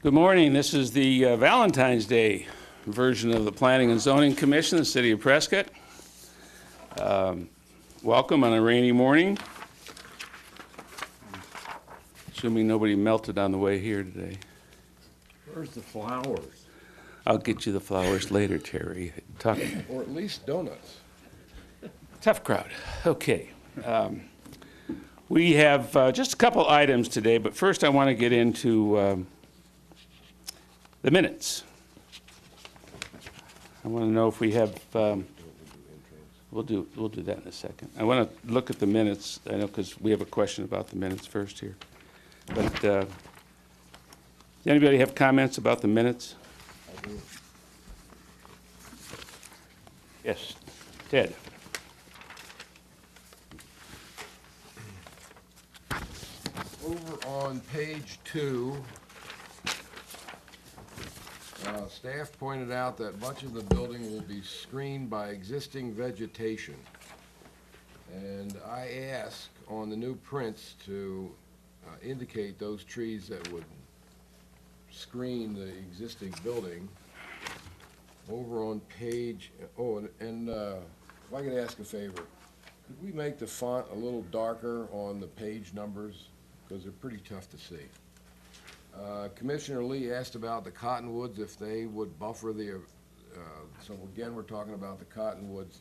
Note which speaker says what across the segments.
Speaker 1: Good morning. This is the Valentine's Day version of the Planning and Zoning Commission in the City of Prescott. Welcome on a rainy morning. Assuming nobody melted on the way here today.
Speaker 2: Where's the flowers?
Speaker 1: I'll get you the flowers later, Terry. Tough,
Speaker 3: Or at least donuts.
Speaker 1: tough crowd. Okay. We have just a couple items today, but first I want to get into the minutes. I want to know if we have, we'll do that in a second. I want to look at the minutes, I know, because we have a question about the minutes first here. But, does anybody have comments about the minutes? Yes, Ted.
Speaker 3: Over on page 2, staff pointed out that much of the building will be screened by existing vegetation. And I asked on the new prints to indicate those trees that would screen the existing building. Over on page, if I could ask a favor, could we make the font a little darker on the page numbers? Because they're pretty tough to see. Commissioner Lee asked about the cottonwoods, if they would buffer the, so again, we're talking about the cottonwoods.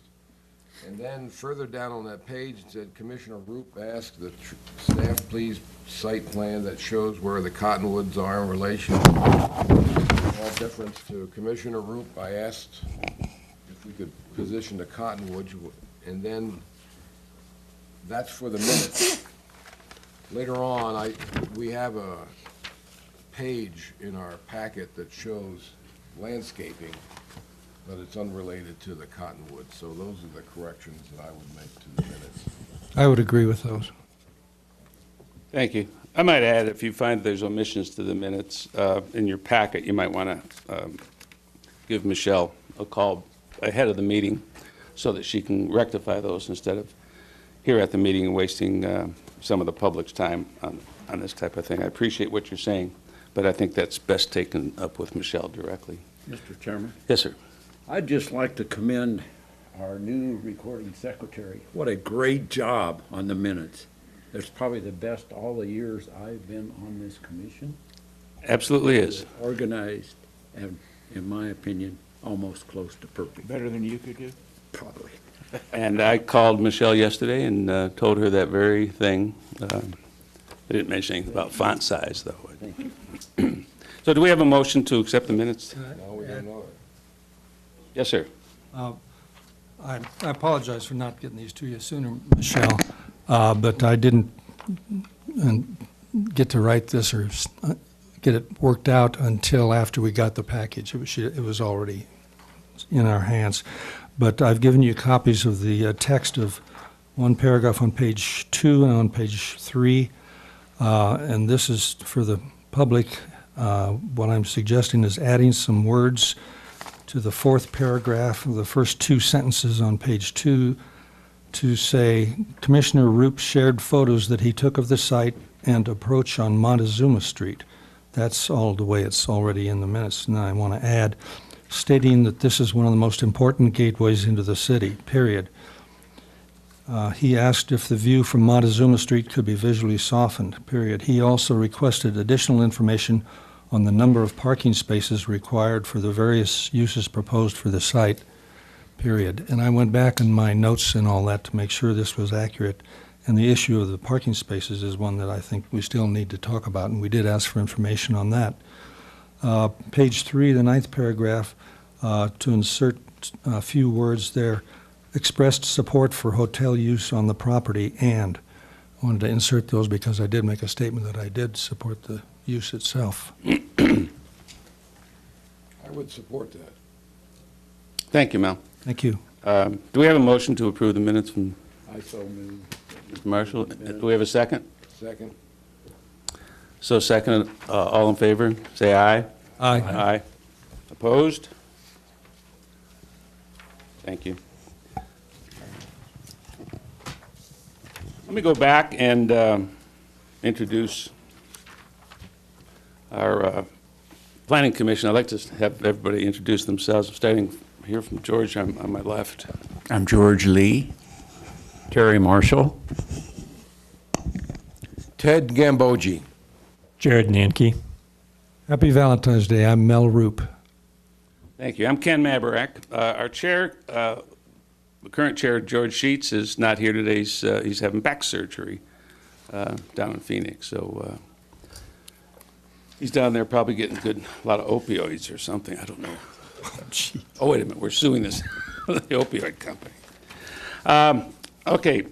Speaker 3: And then further down on that page, it said Commissioner Roop asked the staff please site plan that shows where the cottonwoods are in relation. All deference to Commissioner Roop, I asked if we could position the cottonwoods, and then that's for the minutes. Later on, we have a page in our packet that shows landscaping, but it's unrelated to the cottonwoods. So those are the corrections that I would make to the minutes.
Speaker 4: I would agree with those.
Speaker 1: Thank you. I might add, if you find there's omissions to the minutes in your packet, you might want to give Michelle a call ahead of the meeting so that she can rectify those instead of here at the meeting and wasting some of the public's time on this type of thing. I appreciate what you're saying, but I think that's best taken up with Michelle directly.
Speaker 2: Mr. Chairman,
Speaker 1: Yes, sir.
Speaker 2: I'd just like to commend our new recording secretary. What a great job on the minutes. It's probably the best all the years I've been on this commission.
Speaker 1: Absolutely is.
Speaker 2: Organized and, in my opinion, almost close to perfect.
Speaker 5: Better than you could do?
Speaker 2: Probably.
Speaker 1: And I called Michelle yesterday and told her that very thing. I didn't mention anything about font size, though.
Speaker 2: Thank you.
Speaker 1: So do we have a motion to accept the minutes?
Speaker 3: Now we got another.
Speaker 1: Yes, sir.
Speaker 4: I apologize for not getting these to you sooner, Michelle, but I didn't get to write this or get it worked out until after we got the package. It was already in our hands. But I've given you copies of the text of one paragraph on page 2 and on page 3. And this is for the public. What I'm suggesting is adding some words to the 4th paragraph of the first 2 sentences on page 2 to say, Commissioner Roop shared photos that he took of the site and approach on Montezuma Street. That's all the way it's already in the minutes. And I want to add, stating that this is one of the most important gateways into the city, period. He asked if the view from Montezuma Street could be visually softened, period. He also requested additional information on the number of parking spaces required for the various uses proposed for the site, period. And I went back in my notes and all that to make sure this was accurate. And the issue of the parking spaces is one that I think we still need to talk about, and we did ask for information on that. Page 3, the 9th paragraph, to insert a few words there, expressed support for hotel use on the property, and I wanted to insert those because I did make a statement that I did support the use itself.
Speaker 3: I would support that.
Speaker 1: Thank you, Mel.
Speaker 4: Thank you.
Speaker 1: Do we have a motion to approve the minutes from
Speaker 2: I so move.
Speaker 1: Mr. Marshall? Do we have a second?
Speaker 3: Second.
Speaker 1: So second, all in favor, say aye.
Speaker 4: Aye.
Speaker 1: Aye. Opposed? Thank you. Let me go back and introduce our Planning Commission, I'd like to have everybody introduce themselves, starting here from George on my left.
Speaker 2: I'm George Lee. Terry Marshall.
Speaker 3: Ted Gambogi.
Speaker 5: Jared Nanke.
Speaker 4: Happy Valentine's Day. I'm Mel Roop.
Speaker 1: Thank you. I'm Ken Mabarak. Our chair, the current chair, George Sheets, is not here today. He's having back surgery down in Phoenix. So he's down there probably getting a lot of opioids or something. I don't know. Oh, wait a minute. We're suing the opioid company. Okay.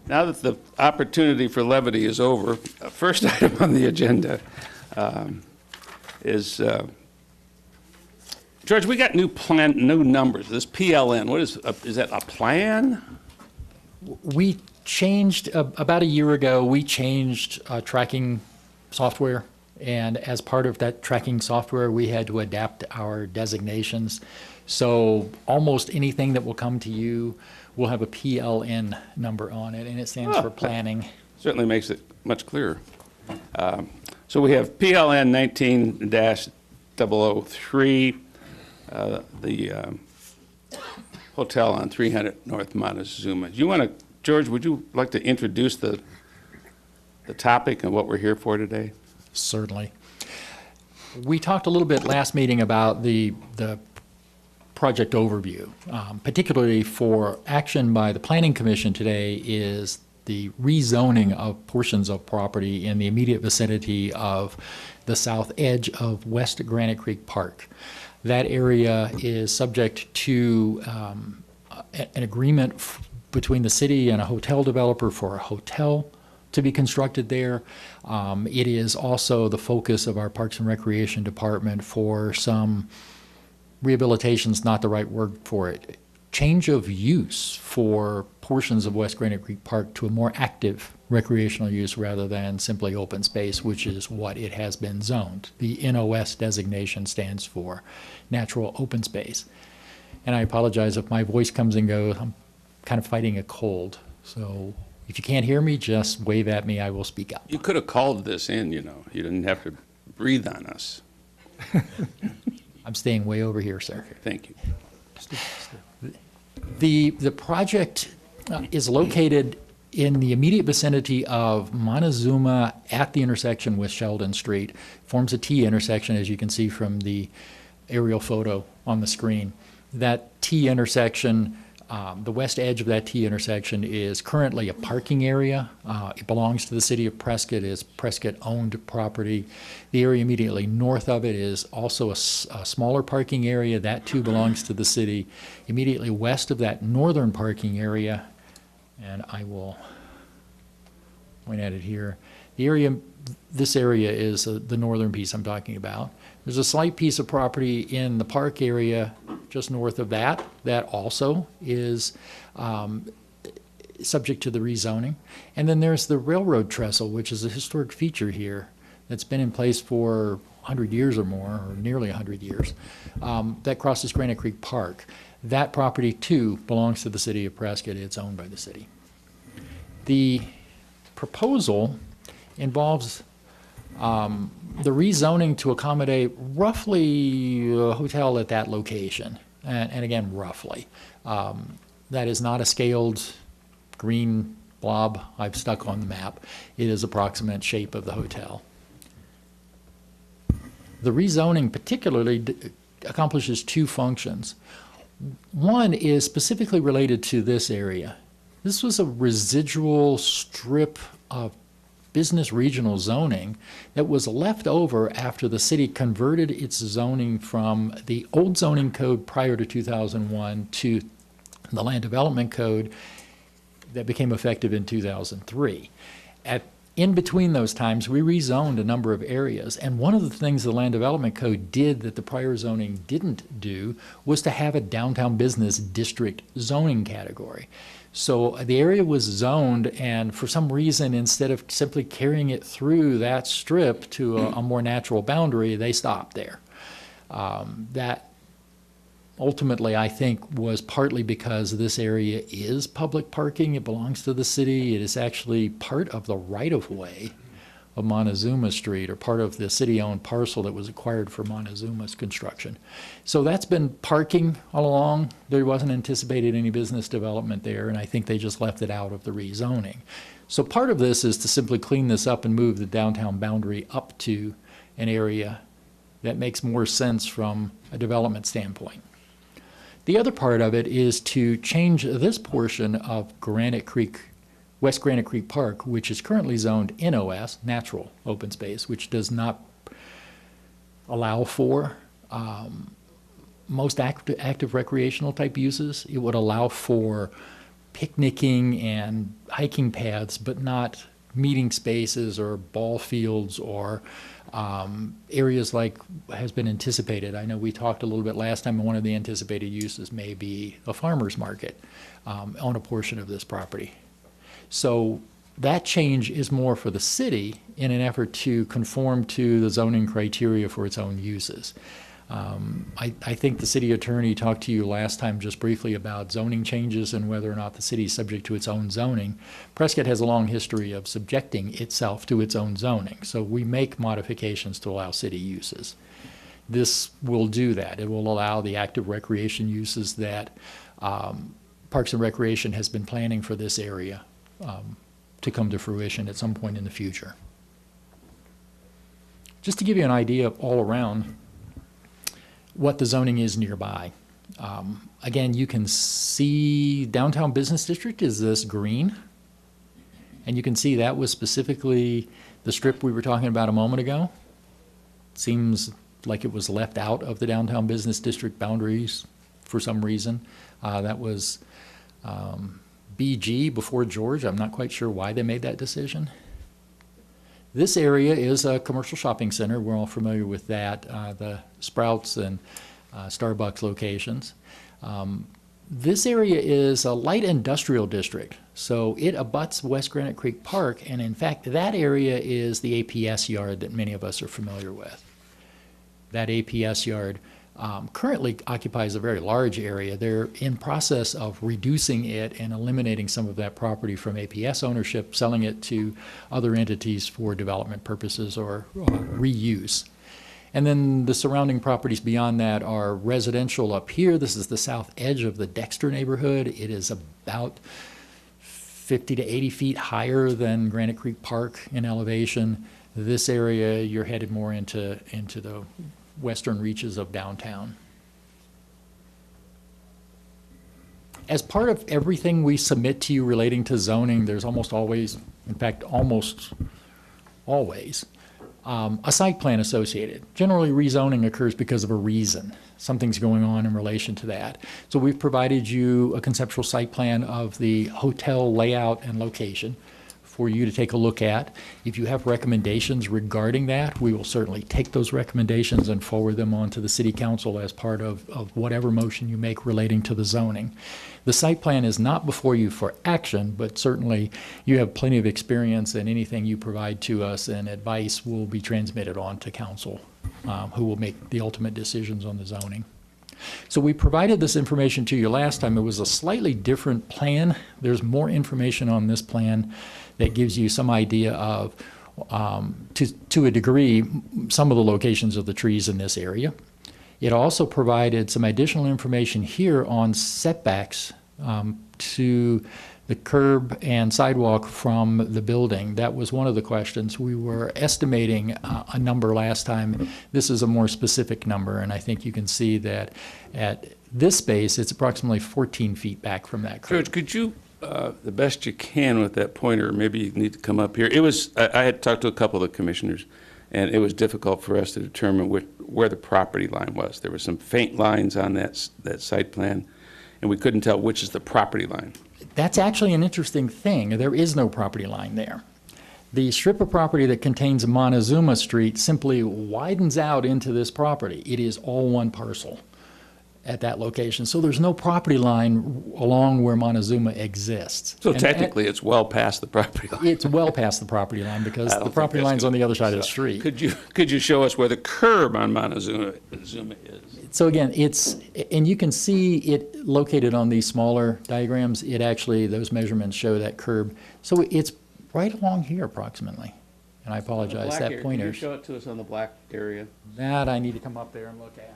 Speaker 1: Now that the opportunity for levity is over, first item on the agenda is, George, we got new numbers. This PLN, what is that a plan?
Speaker 6: We changed, about a year ago, we changed tracking software. And as part of that tracking software, we had to adapt our designations. So almost anything that will come to you will have a PLN number on it, and it stands for planning.
Speaker 1: Certainly makes it much clearer. So we have PLN 19-003, the hotel on 300 North Montezuma. George, would you like to introduce the topic and what we're here for today?
Speaker 6: Certainly. We talked a little bit last meeting about the project overview, particularly for action by the Planning Commission today is the rezoning of portions of property in the immediate vicinity of the south edge of West Granite Creek Park. That area is subject to an agreement between the city and a hotel developer for a hotel to be constructed there. It is also the focus of our Parks and Recreation Department for some rehabilitation's not the right word for it. Change of use for portions of West Granite Creek Park to a more active recreational use rather than simply open space, which is what it has been zoned. The NOS designation stands for natural open space. And I apologize if my voice comes and goes. I'm kind of fighting a cold. So if you can't hear me, just wave at me. I will speak up.
Speaker 1: You could have called this in, you know. You didn't have to breathe on us.
Speaker 6: I'm staying way over here, sir.
Speaker 1: Okay, thank you.
Speaker 6: The project is located in the immediate vicinity of Montezuma at the intersection with Sheldon Street. Forms a T intersection, as you can see from the aerial photo on the screen. That T intersection, the west edge of that T intersection is currently a parking area. It belongs to the city of Prescott. It's Prescott-owned property. The area immediately north of it is also a smaller parking area. That too belongs to the city. Immediately west of that northern parking area, and I will point at it here. This area is the northern piece I'm talking about. There's a slight piece of property in the park area just north of that also is subject to the rezoning. And then there's the railroad trestle, which is a historic feature here that's been in place for 100 years or more, or nearly 100 years, that crosses Granite Creek Park. That property, too, belongs to the city of Prescott. It's owned by the city. The proposal involves the rezoning to accommodate roughly a hotel at that location. And again, roughly. That is not a scaled green blob I've stuck on the map. It is approximate shape of the hotel. The rezoning particularly accomplishes two functions. One is specifically related to this area. This was a residual strip of business regional zoning that was left over after the city converted its zoning from the old zoning code prior to 2001 to the land development code that became effective in 2003. In between those times, we rezoned a number of areas, and one of the things the land development code did that the prior zoning didn't do was to have a downtown business district zoning category. So the area was zoned, and for some reason, instead of simply carrying it through that strip to a more natural boundary, they stopped there. That ultimately, I think, was partly because this area is public parking. It belongs to the city. It is actually part of the right-of-way of Montezuma Street, or part of the city-owned parcel that was acquired for Montezuma's construction. So that's been parking all along. There wasn't anticipated any business development there, and I think they just left it out of the rezoning. So part of this is to simply clean this up and move the downtown boundary up to an area that makes more sense from a development standpoint. The other part of it is to change this portion of West Granite Creek Park, which is currently zoned NOS, natural open space, which does not allow for most active recreational type uses. It would allow for picnicking and hiking paths, but not meeting spaces or ball fields or areas like has been anticipated. I know we talked a little bit last time, and one of the anticipated uses may be a farmer's market on a portion of this property. So that change is more for the city in an effort to conform to the zoning criteria for its own uses. I think the city attorney talked to you last time just briefly about zoning changes and whether or not the city is subject to its own zoning. Prescott has a long history of subjecting itself to its own zoning, so we make modifications to allow city uses. This will do that. It will allow the active recreation uses that Parks and Recreation has been planning for this area to come to fruition at some point in the future. Just to give you an idea of all around what the zoning is nearby. Again, you can see downtown business district is this green, and you can see that was specifically the strip we were talking about a moment ago. Seems like it was left out of the downtown business district boundaries for some reason. That was BG before George. I'm not quite sure why they made that decision. This area is a commercial shopping center. We're all familiar with that, the Sprouts and Starbucks locations. This area is a light industrial district, so it abuts West Granite Creek Park, and in fact, that area is the APS yard that many of us are familiar with. That APS yard currently occupies a very large area. They're in process of reducing it and eliminating some of that property from APS ownership, selling it to other entities for development purposes or reuse. And then the surrounding properties beyond that are residential up here. This is the south edge of the Dexter neighborhood. It is about 50 to 80 feet higher than Granite Creek Park in elevation. This area, you're headed more into the western reaches of downtown. As part of everything we submit to you relating to zoning, there's almost always, in fact, almost always, a site plan associated. Generally, rezoning occurs because of a reason. Something's going on in relation to that. So we've provided you a conceptual site plan of the hotel layout and location for you to take a look at. If you have recommendations regarding that, we will certainly take those recommendations and forward them on to the City Council as part of whatever motion you make relating to the zoning. The site plan is not before you for action, but certainly you have plenty of experience, and anything you provide to us and advice will be transmitted on to Council, who will make the ultimate decisions on the zoning. So we provided this information to you last time. It was a slightly different plan. There's more information on this plan that gives you some idea of, to a degree, some of the locations of the trees in this area. It also provided some additional information here on setbacks to the curb and sidewalk from the building. That was one of the questions. We were estimating a number last time. This is a more specific number, and I think you can see that at this space, it's approximately 14 feet back from that curb.
Speaker 1: George, could you, the best you can with that pointer, maybe you need to come up here. I had talked to a couple of the commissioners, and it was difficult for us to determine where the property line was. There were some faint lines on that site plan, and we couldn't tell which is the property line.
Speaker 6: That's actually an interesting thing. There is no property line there. The strip of property that contains Montezuma Street simply widens out into this property. It is all one parcel at that location. So there's no property line along where Montezuma exists.
Speaker 1: So technically, it's well past the property line.
Speaker 6: It's well past the property line because the property line's on the other side of the street.
Speaker 1: Could you show us where the curb on Montezuma is?
Speaker 6: So again, and you can see it located on these smaller diagrams. It actually, those measurements show that curb. So it's right along here approximately. And I apologize,
Speaker 1: Black
Speaker 6: that
Speaker 1: area,
Speaker 6: pointer,
Speaker 1: Can you show it to us on the black area?
Speaker 6: that I need to come up there and look at.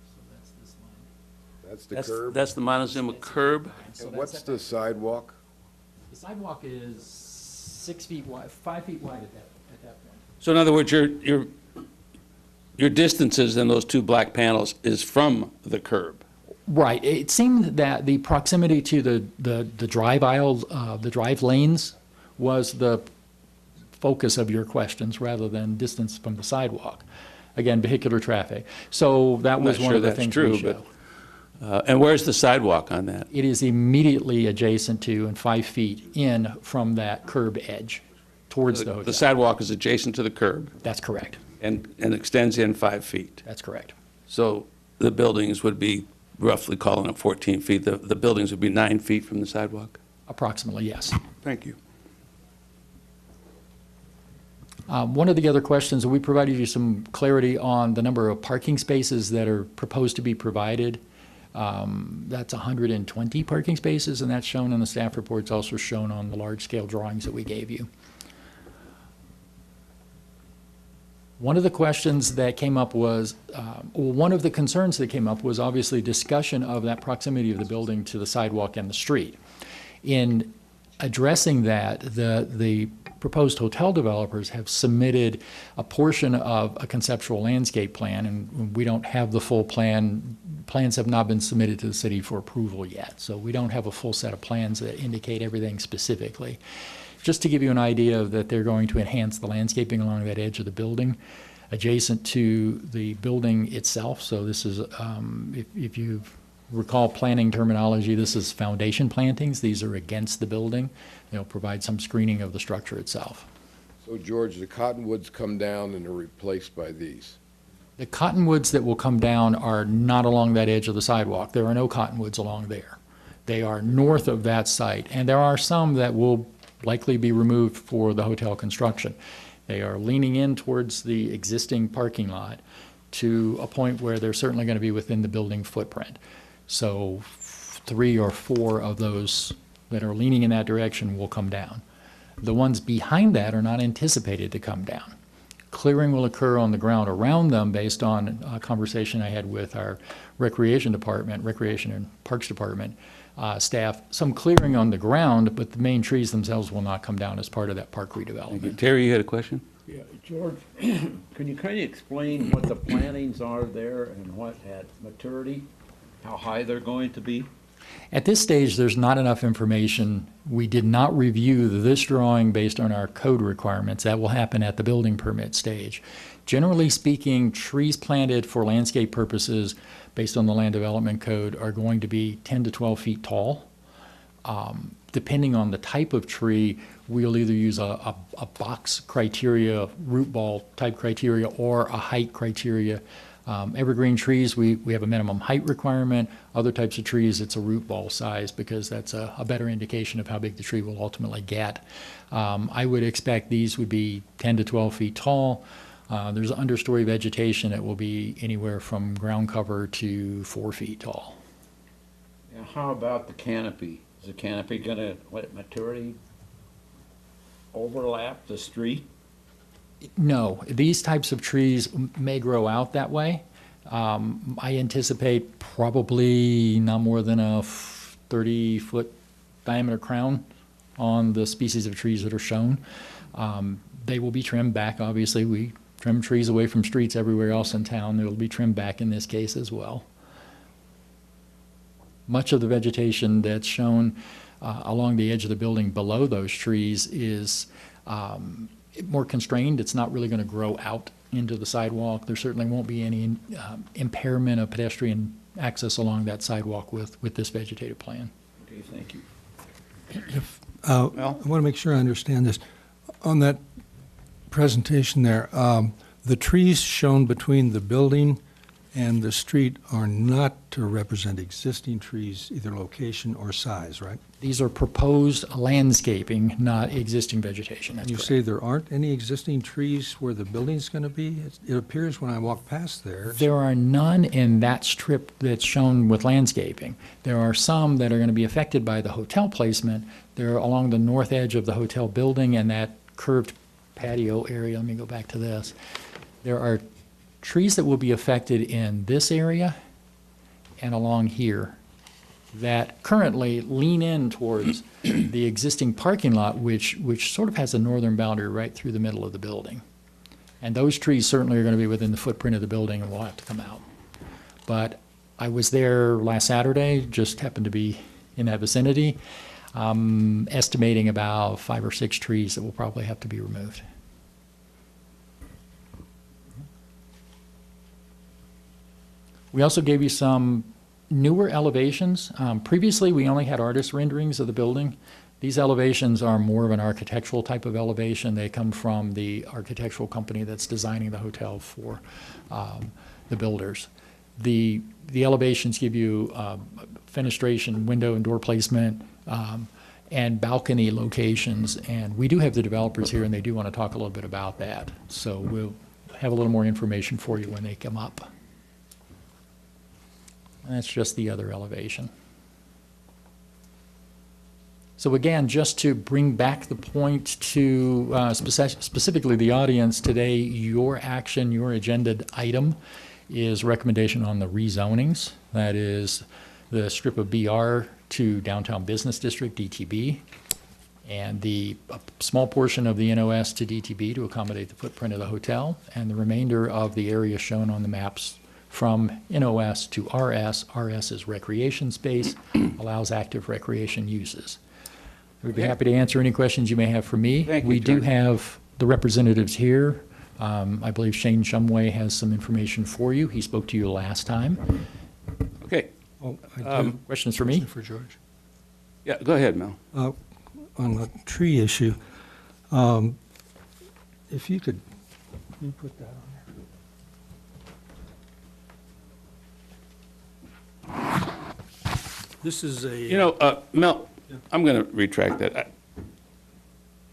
Speaker 6: So that's this line.
Speaker 3: That's the curb.
Speaker 1: That's the Montezuma curb?
Speaker 6: So
Speaker 3: And
Speaker 6: that's
Speaker 3: what's
Speaker 6: that-
Speaker 3: the sidewalk?
Speaker 6: The sidewalk is 6 feet wide, 5 feet wide at that point.
Speaker 1: So in other words, your distances in those two black panels is from the curb?
Speaker 6: Right. It seemed that the proximity to the drive aisle, the drive lanes, was the focus of your questions rather than distance from the sidewalk. Again, vehicular traffic. So that was one of the things we showed.
Speaker 1: And where's the sidewalk on that?
Speaker 6: It is immediately adjacent to and 5 feet in from that curb edge towards the
Speaker 1: The
Speaker 6: hotel.
Speaker 1: sidewalk is adjacent to the curb
Speaker 6: That's correct.
Speaker 1: and extends in 5 feet.
Speaker 6: That's correct.
Speaker 1: So the buildings would be roughly calling it 14 feet. The buildings would be 9 feet from the sidewalk?
Speaker 6: Approximately, yes.
Speaker 1: Thank you.
Speaker 6: One of the other questions, we provided you some clarity on the number of parking spaces that are proposed to be provided. That's 120 parking spaces, and that's shown in the staff report. It's also shown on the large-scale drawings that we gave you. One of the questions that came up was, one of the concerns that came up was obviously discussion of that proximity of the building to the sidewalk and the street. In addressing that, the proposed hotel developers have submitted a portion of a conceptual landscape plan, and we don't have the full plan. Plans have not been submitted to the city for approval yet, so we don't have a full set of plans that indicate everything specifically. Just to give you an idea of that, they're going to enhance the landscaping along that edge of the building, adjacent to the building itself. So this is, if you recall planning terminology, this is foundation plantings. These are against the building. They'll provide some screening of the structure itself.
Speaker 3: So, George, the cottonwoods come down and are replaced by these.
Speaker 6: The cottonwoods that will come down are not along that edge of the sidewalk. There are no cottonwoods along there. They are north of that site, and there are some that will likely be removed for the hotel construction. They are leaning in towards the existing parking lot to a point where they're certainly going to be within the building footprint. So 3 or 4 of those that are leaning in that direction will come down. The ones behind that are not anticipated to come down. Clearing will occur on the ground around them based on a conversation I had with our Recreation and Parks Department staff. Some clearing on the ground, but the main trees themselves will not come down as part of that park redevelopment.
Speaker 1: Terry, you had a question?
Speaker 2: Yeah, George, can you kind of explain what the plantings are there and what at maturity, how high they're going to be?
Speaker 6: At this stage, there's not enough information. We did not review this drawing based on our code requirements. That will happen at the building permit stage. Generally speaking, trees planted for landscape purposes based on the land development code are going to be 10 to 12 feet tall. Depending on the type of tree, we'll either use a box criteria, root ball type criteria, or a height criteria. Evergreen trees, we have a minimum height requirement. Other types of trees, it's a root ball size because that's a better indication of how big the tree will ultimately get. I would expect these would be 10 to 12 feet tall. There's understory vegetation that will be anywhere from ground cover to 4 feet tall.
Speaker 2: Now, how about the canopy? Is the canopy gonna, what, maturity overlap the street?
Speaker 6: No, these types of trees may grow out that way. I anticipate probably not more than a 30-foot diameter crown on the species of trees that are shown. They will be trimmed back, obviously. We trim trees away from streets everywhere else in town. They will be trimmed back in this case as well. Much of the vegetation that's shown along the edge of the building below those trees is more constrained. It's not really going to grow out into the sidewalk. There certainly won't be any impairment of pedestrian access along that sidewalk with this vegetative plan.
Speaker 2: Okay, thank you.
Speaker 4: I want to make sure I understand this. On that presentation there, the trees shown between the building and the street are not to represent existing trees, either location or size, right?
Speaker 6: These are proposed landscaping, not existing vegetation. That's
Speaker 4: You
Speaker 6: correct.
Speaker 4: say there aren't any existing trees where the building's going to be? It appears when I walk past there.
Speaker 6: There are none in that strip that's shown with landscaping. There are some that are going to be affected by the hotel placement. They're along the north edge of the hotel building and that curved patio area. Let me go back to this. There are trees that will be affected in this area and along here that currently lean in towards the existing parking lot, which sort of has a northern boundary right through the middle of the building. And those trees certainly are going to be within the footprint of the building and will have to come out. But I was there last Saturday, just happened to be in that vicinity, estimating about 5 or 6 trees that will probably have to be removed. We also gave you some newer elevations. Previously, we only had artist renderings of the building. These elevations are more of an architectural type of elevation. They come from the architectural company that's designing the hotel for the builders. The elevations give you fenestration, window and door placement, and balcony locations. And we do have the developers here, and they do want to talk a little bit about that. So we'll have a little more information for you when they come up. That's just the other elevation. So again, just to bring back the point to specifically the audience today, your action, your agenda item is recommendation on the rezonings. That is the strip of BR to Downtown Business District, DTB, and the small portion of the NOS to DTB to accommodate the footprint of the hotel, and the remainder of the area shown on the maps from NOS to RS. RS is recreation space, allows active recreation uses. We'd be happy to answer any questions you may have for me.
Speaker 1: Thank you,
Speaker 6: We do
Speaker 1: George.
Speaker 6: have the representatives here. I believe Shane Shumway has some information for you. He spoke to you last time.
Speaker 1: Okay,
Speaker 4: Oh, I do.
Speaker 6: Questions for me?
Speaker 4: For George.
Speaker 1: yeah, go ahead, Mel.
Speaker 4: On the tree issue, if you could, can you put that on there? This is a.
Speaker 1: You know, Mel, I'm going to retract that.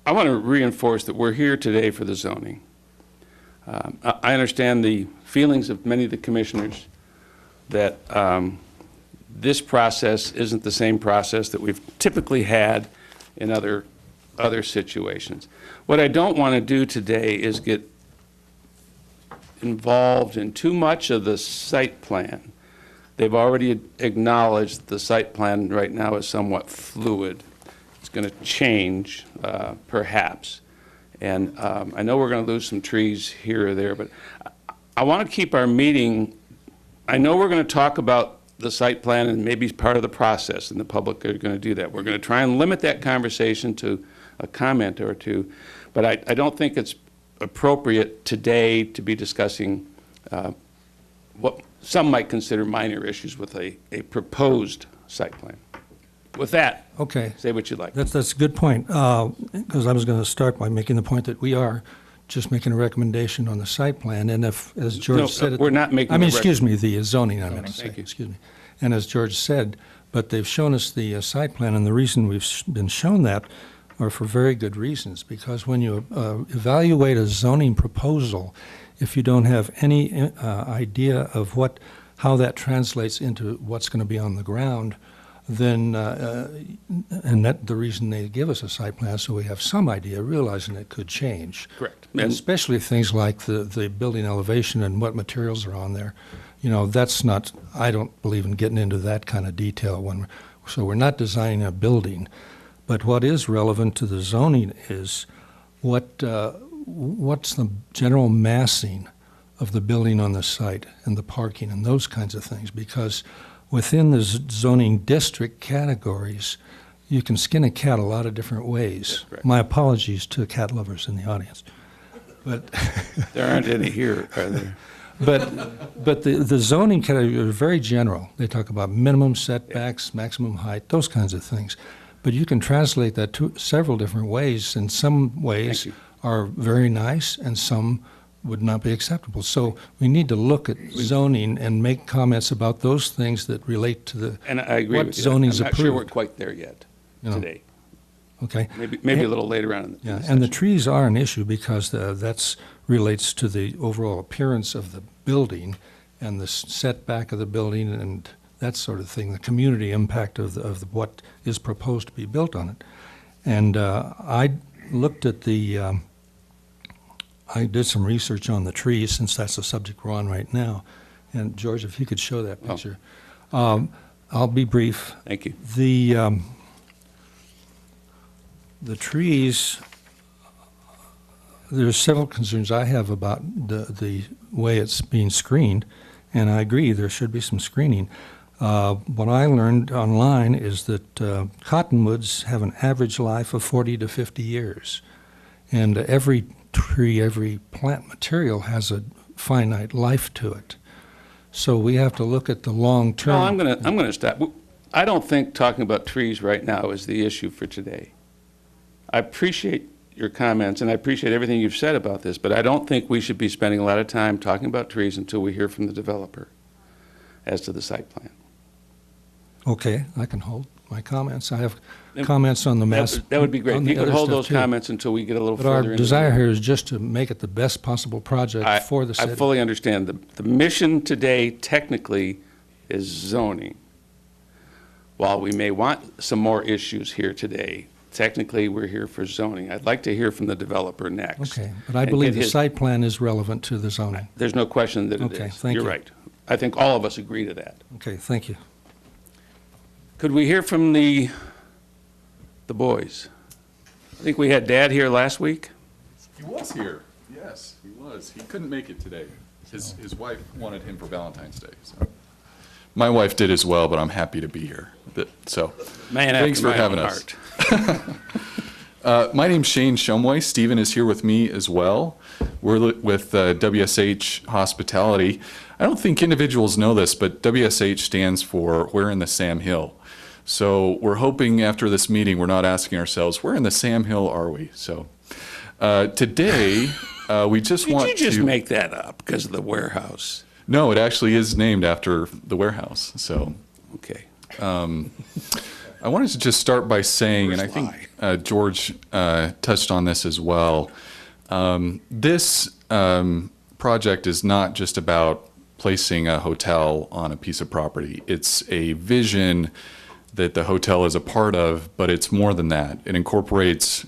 Speaker 1: I want to reinforce that we're here today for the zoning. I understand the feelings of many of the commissioners that this process isn't the same process that we've typically had in other situations. What I don't want to do today is get involved in too much of the site plan. They've already acknowledged the site plan right now is somewhat fluid. It's going to change, perhaps. And I know we're going to lose some trees here or there, but I want to keep our meeting, I know we're going to talk about the site plan and maybe part of the process, and the public are going to do that. We're going to try and limit that conversation to a comment or two, but I don't think it's appropriate today to be discussing what some might consider minor issues with a proposed site plan. With that,
Speaker 4: Okay.
Speaker 1: say what you'd like.
Speaker 4: That's a good point, because I was going to start by making the point that we are just making a recommendation on the site plan, and if, as George
Speaker 1: No,
Speaker 4: said.
Speaker 1: we're not making
Speaker 4: I mean,
Speaker 1: a rec-
Speaker 4: excuse me, the zoning, I meant to say,
Speaker 1: Thank you.
Speaker 4: excuse me. And as George said, but they've shown us the site plan, and the reason we've been shown that are for very good reasons, because when you evaluate a zoning proposal, if you don't have any idea of how that translates into what's going to be on the ground, then, and that the reason they give us a site plan, so we have some idea, realizing it could change.
Speaker 1: Correct.
Speaker 4: And especially things like the building elevation and what materials are on there. You know, that's not, I don't believe in getting into that kind of detail so we're not designing a building. But what is relevant to the zoning is what's the general massing of the building on the site and the parking and those kinds of things, because within the zoning district categories, you can skin a cat a lot of different ways.
Speaker 1: That's correct.
Speaker 4: My apologies to cat lovers in the audience. But
Speaker 1: There aren't any here, are there?
Speaker 4: but the zoning categories are very general. They talk about minimum setbacks, maximum height, those kinds of things. But you can translate that to several different ways, and some ways
Speaker 1: Thank you.
Speaker 4: are very nice, and some would not be acceptable. So we need to look at zoning and make comments about those things that relate to the,
Speaker 1: And I agree
Speaker 4: what
Speaker 1: with you.
Speaker 4: zoning's
Speaker 1: I'm not sure we're
Speaker 4: approved.
Speaker 1: quite there yet
Speaker 4: You know.
Speaker 1: today.
Speaker 4: okay?
Speaker 1: Maybe a little later on in the
Speaker 4: Yeah,
Speaker 1: session.
Speaker 4: and the trees are an issue because that's relates to the overall appearance of the building and the setback of the building and that sort of thing, the community impact of what is proposed to be built on it. And I looked at I did some research on the trees since that's the subject we're on right now. And George, if you could show that picture. I'll be brief.
Speaker 1: Thank you.
Speaker 4: The trees, there's several concerns I have about the way it's being screened, and I agree there should be some screening. What I learned online is that cottonwoods have an average life of 40 to 50 years, and every tree, every plant material has a finite life to it. So we have to look at the long term.
Speaker 1: No, I'm gonna stop. I don't think talking about trees right now is the issue for today. I appreciate your comments, and I appreciate everything you've said about this, but I don't think we should be spending a lot of time talking about trees until we hear from the developer as to the site plan.
Speaker 4: Okay, I can hold my comments. I have comments on the mass.
Speaker 1: That would be great.
Speaker 4: on
Speaker 1: If
Speaker 4: the
Speaker 1: you could
Speaker 4: other
Speaker 1: hold
Speaker 4: stuff,
Speaker 1: those
Speaker 4: too.
Speaker 1: comments until we get a little
Speaker 4: But
Speaker 1: further
Speaker 4: our
Speaker 1: into the-
Speaker 4: desire here is just to make it the best possible project for the
Speaker 1: I
Speaker 4: city.
Speaker 1: fully understand. The mission today technically is zoning. While we may want some more issues here today, technically, we're here for zoning. I'd like to hear from the developer next.
Speaker 4: Okay, but I
Speaker 1: and
Speaker 4: believe
Speaker 1: get
Speaker 4: the
Speaker 1: his-
Speaker 4: site plan is relevant to the zoning.
Speaker 1: There's no question that it is.
Speaker 4: Okay, thank
Speaker 1: You're
Speaker 4: you.
Speaker 1: right. I think all of us agree to that.
Speaker 4: Okay, thank you.
Speaker 1: Could we hear from the boys? I think we had Dad here last week.
Speaker 7: He was here, yes, he was. He couldn't make it today. His wife wanted him for Valentine's Day, so. My wife did as well, but I'm happy to be here. So,
Speaker 1: Man
Speaker 7: thanks
Speaker 1: after
Speaker 7: for
Speaker 1: my
Speaker 7: having
Speaker 1: own
Speaker 7: us.
Speaker 1: heart.
Speaker 7: My name's Shane Shumway. Stephen is here with me as well. We're with WSH Hospitality. I don't think individuals know this, but WSH stands for Where in the Sam Hill. So we're hoping after this meeting, we're not asking ourselves, where in the Sam Hill are we? So today, we just want to...
Speaker 1: Did you just make that up because of the warehouse?
Speaker 7: No, it actually is named after the warehouse. So
Speaker 1: Okay.
Speaker 7: I wanted to just start by saying, and I think George touched on this as well, this project is not just about placing a hotel on a piece of property. It's a vision that the hotel is a part of, but it's more than that. It incorporates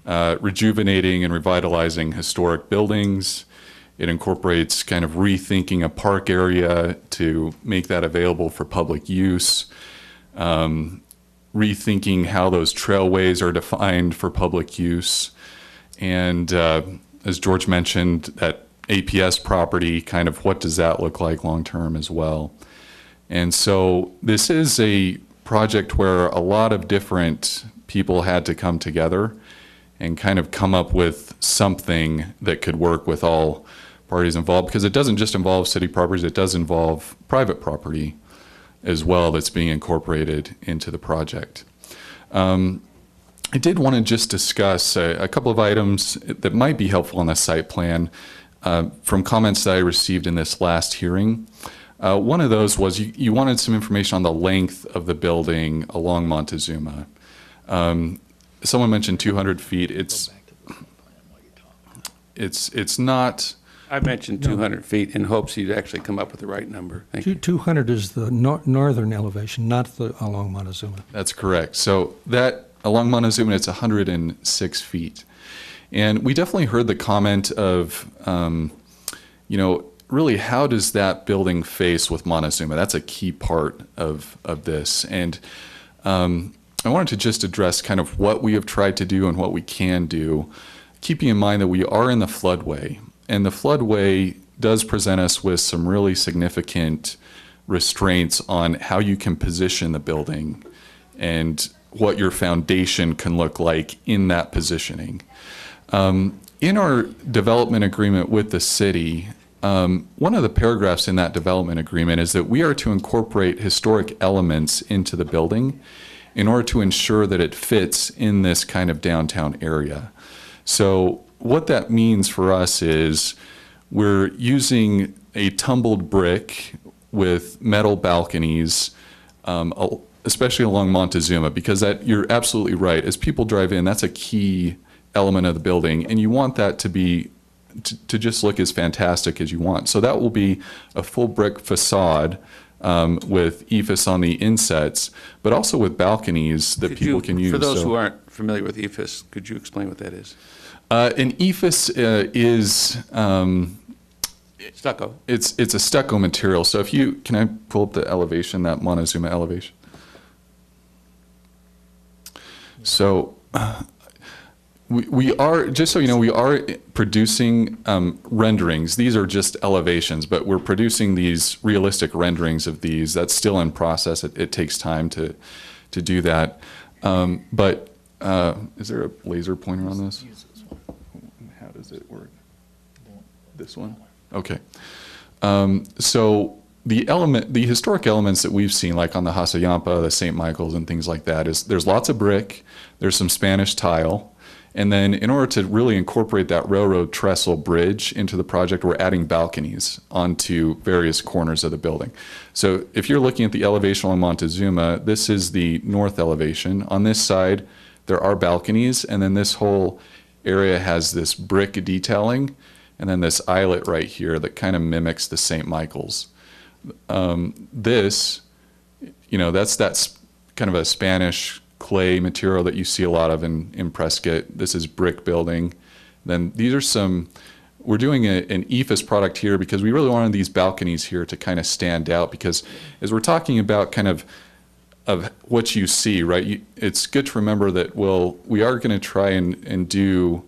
Speaker 7: rejuvenating and revitalizing historic buildings. It incorporates kind of rethinking a park area to make that available for public use, rethinking how those trailways are defined for public use. And as George mentioned, that APS property, kind of what does that look like long-term as well. And so this is a project where a lot of different people had to come together and kind of come up with something that could work with all parties involved, because it doesn't just involve city properties, it does involve private property as well that's being incorporated into the project. I did want to just discuss a couple of items that might be helpful on the site plan from comments that I received in this last hearing. One of those was you wanted some information on the length of the building along Montezuma. Someone mentioned 200 feet. It's not.
Speaker 1: I mentioned 200 feet in hopes you'd actually come up with the right number. Thank you.
Speaker 4: 200 is the northern elevation, not the along Montezuma.
Speaker 7: That's correct. So that along Montezuma, it's 106 feet. And we definitely heard the comment of, really how does that building face with Montezuma? That's a key part of this. And I wanted to just address kind of what we have tried to do and what we can do, keeping in mind that we are in the floodway. And the floodway does present us with some really significant restraints on how you can position the building and what your foundation can look like in that positioning. In our development agreement with the city, one of the paragraphs in that development agreement is that we are to incorporate historic elements into the building in order to ensure that it fits in this kind of downtown area. So what that means for us is we're using a tumbled brick with metal balconies, especially along Montezuma, because that, you're absolutely right. As people drive in, that's a key element of the building, and you want that to be to just look as fantastic as you want. So that will be a full brick facade with EIFS on the insets, but also with balconies that people can use.
Speaker 1: For those who aren't familiar with EIFS, could you explain what that is?
Speaker 7: An EIFS is
Speaker 1: Stucco.
Speaker 7: it's a stucco material. So if you can I pull up the elevation, that Montezuma elevation. So we are, just so you know, we are producing renderings. These are just elevations, but we're producing these realistic renderings of these. That's still in process. It takes time to do that. But is there a laser pointer on this? How does it work? This one? Okay. So the historic elements that we've seen, like on the Hassayampa, the St. Michael's and things like that, is there's lots of brick, there's some Spanish tile, and then in order to really incorporate that railroad trestle bridge into the project, we're adding balconies onto various corners of the building. So if you're looking at the elevation on Montezuma, this is the north elevation. On this side, there are balconies, and then this whole area has this brick detailing, and then this eyelet right here that kind of mimics the St. Michael's. This, that's kind of a Spanish clay material that you see a lot of in Prescott. This is brick building. Then these are we're doing an EIFS product here because we really wanted these balconies here to kind of stand out, because as we're talking about kind of what you see, right, it's good to remember that, we are going to try and do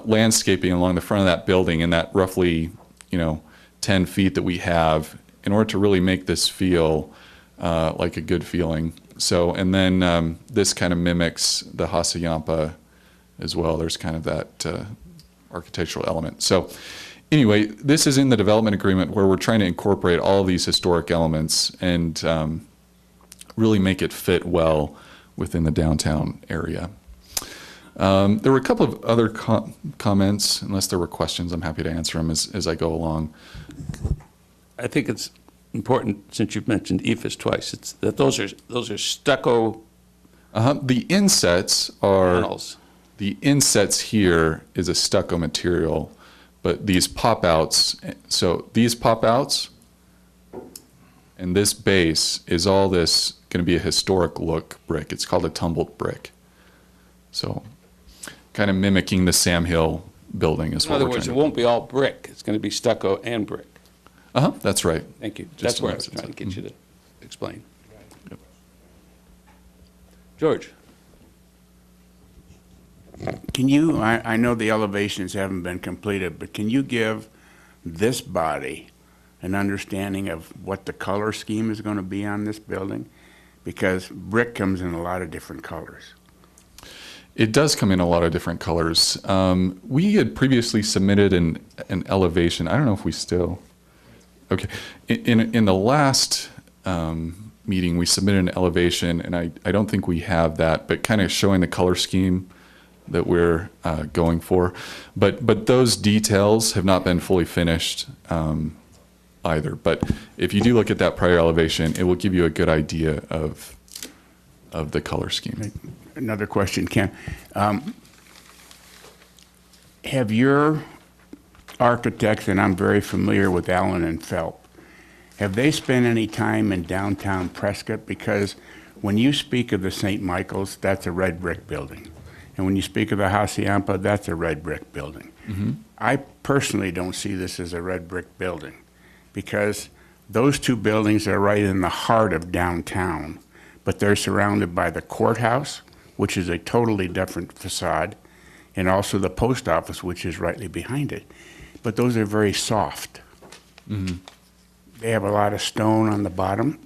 Speaker 7: landscaping along the front of that building in that roughly, 10 feet that we have, in order to really make this feel like a good feeling. So, and then this kind of mimics the Hassayampa as well. There's kind of that architectural element. So anyway, this is in the development agreement where we're trying to incorporate all of these historic elements and really make it fit well within the downtown area. There were a couple of other comments. Unless there were questions, I'm happy to answer them as I go along.
Speaker 1: I think it's important, since you've mentioned EIFS twice, it's that those are stucco
Speaker 7: The insets are,
Speaker 1: panels.
Speaker 7: the insets here is a stucco material, but these pop-outs, so these pop-outs and this base is all this going to be a historic look brick. It's called a tumbled brick. So kind of mimicking the Sam Hill building is
Speaker 1: In
Speaker 7: what
Speaker 1: other
Speaker 7: we're
Speaker 1: words, it
Speaker 7: trying to
Speaker 1: won't be all brick. It's going to be stucco and brick.
Speaker 7: That's right.
Speaker 1: Thank you.
Speaker 7: Just
Speaker 1: That's where I
Speaker 7: in
Speaker 1: was
Speaker 7: that
Speaker 1: trying to
Speaker 7: sense.
Speaker 1: get you to explain. George?
Speaker 8: Can you, I know the elevations haven't been completed, but can you give this body an understanding of what the color scheme is going to be on this building? Because brick comes in a lot of different colors.
Speaker 7: It does come in a lot of different colors. We had previously submitted an elevation. I don't know if we still. Okay. In the last meeting, we submitted an elevation, and I don't think we have that, but kind of showing the color scheme that we're going for. But those details have not been fully finished either. But if you do look at that prior elevation, it will give you a good idea of the color scheme.
Speaker 8: Another question, Ken. Have your architects, and I'm very familiar with Allen and Phelps, have they spent any time in downtown Prescott? Because when you speak of the St. Michael's, that's a red brick building. And when you speak of the Hassayampa, that's a red brick building.
Speaker 7: Mm-hmm.
Speaker 8: I personally don't see this as a red brick building, because those two buildings are right in the heart of downtown, but they're surrounded by the courthouse, which is a totally different facade, and also the post office, which is rightly behind it. But those are very soft.
Speaker 7: Mm-hmm.
Speaker 8: They have a lot of stone on the bottom,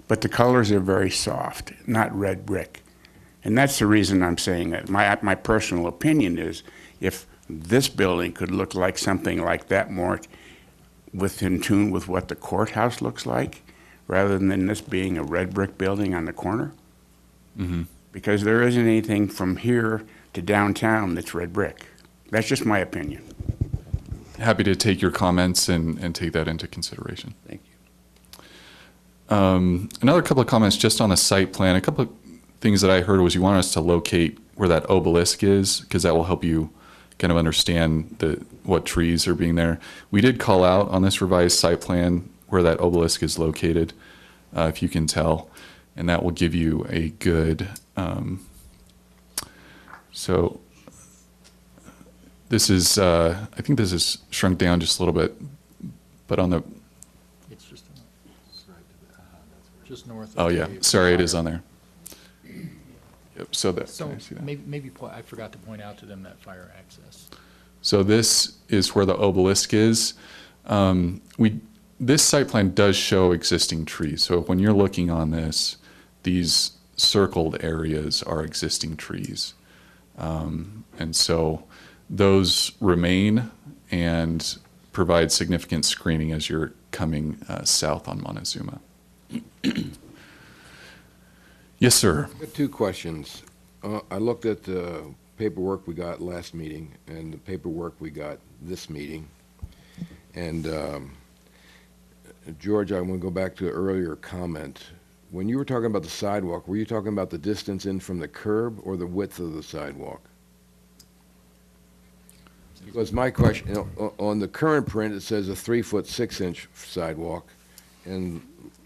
Speaker 8: but the colors are very soft, not red brick. And that's the reason I'm saying that. My personal opinion is, if this building could look like something like that, more in tune with what the courthouse looks like, rather than this being a red brick building on the corner.
Speaker 7: Mm-hmm.
Speaker 8: Because there isn't anything from here to downtown that's red brick. That's just my opinion.
Speaker 7: happy to take your comments and take that into consideration.
Speaker 1: Thank you.
Speaker 7: Another couple of comments just on the site plan. A couple of things that I heard was you want us to locate where that obelisk is, because that will help you kind of understand what trees are being there. We did call out on this revised site plan where that obelisk is located, if you can tell, and that will give you a good, so this is, I think this is shrunk down just a little bit, but on the,
Speaker 6: It's just north of.
Speaker 7: oh yeah,
Speaker 6: the
Speaker 7: sorry, it is
Speaker 6: fire.
Speaker 7: on there. Yep, so that,
Speaker 6: So
Speaker 7: can I see that?
Speaker 6: maybe I forgot to point out to them that fire access.
Speaker 7: So this is where the obelisk is. This site plan does show existing trees. So when you're looking on this, these circled areas are existing trees. And so those remain and provide significant screening as you're coming south on Montezuma. Yes, sir.
Speaker 3: Got two questions. I looked at the paperwork we got last meeting and the paperwork we got this meeting. And George, I want to go back to an earlier comment. When you were talking about the sidewalk, were you talking about the distance in from the curb or the width of the sidewalk? Because my question, on the current print, it says a 3-foot 6-inch sidewalk, and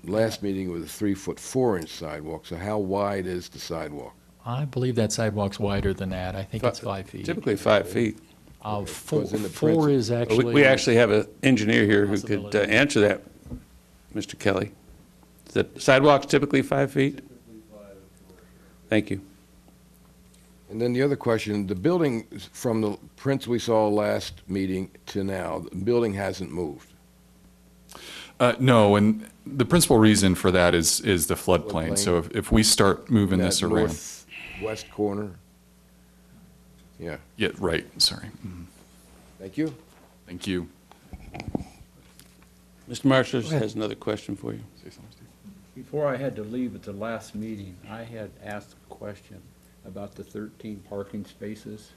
Speaker 3: last meeting was a 3-foot 4-inch sidewalk. So how wide is the sidewalk?
Speaker 6: I believe that sidewalk's wider than that. I think it's 5 feet.
Speaker 1: Typically 5 feet.
Speaker 6: Four
Speaker 3: Because in the
Speaker 6: four
Speaker 3: print-
Speaker 6: is actually.
Speaker 1: We actually have an engineer here who could
Speaker 6: Possibility.
Speaker 1: answer that, Mr. Kelly. Is that sidewalks typically 5 feet? Thank you.
Speaker 3: And then the other question, the building, from the prints we saw last meeting to now, the building hasn't moved.
Speaker 7: No, and the principal reason for that is the floodplain.
Speaker 3: Floodplain.
Speaker 7: So if we start moving
Speaker 3: In
Speaker 7: this
Speaker 3: that
Speaker 7: around.
Speaker 3: northwest corner? Yeah,
Speaker 7: Yeah, right, sorry.
Speaker 3: thank you.
Speaker 7: Thank you.
Speaker 1: Mr. Marshall has another question for you.
Speaker 7: Say something, Steve.
Speaker 2: Before I had to leave at the last meeting, I had asked a question about the 13 parking spaces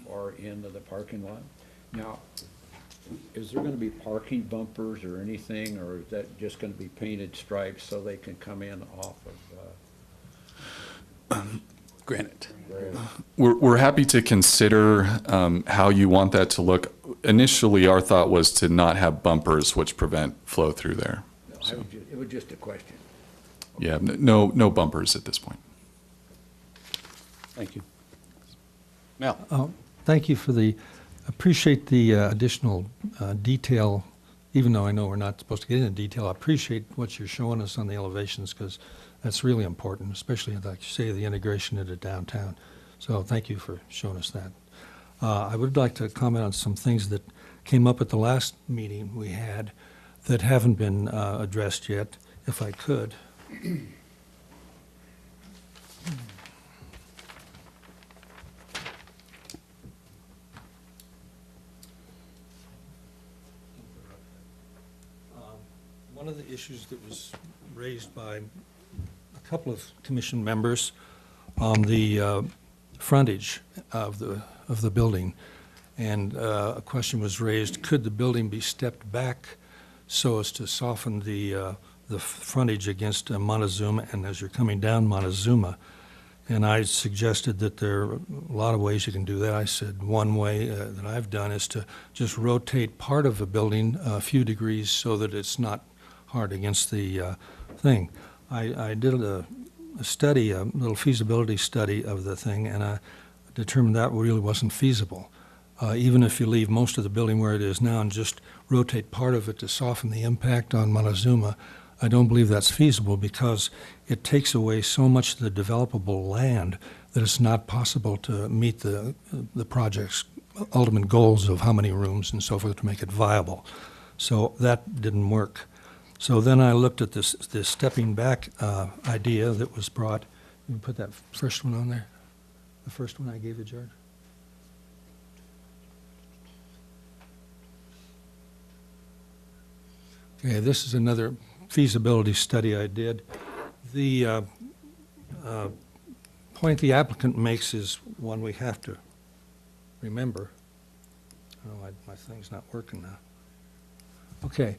Speaker 2: or end of the parking lot. Now, is there gonna be parking bumpers or anything, or is that just gonna be painted stripes so they can come in off of,
Speaker 1: Granite.
Speaker 7: We're happy to consider how you want that to look. Initially, our thought was to not have bumpers which prevent flow through there.
Speaker 2: it was just a question.
Speaker 7: Yeah, no bumpers at this point.
Speaker 1: Thank you. Mel?
Speaker 4: Thank you for appreciate the additional detail, even though I know we're not supposed to get into detail. I appreciate what you're showing us on the elevations, because that's really important, especially, like you say, the integration into downtown. So thank you for showing us that. I would like to comment on some things that came up at the last meeting we had that haven't been addressed yet, if I could. One of the issues that was raised by a couple of commission members on the frontage of the building, and a question was raised: could the building be stepped back so as to soften the frontage against Montezuma, and as you're coming down Montezuma? And I suggested that there are a lot of ways you can do that. I said one way that I've done is to just rotate part of the building a few degrees so that it's not hard against the thing. I did a study, a little feasibility study of the thing, and I determined that really wasn't feasible. Even if you leave most of the building where it is now and just rotate part of it to soften the impact on Montezuma, I don't believe that's feasible, because it takes away so much of the developable land that it's not possible to meet the project's ultimate goals of how many rooms and so forth to make it viable. So that didn't work. So then I looked at this stepping back idea that was brought. You can put that first one on there, the first one I gave you, George. Okay, this is another feasibility study I did. The point the applicant makes is one we have to remember. Oh, my thing's not working now. Okay.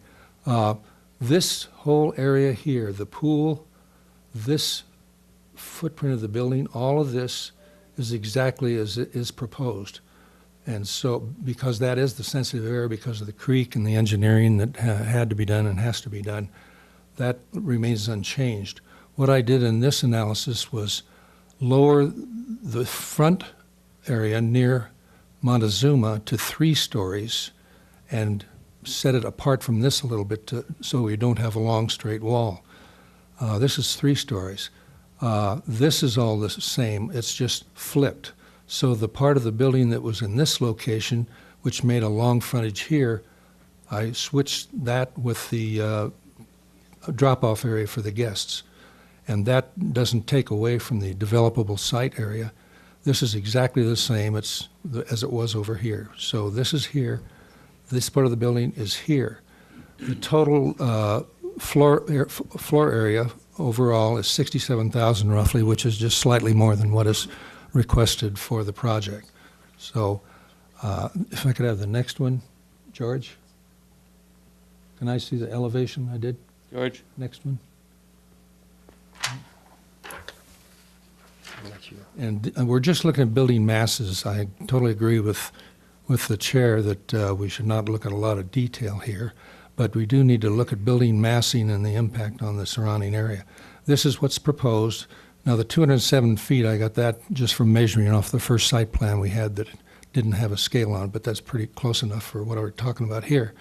Speaker 4: This whole area here, the pool, this footprint of the building, all of this is exactly as it is proposed. And so, because that is the sensitive area because of the creek and the engineering that had to be done and has to be done, that remains unchanged. What I did in this analysis was lower the front area near Montezuma to 3 stories and set it apart from this a little bit so we don't have a long straight wall. This is 3 stories. This is all the same, it's just flipped. So the part of the building that was in this location, which made a long frontage here, I switched that with the drop-off area for the guests. And that doesn't take away from the developable site area. This is exactly the same as it was over here. So this is here, this part of the building is here. The total floor area overall is 67,000 roughly, which is just slightly more than what is requested for the project. So if I could have the next one, George? Can I see the elevation I did?
Speaker 1: George?
Speaker 4: Next one. And we're just looking at building masses. I totally agree with the chair that we should not look at a lot of detail here, but we do need to look at building massing and the impact on the surrounding area. This is what's proposed. Now, the 207 feet, I got that just from measuring off the first site plan we had that didn't have a scale on it, but that's pretty close enough for what we're talking about here.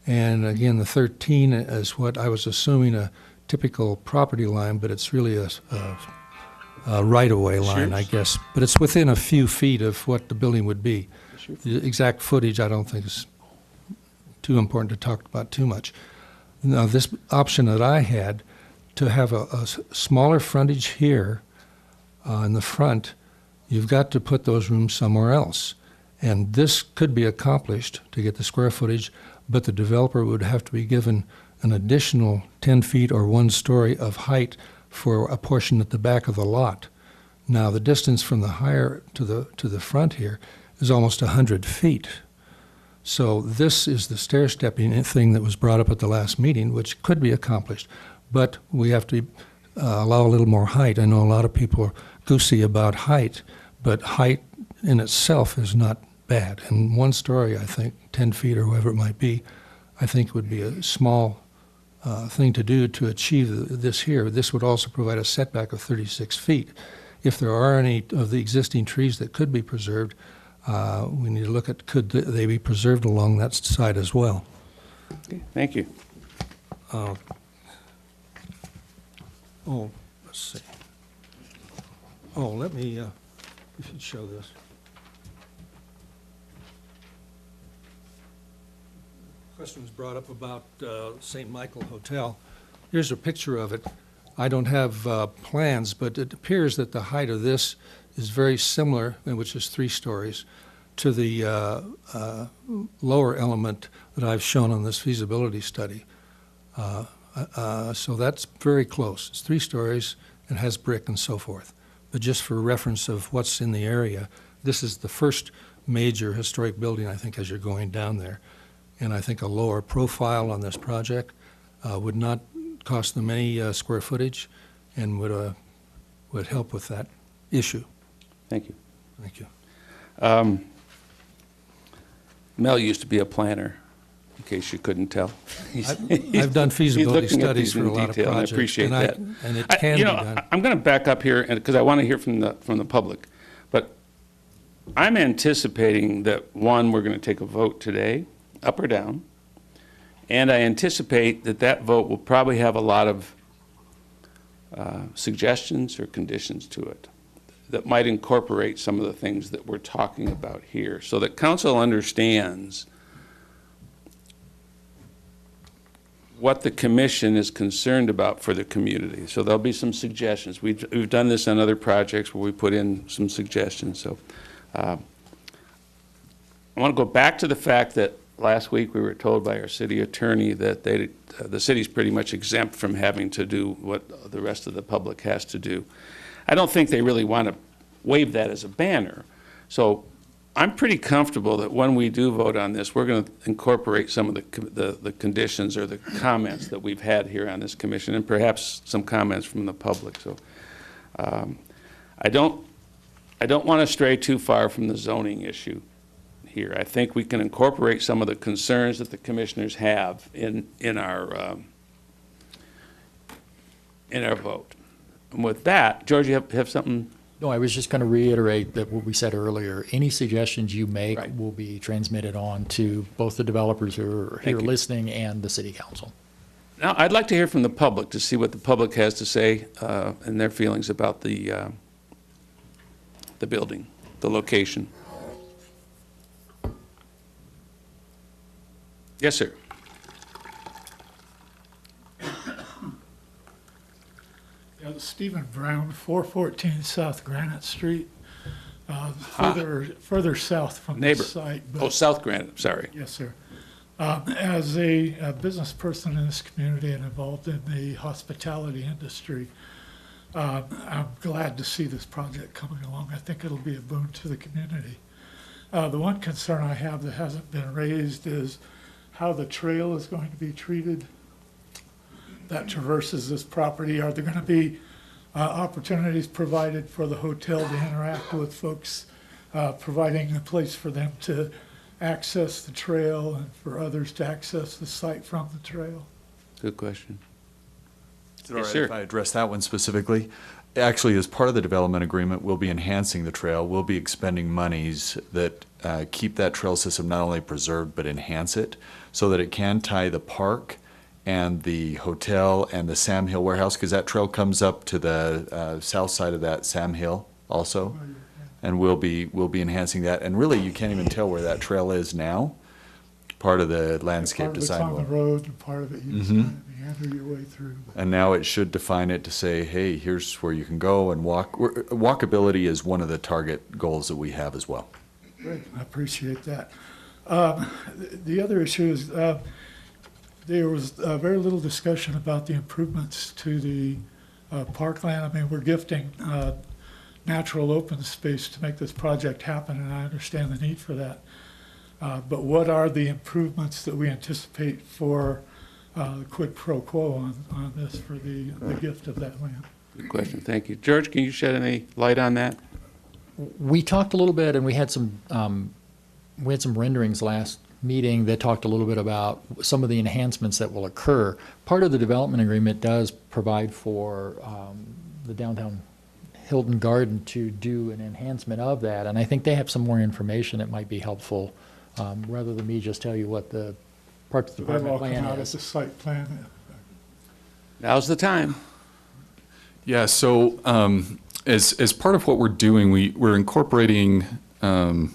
Speaker 4: And again, the 13 is what I was assuming a typical property line, but it's really a right-of-way line, I guess. But it's within a few feet of what the building would be. The exact footage I don't think is too important to talk about too much. Now, this option that I had to have a smaller frontage here in the front, you've got to put those rooms somewhere else. And this could be accomplished to get the square footage, but the developer would have to be given an additional 10 feet or 1 story of height for a portion at the back of the lot. Now, the distance from the higher to the front here is almost 100 feet. So this is the stair-stepping thing that was brought up at the last meeting, which could be accomplished. But we have to allow a little more height. I know a lot of people are goosey about height, but height in itself is not bad. And 1 story, I think, 10 feet or whatever it might be, I think would be a small thing to do to achieve this here. This would also provide a setback of 36 feet. If there are any of the existing trees that could be preserved, we need to look at could they be preserved along that side as well.
Speaker 1: Okay, thank you.
Speaker 4: Let's see. Let me, you should show this. Question was brought up about St. Michael Hotel. Here's a picture of it. I don't have plans, but it appears that the height of this is very similar, which is 3 stories, to the lower element that I've shown on this feasibility study. So that's very close. It's 3 stories and has brick and so forth. But just for reference of what's in the area, this is the first major historic building, I think, as you're going down there. And I think a lower profile on this project would not cost them any square footage and would help with that issue.
Speaker 1: Thank you.
Speaker 4: Thank you.
Speaker 1: Mel used to be a planner, in case you couldn't tell.
Speaker 4: I've done feasibility studies for a lot of projects.
Speaker 1: I appreciate that.
Speaker 4: And it can be done.
Speaker 1: I'm going to back up here because I want to hear from the public. But I'm anticipating that, one, we're going to take a vote today, up or down, and I anticipate that vote will probably have a lot of suggestions or conditions to it that might incorporate some of the things that we're talking about here, so that council understands what the commission is concerned about for the community. So there'll be some suggestions. We've done this on other projects where we put in some suggestions. So I want to go back to the fact that last week we were told by our city attorney that the city's pretty much exempt from having to do what the rest of the public has to do. I don't think they really want to wave that as a banner. So I'm pretty comfortable that when we do vote on this, we're going to incorporate some of the conditions or the comments that we've had here on this commission, and perhaps some comments from the public. So I don't want to stray too far from the zoning issue here. I think we can incorporate some of the concerns that the commissioners have in our vote. And with that, George, you have something?
Speaker 6: No, I was just going to reiterate that what we said earlier. Any suggestions you make
Speaker 1: Right.
Speaker 6: will be transmitted on to both the developers who are here
Speaker 1: Thank you.
Speaker 6: listening and the city council.
Speaker 1: Now, I'd like to hear from the public to see what the public has to say and their feelings about the building, the location. Yes, sir.
Speaker 9: Yeah, Stephen Brown, 414 South Granite Street, further south from the
Speaker 1: Neighbor.
Speaker 9: site.
Speaker 1: Oh, South Granite, sorry.
Speaker 9: Yes, sir. As a business person in this community and involved in the hospitality industry, I'm glad to see this project coming along. I think it'll be a boon to the community. The one concern I have that hasn't been raised is how the trail is going to be treated that traverses this property. Are there going to be opportunities provided for the hotel to interact with folks, providing a place for them to access the trail and for others to access the site from the trail?
Speaker 1: Good question.
Speaker 10: Is it all
Speaker 1: Yes,
Speaker 10: right
Speaker 1: sir.
Speaker 10: if I address that one specifically? Actually, as part of the development agreement, we'll be enhancing the trail. We'll be expending monies that keep that trail system not only preserved, but enhance it so that it can tie the park and the hotel and the Sam Hill warehouse, because that trail comes up to the south side of that Sam Hill also. And we'll be enhancing that. And really, you can't even tell where that trail is now. Part of the landscape
Speaker 9: Part of it's
Speaker 10: design
Speaker 9: on the
Speaker 10: will.
Speaker 9: road, and part of it you just kind of meander your way through.
Speaker 10: And now it should define it to say, hey, here's where you can go and walk. Walkability is one of the target goals that we have as well.
Speaker 9: Great, I appreciate that. The other issue is, there was very little discussion about the improvements to the parkland. I mean, we're gifting natural open space to make this project happen, and I understand the need for that. But what are the improvements that we anticipate for quid pro quo on this for the gift of that land?
Speaker 1: Good question, thank you. George, can you shed any light on that?
Speaker 6: We talked a little bit, and we had some renderings last meeting that talked a little bit about some of the enhancements that will occur. Part of the development agreement does provide for the downtown Hilton Garden to do an enhancement of that, and I think they have some more information that might be helpful, rather than me just tell you what the Parks
Speaker 9: They'll
Speaker 6: Department
Speaker 9: all come
Speaker 6: plan
Speaker 9: out
Speaker 6: is.
Speaker 9: as a site plan.
Speaker 1: Now's the time.
Speaker 7: Yeah, so as part of what we're doing, we're incorporating. Sorry,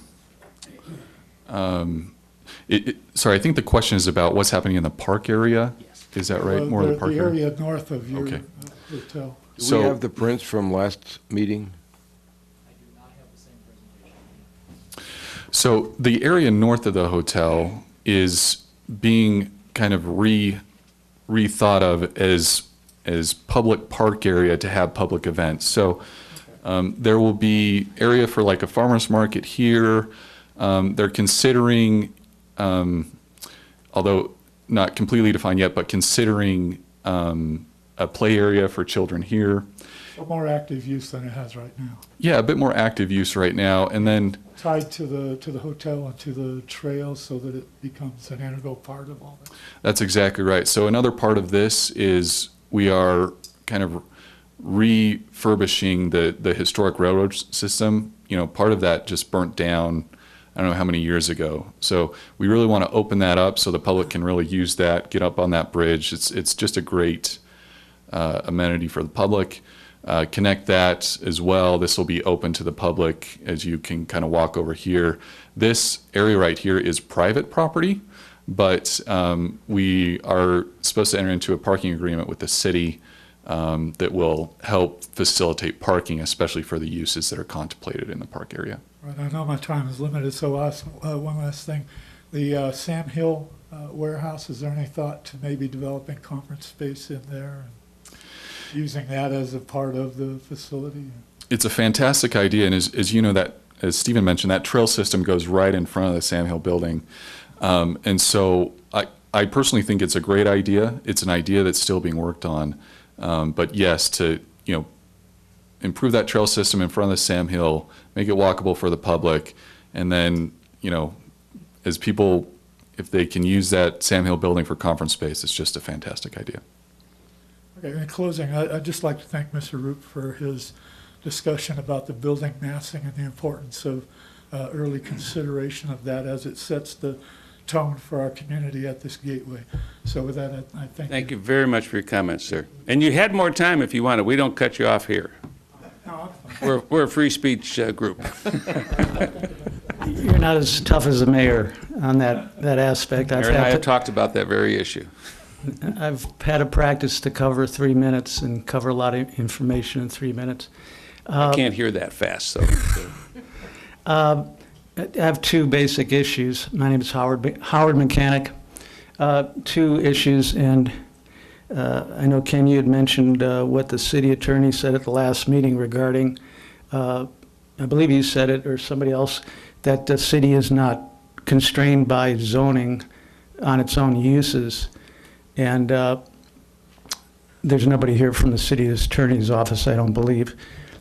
Speaker 7: I think the question is about what's happening in the park area.
Speaker 6: Yes.
Speaker 7: Is that right?
Speaker 9: Well,
Speaker 7: More of the park
Speaker 9: The
Speaker 7: area.
Speaker 9: area north of your
Speaker 7: Okay.
Speaker 9: hotel.
Speaker 3: Do
Speaker 7: So-
Speaker 3: we have the prints from last meeting?
Speaker 6: I do not have the same presentation.
Speaker 7: So the area north of the hotel is being kind of rethought of as public park area to have public events. So there will be area for like a farmer's market here. They're considering, although not completely defined yet, but considering a play area for children here.
Speaker 9: A more active use than it has right now.
Speaker 7: Yeah, a bit more active use right now. And then
Speaker 9: Tied to the hotel and to the trail so that it becomes an integral part of all that.
Speaker 7: that's exactly right. So another part of this is we are kind of refurbishing the historic railroad system. You know, part of that just burnt down, I don't know how many years ago. So we really want to open that up so the public can really use that, get up on that bridge. It's just a great amenity for the public. Connect that as well. This will be open to the public as you can kind of walk over here. This area right here is private property, but we are supposed to enter into a parking agreement with the city that will help facilitate parking, especially for the uses that are contemplated in the park area.
Speaker 9: Right, I know my time is limited, so one last thing. The Sam Hill warehouse, is there any thought to maybe developing conference space in there and using that as a part of the facility?
Speaker 7: It's a fantastic idea, and as you know, that as Stephen mentioned, that trail system goes right in front of the Sam Hill building. And so I personally think it's a great idea. It's an idea that's still being worked on. But yes, to, improve that trail system in front of the Sam Hill, make it walkable for the public, and then, as people, if they can use that Sam Hill building for conference space, it's just a fantastic idea.
Speaker 9: Okay, in closing, I'd just like to thank Mr. Roop for his discussion about the building massing and the importance of early consideration of that as it sets the tone for our community at this gateway. So with that, I thank you.
Speaker 1: Thank you very much for your comments, sir. And you had more time if you wanted. We don't cut you off here.
Speaker 9: No, I'm fine.
Speaker 1: We're a free speech group.
Speaker 11: You're not as tough as the mayor on that aspect.
Speaker 1: Mayor and I have talked about that very issue.
Speaker 11: I've had a practice to cover 3 minutes and cover a lot of information in 3 minutes.
Speaker 1: I can't hear that fast, so.
Speaker 11: I have two basic issues. My name is Howard Mechanic. Two issues, and I know, Ken, you had mentioned what the city attorney said at the last meeting regarding, I believe you said it or somebody else, that the city is not constrained by zoning on its own uses. And there's nobody here from the city attorney's office, I don't believe.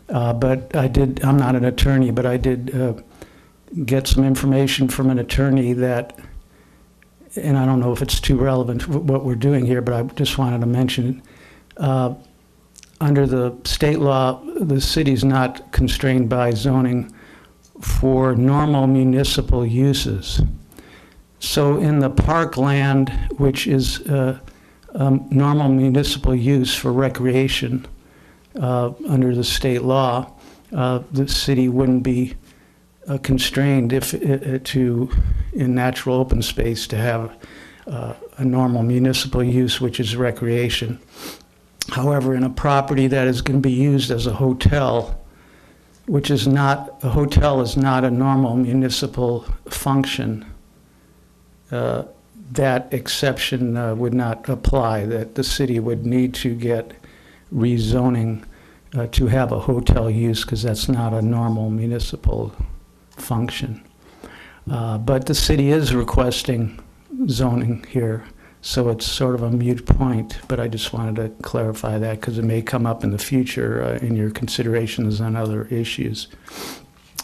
Speaker 11: But I'm not an attorney, but I did get some information from an attorney that, and I don't know if it's too relevant what we're doing here, but I just wanted to mention it. Under the state law, the city's not constrained by zoning for normal municipal uses. So in the parkland, which is normal municipal use for recreation under the state law, the city wouldn't be constrained in natural open space to have a normal municipal use, which is recreation. However, in a property that is going to be used as a hotel, which is not, a hotel is not a normal municipal function, that exception would not apply, that the city would need to get rezoning to have a hotel use, because that's not a normal municipal function. But the city is requesting zoning here, so it's sort of a moot point, but I just wanted to clarify that because it may come up in the future in your considerations on other issues.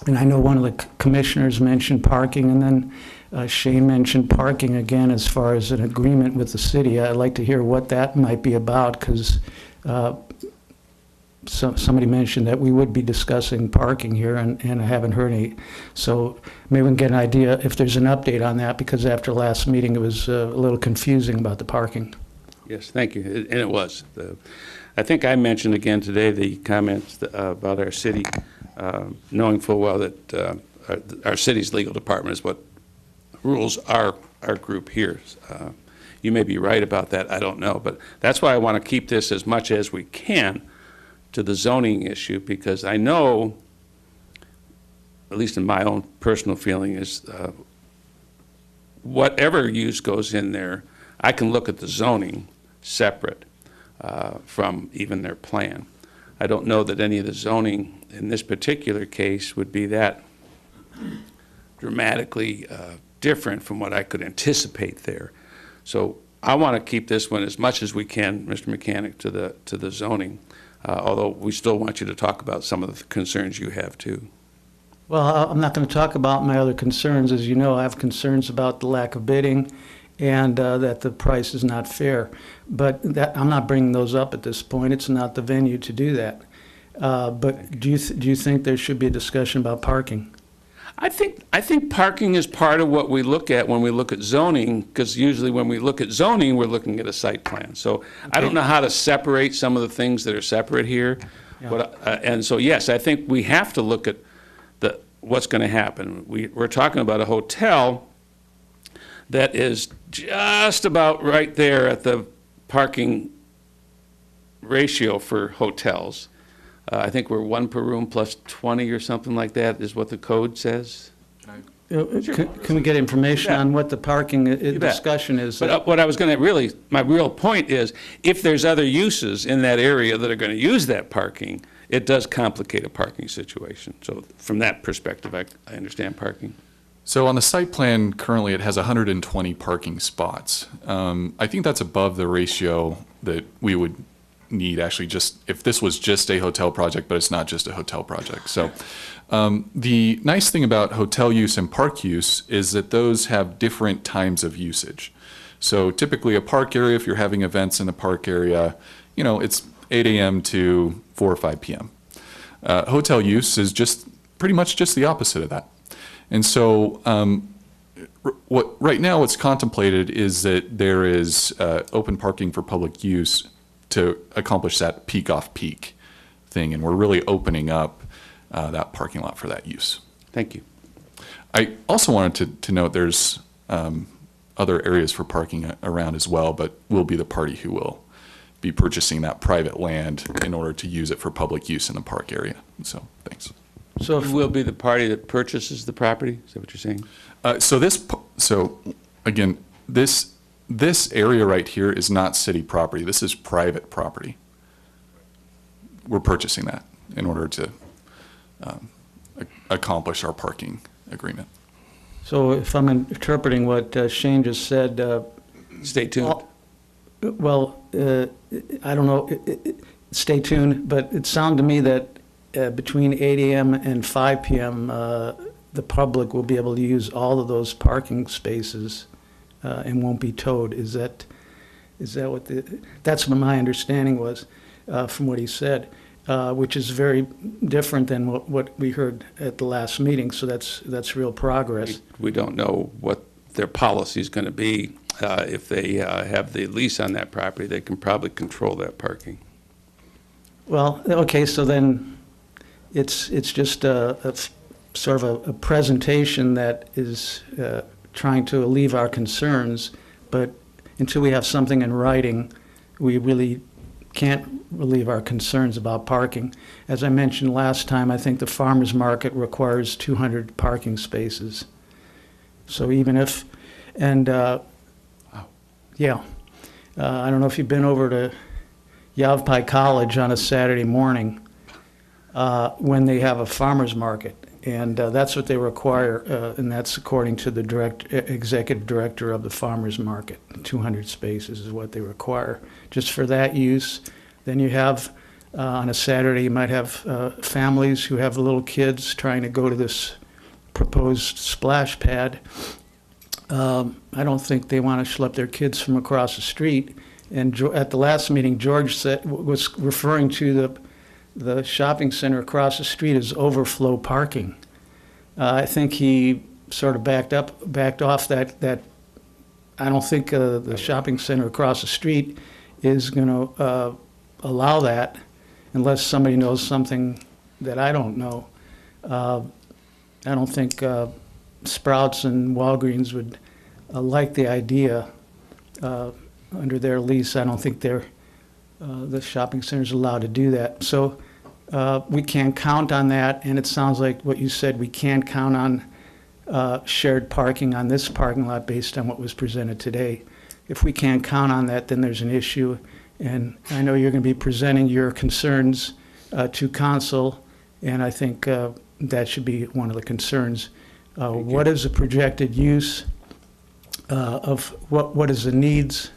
Speaker 11: And I know one of the commissioners mentioned parking, and then Shane mentioned parking again as far as an agreement with the city. I'd like to hear what that might be about, because somebody mentioned that we would be discussing parking here, and I haven't heard any. So maybe we can get an idea if there's an update on that, because after last meeting, it was a little confusing about the parking.
Speaker 1: Yes, thank you, and it was. I think I mentioned again today the comments about our city, knowing full well that our city's legal department is what rules our group here. You may be right about that, I don't know, but that's why I want to keep this as much as we can to the zoning issue, because I know, at least in my own personal feeling, is whatever use goes in there, I can look at the zoning separate from even their plan. I don't know that any of the zoning in this particular case would be that dramatically different from what I could anticipate there. So I want to keep this one as much as we can, Mr. Mechanic, to the zoning. Although we still want you to talk about some of the concerns you have too.
Speaker 11: Well, I'm not going to talk about my other concerns. As you know, I have concerns about the lack of bidding and that the price is not fair. But I'm not bringing those up at this point. It's not the venue to do that. But do you think there should be a discussion about parking?
Speaker 1: I think parking is part of what we look at when we look at zoning, because usually when we look at zoning, we're looking at a site plan. So okay. I don't know how to separate some of the things that are separate here. Yeah. And so, yes, I think we have to look at what's going to happen. We're talking about a hotel that is just about right there at the parking ratio for hotels. I think we're 1 per room plus 20 or something like that is what the code says.
Speaker 11: Can we get information on what the parking discussion is?
Speaker 1: But what I was going to my real point is, if there's other uses in that area that are going to use that parking, it does complicate a parking situation. So from that perspective, I understand parking.
Speaker 7: So on the site plan, currently it has 120 parking spots. I think that's above the ratio that we would need actually just, if this was just a hotel project, but it's not just a hotel project. So the nice thing about hotel use and park use is that those have different times of usage. So typically a park area, if you're having events in the park area, you know, it's 8 a.m. to 4 or 5 p.m. Hotel use is just pretty much just the opposite of that. And so right now what's contemplated is that there is open parking for public use to accomplish that peak off peak thing. And we're really opening up that parking lot for that use.
Speaker 1: Thank you.
Speaker 7: I also wanted to note there's other areas for parking around as well, but we'll be the party who will be purchasing that private land in order to use it for public use in the park area. So, thanks.
Speaker 1: So if we'll be the party that purchases the property? Is that what you're saying?
Speaker 7: So again, this area right here is not city property. This is private property. We're purchasing that in order to accomplish our parking agreement.
Speaker 11: So if I'm interpreting what Shane just said,
Speaker 1: Stay tuned.
Speaker 11: well, I don't know, stay tuned, but it sounded to me that between 8 a.m. and 5 p.m., the public will be able to use all of those parking spaces and won't be towed. Is that what that's what my understanding was from what he said, which is very different than what we heard at the last meeting. So that's real progress.
Speaker 1: We don't know what their policy is going to be. If they have the lease on that property, they can probably control that parking.
Speaker 11: Well, okay, so then it's just a sort of a presentation that is trying to alleviate our concerns, but until we have something in writing, we really can't relieve our concerns about parking. As I mentioned last time, I think the farmers market requires 200 parking spaces. So even if, and yeah, I don't know if you've been over to Yavapai College on a Saturday morning when they have a farmers market. And that's what they require, and that's according to the executive director of the farmers market. 200 spaces is what they require just for that use. Then you have, on a Saturday, you might have families who have little kids trying to go to this proposed splash pad. I don't think they want to schlep their kids from across the street. And at the last meeting, George was referring to the shopping center across the street as overflow parking. I think he sort of backed off that I don't think the shopping center across the street is going to allow that unless somebody knows something that I don't know. I don't think Sprouts and Walgreens would like the idea under their lease. I don't think the shopping center is allowed to do that. So we can't count on that, and it sounds like what you said, we can't count on shared parking on this parking lot based on what was presented today. If we can't count on that, then there's an issue, and I know you're going to be presenting your concerns to council, and I think that should be one of the concerns. What is the projected use of what is the needs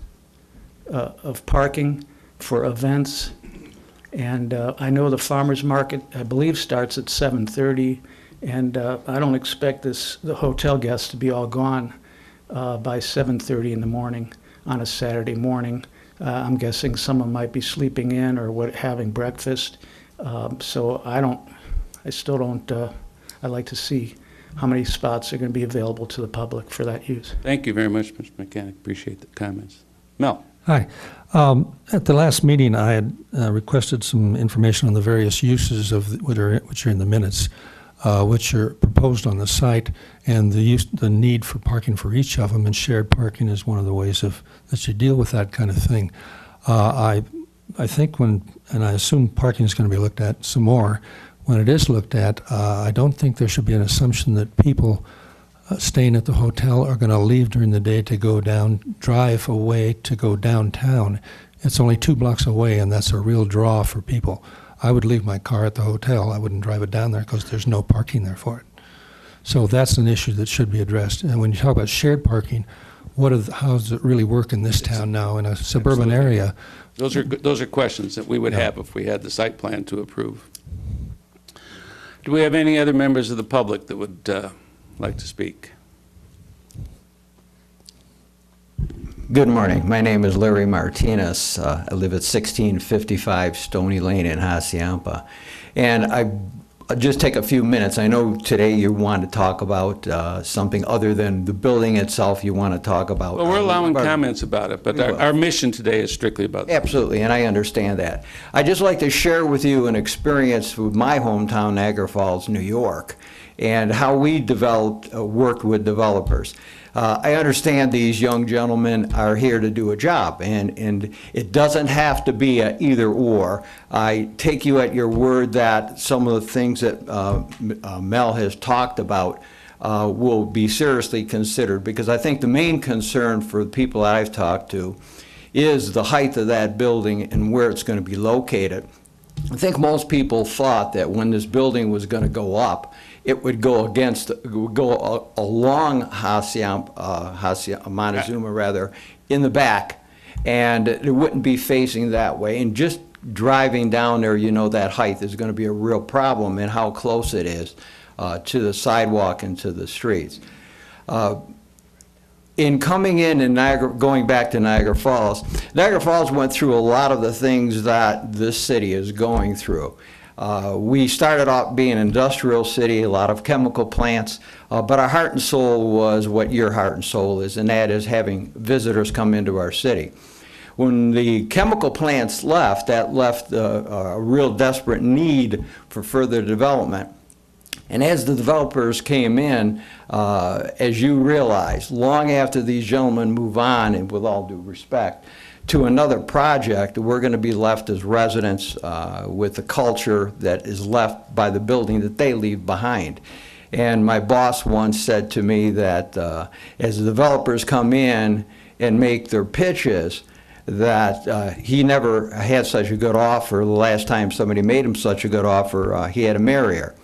Speaker 11: of parking for events? And I know the farmers market, I believe, starts at 7:30, and I don't expect the hotel guests to be all gone by 7:30 in the morning on a Saturday morning. I'm guessing some of them might be sleeping in or having breakfast. So I still don't, I'd like to see how many spots are going to be available to the public for that use.
Speaker 1: Thank you very much, Mr. Mechanic. Appreciate the comments. Mel.
Speaker 4: Hi. At the last meeting, I had requested some information on the various uses of which are in the minutes, which are proposed on the site, and the need for parking for each of them, and shared parking is one of the ways that you deal with that kind of thing. I think and I assume parking is going to be looked at some more. When it is looked at, I don't think there should be an assumption that people staying at the hotel are going to leave during the day to drive away to go downtown. It's only 2 blocks away, and that's a real draw for people. I would leave my car at the hotel. I wouldn't drive it down there because there's no parking there for it. So that's an issue that should be addressed. And when you talk about shared parking, how does it really work in this town now in a suburban area?
Speaker 1: Those are questions that we would have if we had the site plan to approve. Do we have any other members of the public that would like to speak?
Speaker 12: Good morning. My name is Larry Martinez. I live at 1655 Stony Lane in Hacienda. And I'll just take a few minutes. I know today you want to talk about something other than the building itself. You want to talk about...
Speaker 1: Well, we're allowing comments about it, but our mission today is strictly about that.
Speaker 12: Absolutely, and I understand that. I'd just like to share with you an experience with my hometown, Niagara Falls, New York, and how we worked with developers. I understand these young gentlemen are here to do a job, and it doesn't have to be a either or. I take you at your word that some of the things that Mel has talked about will be seriously considered, because I think the main concern for the people that I've talked to is the height of that building and where it's going to be located. I think most people thought that when this building was going to go up, it would go along Montezuma rather, in the back, and it wouldn't be facing that way. And just driving down there, you know that height is going to be a real problem and how close it is to the sidewalk and to the streets. In coming in and going back to Niagara Falls went through a lot of the things that this city is going through. We started off being an industrial city, a lot of chemical plants, but our heart and soul was what your heart and soul is, and that is having visitors come into our city. When the chemical plants left, that left a real desperate need for further development. And as the developers came in, as you realize, long after these gentlemen move on, and with all due respect, to another project, we're going to be left as residents with the culture that is left by the building that they leave behind. And my boss once said to me that as the developers come in and make their pitches, that he never had such a good offer. The last time somebody made him such a good offer, he had to marry her.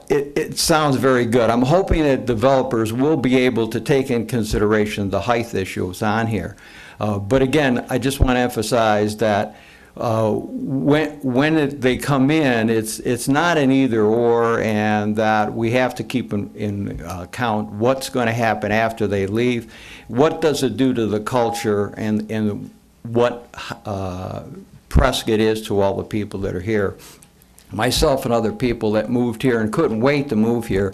Speaker 12: It sounds very good. I'm hoping that developers will be able to take in consideration the height issues on here. But again, I just want to emphasize that when they come in, it's not an either or, and that we have to keep in account what's going to happen after they leave. What does it do to the culture and what Prescott is to all the people that are here? Myself and other people that moved here and couldn't wait to move here,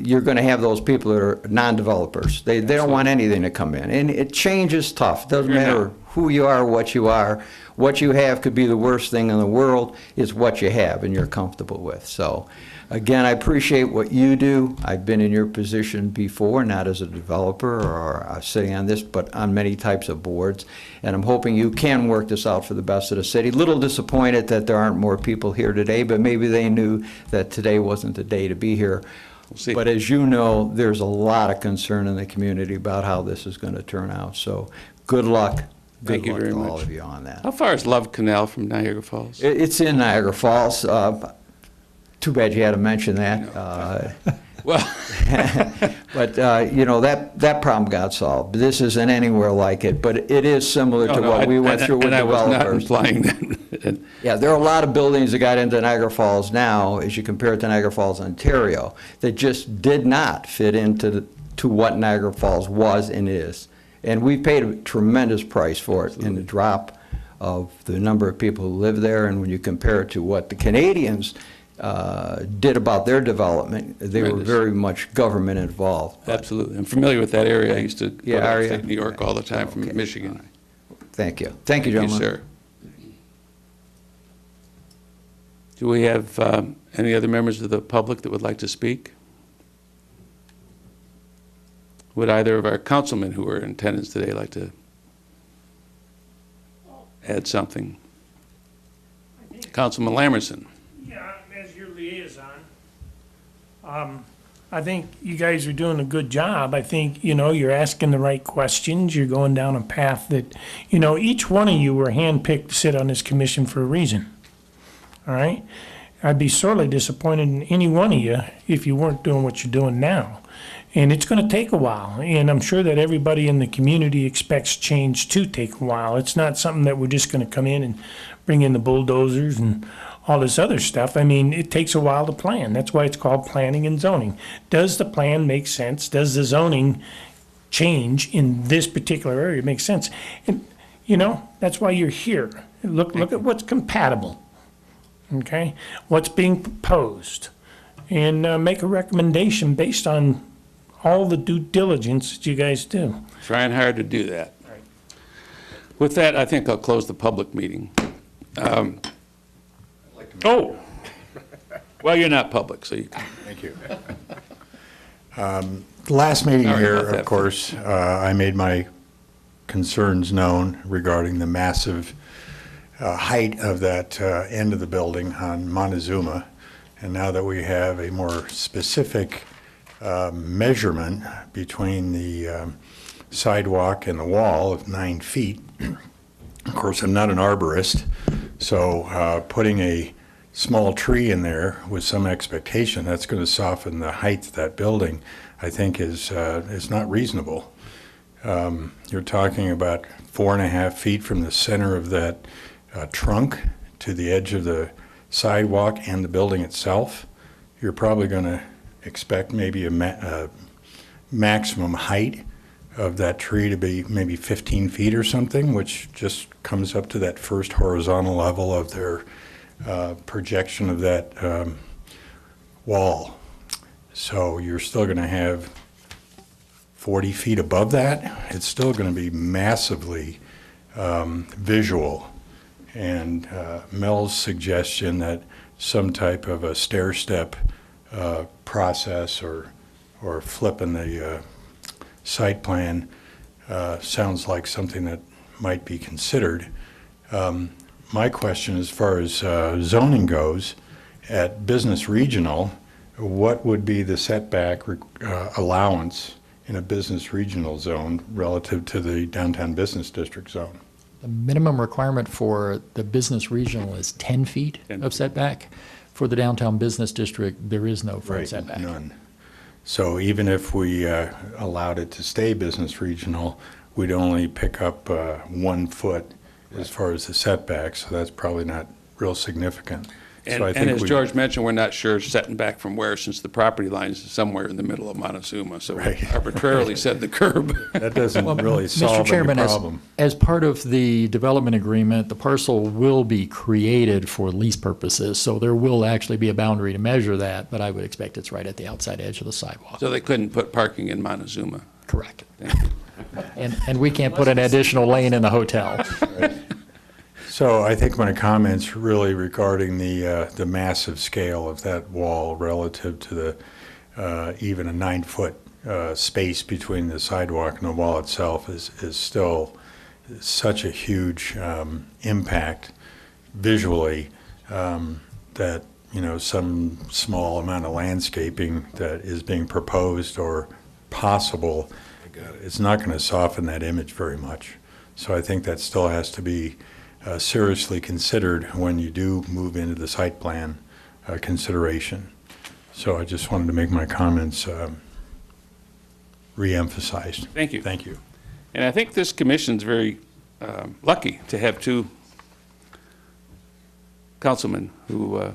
Speaker 12: you're going to have those people that are non-developers. They don't want anything to come in. And change is tough. Doesn't matter who you are, what you are. What you have could be the worst thing in the world. It's what you have and you're comfortable with. So, again, I appreciate what you do. I've been in your position before, not as a developer or sitting on this, but on many types of boards. And I'm hoping you can work this out for the best of the city. Little disappointed that there aren't more people here today, but maybe they knew that today wasn't the day to be here.
Speaker 1: We'll see.
Speaker 12: But as you know, there's a lot of concern in the community about how this is going to turn out. So good luck.
Speaker 1: Thank you very
Speaker 12: to
Speaker 1: much.
Speaker 12: all of you on that.
Speaker 1: How far is Love Canal from Niagara Falls?
Speaker 12: It's in Niagara Falls. Too bad you had to mention that.
Speaker 1: Well,
Speaker 12: but you know, that problem got solved. This isn't anywhere like it, but it is similar to what we went through with developers.
Speaker 1: I was not implying that.
Speaker 12: Yeah, there are a lot of buildings that got into Niagara Falls now, as you compare it to Niagara Falls, Ontario, that just did not fit into to what Niagara Falls was and is. And we paid a tremendous price for it in the drop of the number of people who live there. And when you compare it to what the Canadians did about their development, they were very much government involved.
Speaker 1: Absolutely. I'm familiar with that area. I used to go to
Speaker 12: are you?
Speaker 1: upstate New York all the time from Michigan.
Speaker 12: Thank you. Thank you, gentlemen.
Speaker 1: Yes, sir. Do we have any other members of the public that would like to speak? Would either of our councilmen who are in attendance today like to add something? Councilman Lamerson.
Speaker 13: Yeah, as your liaison, I think you guys are doing a good job. I think, you're asking the right questions. You're going down a path that, each one of you were handpicked to sit on this commission for a reason. All right? I'd be sorely disappointed in any one of you if you weren't doing what you're doing now. And it's going to take a while. And I'm sure that everybody in the community expects change to take a while. It's not something that we're just going to come in and bring in the bulldozers and all this other stuff. I mean, it takes a while to plan. That's why it's called planning and zoning. Does the plan make sense? Does the zoning change in this particular area make sense? And, that's why you're here. Look at what's compatible, okay? What's being proposed, and make a recommendation based on all the due diligence that you guys do.
Speaker 1: Trying hard to do that. With that, I think I'll close the public meeting. Oh, well, you're not public, so you can.
Speaker 14: Thank you. Last meeting
Speaker 1: Sorry
Speaker 14: here,
Speaker 1: about that.
Speaker 14: of course, I made my concerns known regarding the massive height of that end of the building on Montezuma. And now that we have a more specific measurement between the sidewalk and the wall of 9 feet, of course, I'm not an arborist, so putting a small tree in there with some expectation that's going to soften the height of that building, I think is not reasonable. You're talking about 4.5 feet from the center of that trunk to the edge of the sidewalk and the building itself. You're probably going to expect maybe a maximum height of that tree to be maybe 15 feet or something, which just comes up to that first horizontal level of their projection of that wall. So you're still going to have 40 feet above that. It's still going to be massively visual. And Mel's suggestion that some type of a stair-step process or flipping the site plan sounds like something that might be considered. My question as far as zoning goes, at business regional, what would be the setback allowance in a business regional zone relative to the downtown business district zone?
Speaker 6: The minimum requirement for the business regional is 10 feet of setback. For the downtown business district, there is no front setback.
Speaker 14: None. So even if we allowed it to stay business regional, we'd only pick up 1 foot as far as the setback, so that's probably not real significant.
Speaker 1: And,
Speaker 14: So I
Speaker 1: and
Speaker 14: think
Speaker 1: as
Speaker 14: we-
Speaker 1: George mentioned, we're not sure setting back from where, since the property line is somewhere in the middle of Montezuma, so we
Speaker 14: Right.
Speaker 1: arbitrarily set the curb.
Speaker 14: That doesn't
Speaker 6: Well,
Speaker 14: really
Speaker 6: Mr.
Speaker 14: solve any
Speaker 6: Chairman,
Speaker 14: problem.
Speaker 6: as part of the development agreement, the parcel will be created for lease purposes, so there will actually be a boundary to measure that, but I would expect it's right at the outside edge of the sidewalk.
Speaker 1: So they couldn't put parking in Montezuma.
Speaker 6: Correct.
Speaker 1: Thank you.
Speaker 6: And we can't put an additional lane in the hotel.
Speaker 14: So I think my comments really regarding the massive scale of that wall relative to the even a 9-foot space between the sidewalk and the wall itself is still such a huge impact visually that, some small amount of landscaping that is being proposed or possible, it's not going to soften that image very much. So I think that still has to be seriously considered when you do move into the site plan consideration. So I just wanted to make my comments re-emphasized.
Speaker 1: Thank you.
Speaker 14: Thank you.
Speaker 1: And I think this commission's very lucky to have 2 councilmen who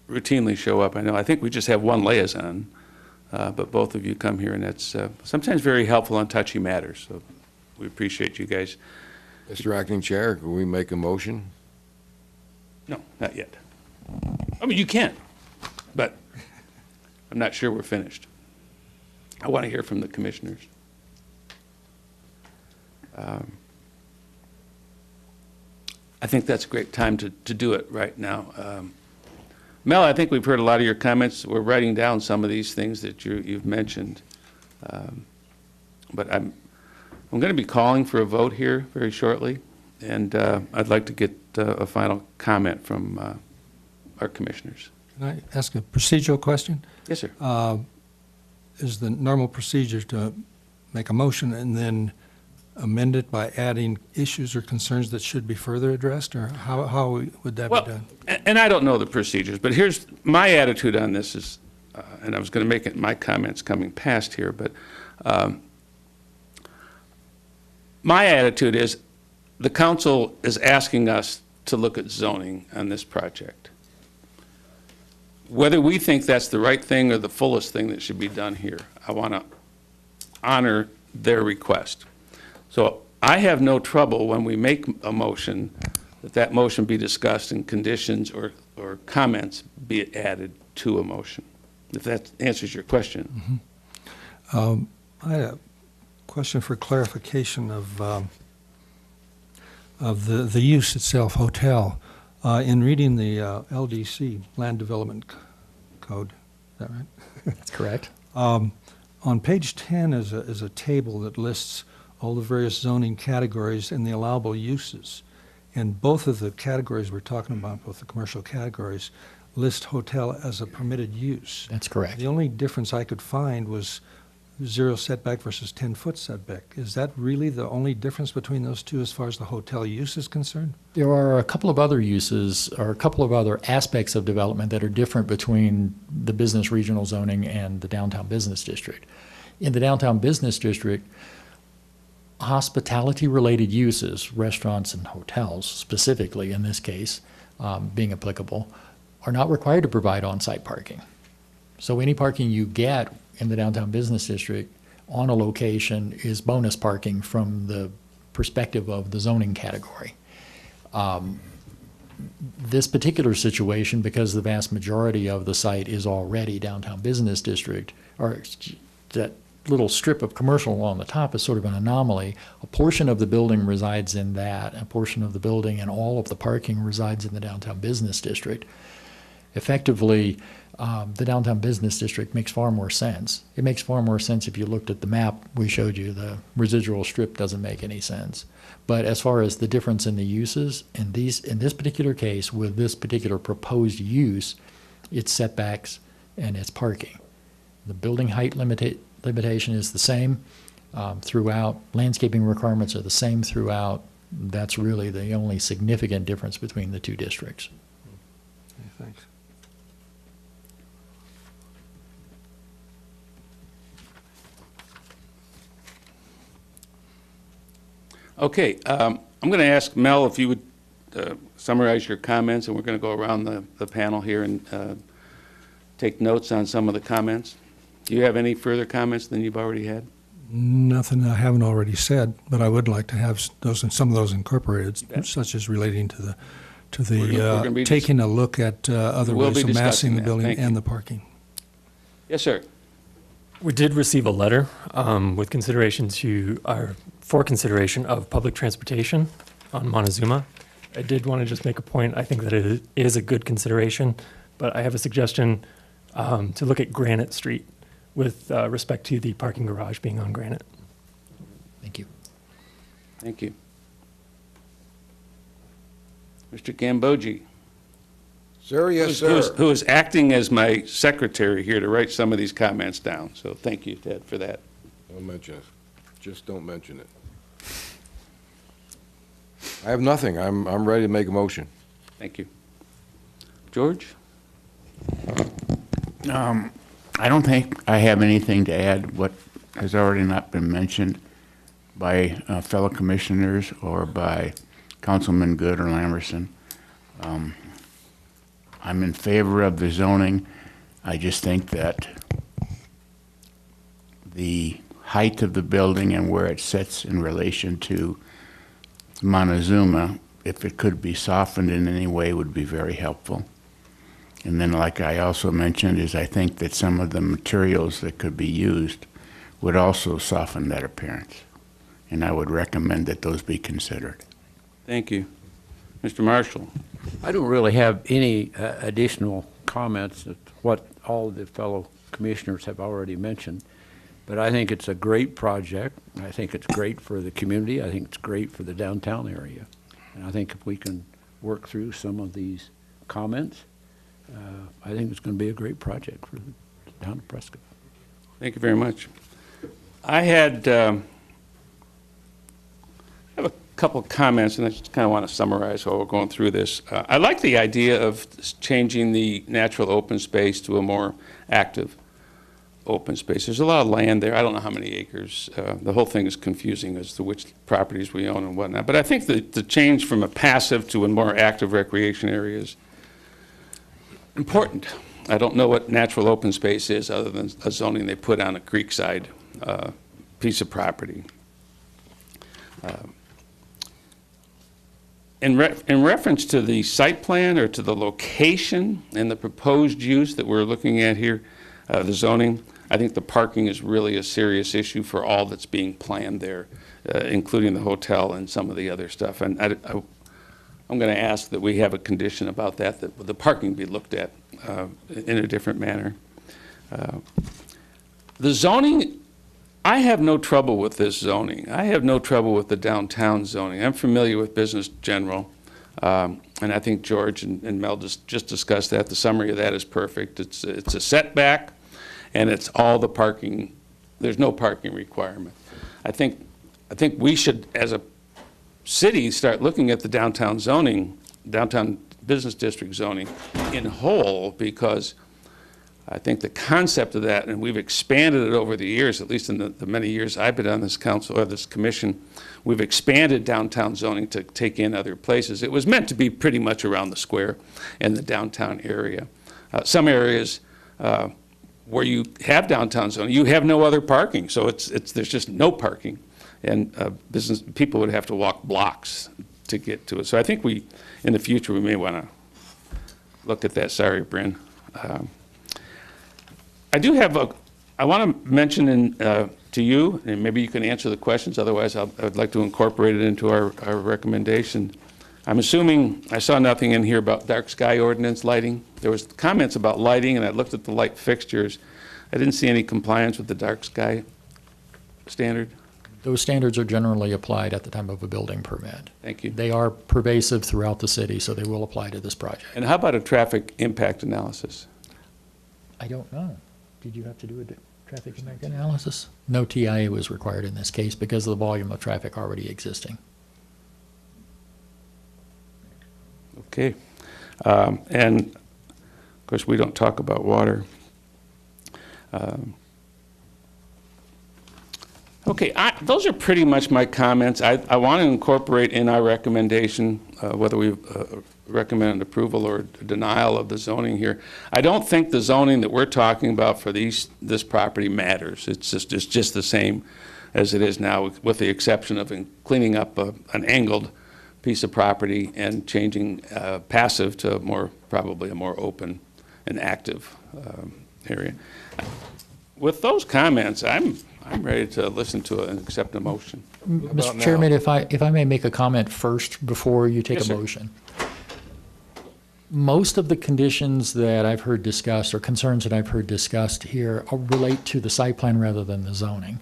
Speaker 1: routinely show up. I think we just have 1 liaison, but both of you come here, and that's sometimes very helpful on touchy matters. So we appreciate you guys.
Speaker 3: Mr. Acting Chair, can we make a motion?
Speaker 1: No, not yet. I mean, you can, but I'm not sure we're finished. I want to hear from the commissioners. I think that's a great time to do it right now. Mel, I think we've heard a lot of your comments. We're writing down some of these things that you've mentioned. But I'm going to be calling for a vote here very shortly, and I'd like to get a final comment from our commissioners.
Speaker 4: Can I ask a procedural question?
Speaker 1: Yes, sir.
Speaker 4: is the normal procedure to make a motion and then amend it by adding issues or concerns that should be further addressed, or how would that be
Speaker 1: Well,
Speaker 4: done?
Speaker 1: and I don't know the procedures, but here's my attitude on this is, and I was going to make it my comments coming past here, but my attitude is the council is asking us to look at zoning on this project. Whether we think that's the right thing or the fullest thing that should be done here, I want to honor their request. So I have no trouble when we make a motion, that motion be discussed and conditions or comments be added to a motion, if that answers your question.
Speaker 4: I had a question for clarification of the use itself, hotel. In reading the LDC, Land Development Code, is that right?
Speaker 6: That's correct.
Speaker 4: On page 10 is a table that lists all the various zoning categories and the allowable uses. And both of the categories we're talking about, both the commercial categories, list hotel as a permitted use.
Speaker 6: That's correct.
Speaker 4: The only difference I could find was 0 setback versus 10-foot setback. Is that really the only difference between those two as far as the hotel use is concerned?
Speaker 6: There are a couple of other uses, or a couple of other aspects of development that are different between the business regional zoning and the downtown business district. In the downtown business district, hospitality-related uses, restaurants and hotels specifically in this case, being applicable, are not required to provide on-site parking. So any parking you get in the downtown business district on a location is bonus parking from the perspective of the zoning category. This particular situation, because the vast majority of the site is already downtown business district, or that little strip of commercial along the top is sort of an anomaly. A portion of the building resides in that, a portion of the building and all of the parking resides in the downtown business district. Effectively, the downtown business district makes far more sense. It makes far more sense if you looked at the map we showed you. The residual strip doesn't make any sense. But as far as the difference in the uses, in this particular case, with this particular proposed use, it's setbacks and it's parking. The building height limitation is the same throughout. Landscaping requirements are the same throughout. That's really the only significant difference between the two districts.
Speaker 4: Okay, thanks.
Speaker 1: Okay, I'm going to ask Mel if you would summarize your comments, and we're going to go around the panel here and take notes on some of the comments. Do you have any further comments than you've already had?
Speaker 4: Nothing I haven't already said, but I would like to have some of those incorporated, such as relating to the taking a look at other ways of massing the building and the parking.
Speaker 1: Yes, sir.
Speaker 5: We did receive a letter with for consideration of public transportation on Montezuma. I did want to just make a point. I think that it is a good consideration, but I have a suggestion to look at Granite Street with respect to the parking garage being on Granite.
Speaker 6: Thank you.
Speaker 1: Thank you. Mr. Gambogi.
Speaker 3: Sir, yes, sir.
Speaker 1: Who is acting as my secretary here to write some of these comments down. So thank you, Ted, for that.
Speaker 3: Don't mention it. Just don't mention it. I have nothing. I'm ready to make a motion.
Speaker 1: Thank you. George?
Speaker 8: I don't think I have anything to add what has already not been mentioned by fellow commissioners or by Councilman Good or Lamerson. I'm in favor of the zoning. I just think that the height of the building and where it sits in relation to Montezuma, if it could be softened in any way, would be very helpful. And then, like I also mentioned, is I think that some of the materials that could be used would also soften that appearance. And I would recommend that those be considered.
Speaker 1: Thank you. Mr. Marshall?
Speaker 2: I don't really have any additional comments to what all the fellow commissioners have already mentioned, but I think it's a great project. I think it's great for the community. I think it's great for the downtown area. And I think if we can work through some of these comments, I think it's going to be a great project for the town of Prescott.
Speaker 1: Thank you very much. I have a couple of comments, and I just kind of want to summarize while we're going through this. I like the idea of changing the natural open space to a more active open space. There's a lot of land there. I don't know how many acres. The whole thing is confusing as to which properties we own and whatnot. But I think that the change from a passive to a more active recreation area is important. I don't know what natural open space is other than a zoning they put on a creekside piece of property. In reference to the site plan or to the location and the proposed use that we're looking at here, the zoning, I think the parking is really a serious issue for all that's being planned there, including the hotel and some of the other stuff. And I'm going to ask that we have a condition about that the parking be looked at in a different manner. The zoning, I have no trouble with this zoning. I have no trouble with the downtown zoning. I'm familiar with business general, and I think George and Mel just discussed that. The summary of that is perfect. It's a setback, and it's all the parking. There's no parking requirement. I think we should, as a city, start looking at the downtown zoning, downtown business district zoning in whole, because I think the concept of that, and we've expanded it over the years, at least in the many years I've been on this council or this commission, we've expanded downtown zoning to take in other places. It was meant to be pretty much around the square and the downtown area. Some areas where you have downtown zoning, you have no other parking, so there's just no parking, and business people would have to walk blocks to get to it. So I think in the future, we may want to look at that. Sorry, Bryn. I want to mention to you, and maybe you can answer the questions, otherwise I'd like to incorporate it into our recommendation. I'm assuming, I saw nothing in here about dark sky ordinance lighting. There was comments about lighting, and I looked at the light fixtures. I didn't see any compliance with the dark sky standard.
Speaker 6: Those standards are generally applied at the time of a building permit.
Speaker 1: Thank you.
Speaker 6: They are pervasive throughout the city, so they will apply to this project.
Speaker 1: And how about a traffic impact analysis?
Speaker 6: I don't know. Did you have to do a traffic impact analysis? No TIA was required in this case because of the volume of traffic already existing.
Speaker 1: Okay. And, of course, we don't talk about water. Okay, those are pretty much my comments. I want to incorporate in our recommendation, whether we recommend approval or denial of the zoning here. I don't think the zoning that we're talking about for this property matters. It's just the same as it is now, with the exception of cleaning up an angled piece of property and changing passive to probably a more open and active area. With those comments, I'm ready to listen to it and accept a motion.
Speaker 6: Mr. Chairman, if I may make a comment first before you take a motion. Most of the conditions that I've heard discussed or concerns that I've heard discussed here relate to the site plan rather than the zoning.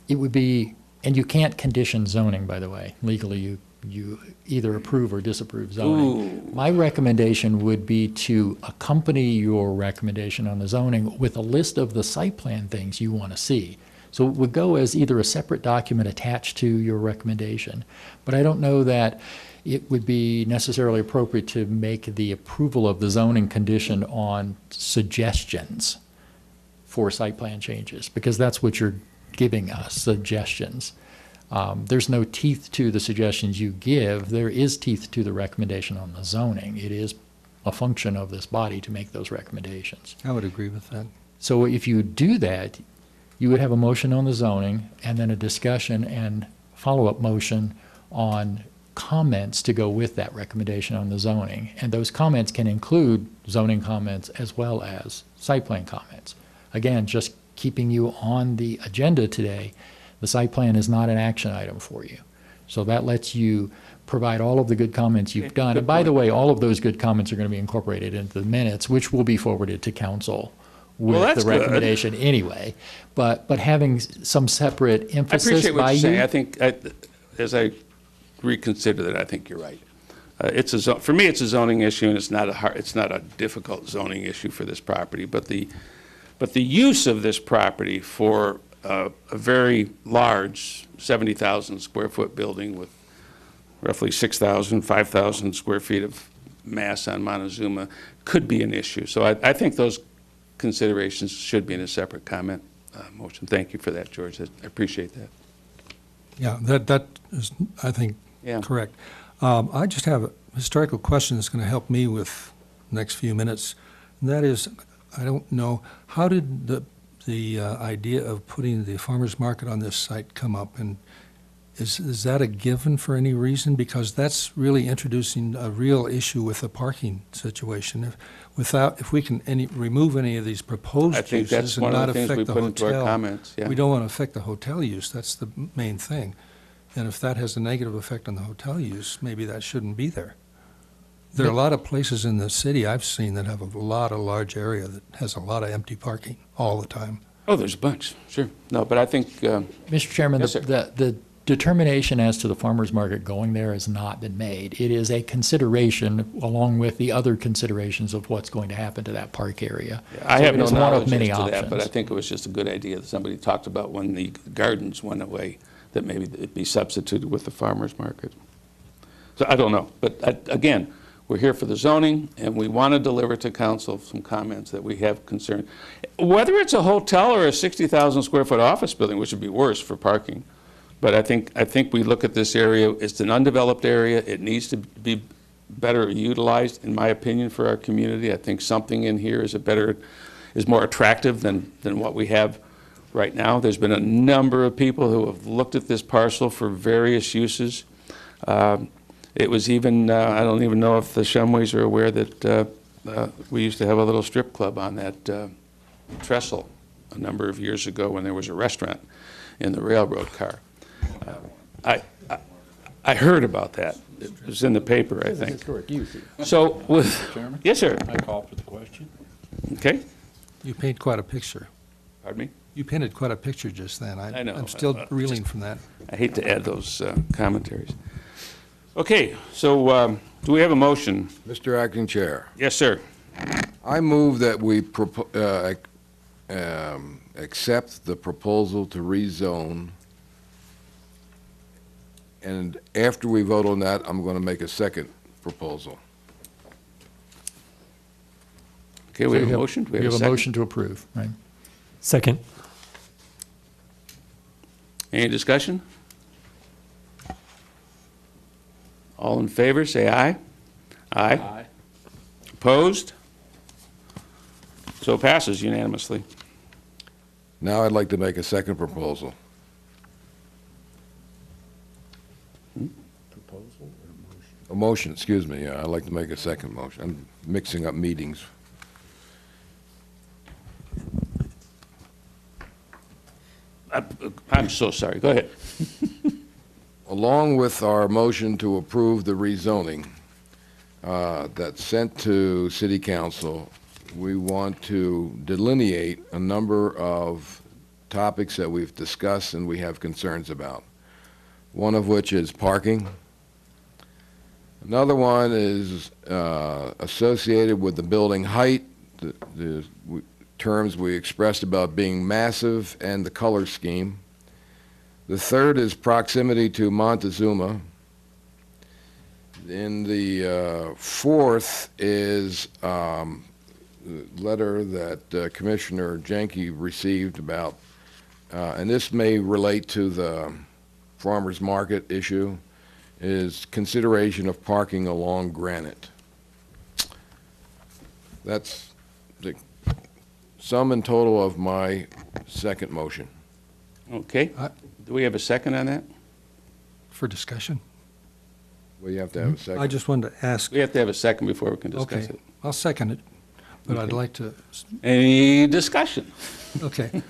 Speaker 6: It would be, and you can't condition zoning, by the way. Legally, you either approve or disapprove zoning.
Speaker 1: Ooh.
Speaker 6: My recommendation would be to accompany your recommendation on the zoning with a list of the site plan things you want to see. So it would go as either a separate document attached to your recommendation. But I don't know that it would be necessarily appropriate to make the approval of the zoning condition on suggestions for site plan changes, because that's what you're giving us, suggestions. There's no teeth to the suggestions you give. There is teeth to the recommendation on the zoning. It is a function of this body to make those recommendations.
Speaker 4: I would agree with that.
Speaker 6: So if you do that, you would have a motion on the zoning and then a discussion and follow-up motion on comments to go with that recommendation on the zoning. And those comments can include zoning comments as well as site plan comments. Again, just keeping you on the agenda today, the site plan is not an action item for you. So that lets you provide all of the good comments you've done. And by the way, all of those good comments are going to be incorporated into the minutes, which will be forwarded to council with the recommendation anyway. But having some separate emphasis by you.
Speaker 1: I appreciate what you're saying. I think, as I reconsider that, I think you're right. For me, it's a zoning issue, and it's not a difficult zoning issue for this property. But the But the use of this property for a very large 70,000 square foot building with roughly 6,000, 5,000 square feet of mass on Montezuma could be an issue. So I think those considerations should be in a separate comment motion. Thank you for that, George. I appreciate that.
Speaker 4: Yeah, that is, I think,
Speaker 1: Yeah.
Speaker 4: correct. I just have a historical question that's going to help me with the next few minutes. And that is, I don't know, how did the idea of putting the farmer's market on this site come up? And is that a given for any reason? Because that's really introducing a real issue with the parking situation. If we can remove any of these proposed
Speaker 1: I think that's
Speaker 4: uses and
Speaker 1: one of
Speaker 4: not
Speaker 1: the things we
Speaker 4: affect the
Speaker 1: put into our
Speaker 4: hotel.
Speaker 1: comments, yeah.
Speaker 4: We don't want to affect the hotel use. That's the main thing. And if that has a negative effect on the hotel use, maybe that shouldn't be there. There are a lot of places in the city I've seen that have a lot of large area that has a lot of empty parking all the time.
Speaker 1: Oh, there's a bunch, sure. No, but I think,
Speaker 6: Mr. Chairman,
Speaker 1: Yes, sir.
Speaker 6: the determination as to the farmer's market going there has not been made. It is a consideration along with the other considerations of what's going to happen to that park area.
Speaker 1: I
Speaker 6: So
Speaker 1: have
Speaker 6: it
Speaker 1: no
Speaker 6: is one of
Speaker 1: knowledge
Speaker 6: many
Speaker 1: as to that, but I
Speaker 6: options.
Speaker 1: think it was just a good idea that somebody talked about when the gardens went away, that maybe it be substituted with the farmer's market. So I don't know, but again, we're here for the zoning, and we want to deliver to council some comments that we have concern. Whether it's a hotel or a 60,000 square foot office building, which would be worse for parking, but I think we look at this area, it's an undeveloped area, it needs to be better utilized, in my opinion, for our community. I think something in here is more attractive than what we have right now. There's been a number of people who have looked at this parcel for various uses. It was even, I don't even know if the Shumways are aware that we used to have a little strip club on that trestle a number of years ago when there was a restaurant in the railroad car. I heard about that. It was in the paper, I think. So with,
Speaker 2: Chairman?
Speaker 1: yes, sir.
Speaker 2: I call for the question.
Speaker 1: Okay.
Speaker 4: You paint quite a picture.
Speaker 1: Pardon me?
Speaker 4: You painted quite a picture just then.
Speaker 1: I know.
Speaker 4: I'm still reeling from that.
Speaker 1: I hate to add those commentaries. Okay, so do we have a motion?
Speaker 3: Mr. Acting Chair,
Speaker 1: Yes, sir.
Speaker 3: I move that we accept the proposal to rezone, and after we vote on that, I'm going to make a second proposal.
Speaker 1: Okay, we have a motion. Do
Speaker 6: We
Speaker 1: we
Speaker 6: have a
Speaker 1: second?
Speaker 6: motion to approve, right?
Speaker 5: Second.
Speaker 1: Any discussion? All in favor, say aye. Aye. Opposed? So it passes unanimously.
Speaker 3: Now I'd like to make a second proposal. A motion, excuse me, yeah, I'd like to make a second motion. I'm mixing up meetings.
Speaker 1: I'm so sorry. Go ahead.
Speaker 3: Along with our motion to approve the rezoning that's sent to City Council, we want to delineate a number of topics that we've discussed and we have concerns about. One of which is parking. Another one is associated with the building height, the terms we expressed about being massive, and the color scheme. The third is proximity to Montezuma. And the fourth is the letter that Commissioner Jenke received about, and this may relate to the farmer's market issue, is consideration of parking along Granite. That's the sum and total of my second motion.
Speaker 1: Okay. Do we have a second on that?
Speaker 4: For discussion?
Speaker 3: Well, you have to have a second.
Speaker 4: I just wanted to ask,
Speaker 1: We have to have a second before we can discuss
Speaker 4: okay,
Speaker 1: it.
Speaker 4: I'll second it, but I'd
Speaker 1: Okay.
Speaker 4: like to,
Speaker 1: Any discussion?
Speaker 4: okay.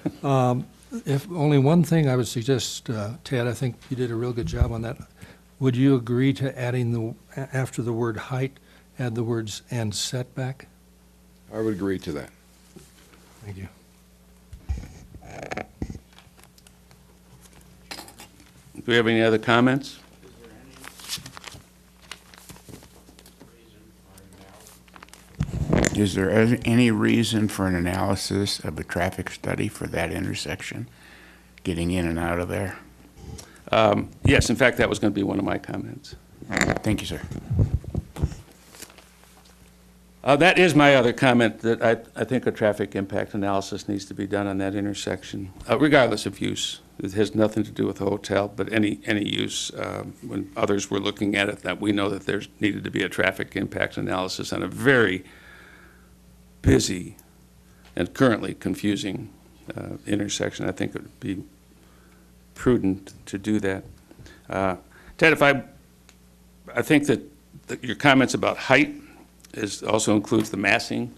Speaker 4: If only one thing I would suggest, Ted, I think you did a real good job on that. Would you agree to adding after the word height, add the words "and setback"?
Speaker 3: I would agree to that.
Speaker 4: Thank you.
Speaker 1: Do we have any other comments?
Speaker 8: Is there any reason for an analysis of a traffic study for that intersection, getting in and out of there?
Speaker 1: Yes, in fact, that was going to be one of my comments.
Speaker 8: Thank you, sir.
Speaker 1: That is my other comment, that I think a traffic impact analysis needs to be done on that intersection, regardless of use. It has nothing to do with the hotel, but any use. When others were looking at it, that we know that there's needed to be a traffic impact analysis on a very busy and currently confusing intersection. I think it would be prudent to do that. Ted, I think that your comments about height also includes the massing.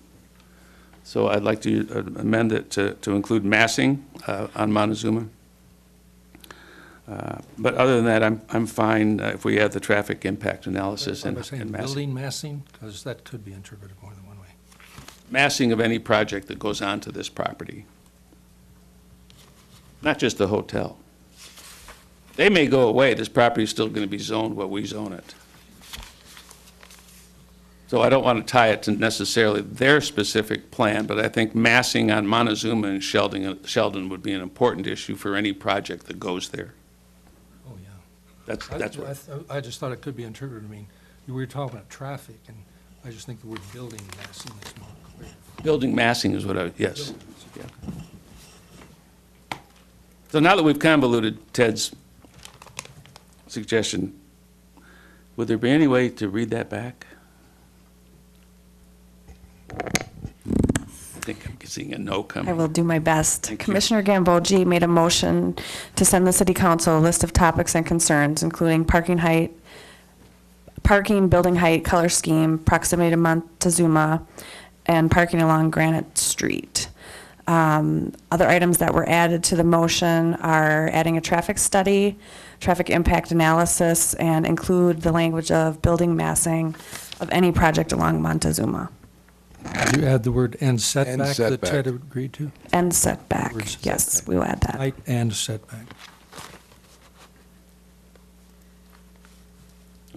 Speaker 1: So I'd like to amend it to include massing on Montezuma. But other than that, I'm fine if we add the traffic impact analysis and massing.
Speaker 4: Building massing, because that could be interpreted more than one way.
Speaker 1: Massing of any project that goes onto this property. Not just the hotel. They may go away, this property is still going to be zoned what we zone it. So I don't want to tie it to necessarily their specific plan, but I think massing on Montezuma and Sheldon would be an important issue for any project that goes there.
Speaker 4: Oh, yeah.
Speaker 1: That's what.
Speaker 4: I just thought it could be interpreted, we were talking about traffic, and I just think the word building massing is more clear.
Speaker 1: Building massing is what yes. Yeah. So now that we've convoluted Ted's suggestion, would there be any way to read that back? I think I'm seeing a no coming.
Speaker 15: I will do my best.
Speaker 1: Thank you.
Speaker 15: Commissioner Gambogi made a motion to send the city council a list of topics and concerns, including parking, building height, color scheme, proximity to Montezuma, and parking along Granite Street. Other items that were added to the motion are adding a traffic study, traffic impact analysis, and include the language of building massing of any project along Montezuma.
Speaker 4: Did you add the word "and setback" that
Speaker 3: setback.
Speaker 4: Ted agreed to?
Speaker 15: And setback,
Speaker 4: Word
Speaker 15: yes,
Speaker 4: setback.
Speaker 15: we will add that.
Speaker 4: Height and setback.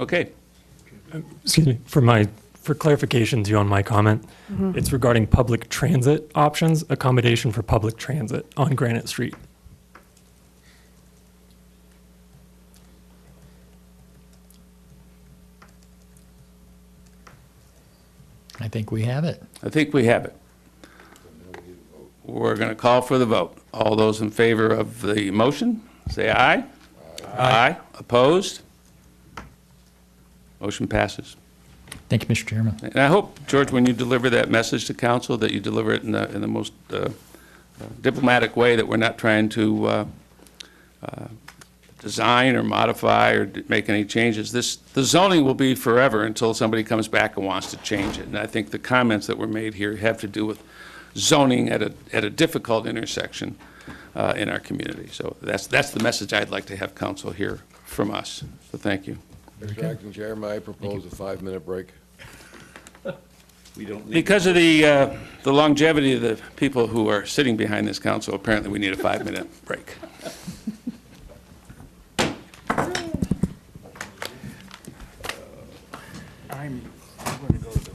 Speaker 1: Okay.
Speaker 5: Excuse me, for clarification too on my comment, it's regarding public transit options, accommodation for public transit on Granite Street.
Speaker 6: I think we have it.
Speaker 1: I think we have it. We're going to call for the vote. All those in favor of the motion, say aye. Aye. Opposed? Motion passes.
Speaker 6: Thank you, Mr. Chairman.
Speaker 1: And I hope, George, when you deliver that message to council, that you deliver it in the most diplomatic way, that we're not trying to design or modify or make any changes. The zoning will be forever until somebody comes back and wants to change it. And I think the comments that were made here have to do with zoning at a difficult intersection in our community. So that's the message I'd like to have council hear from us. So thank you.
Speaker 3: Mr. Acting Chairman, I propose a 5-minute break.
Speaker 1: Because of the longevity of the people who are sitting behind this council, apparently we need a 5-minute break.
Speaker 8: I'm going to go to the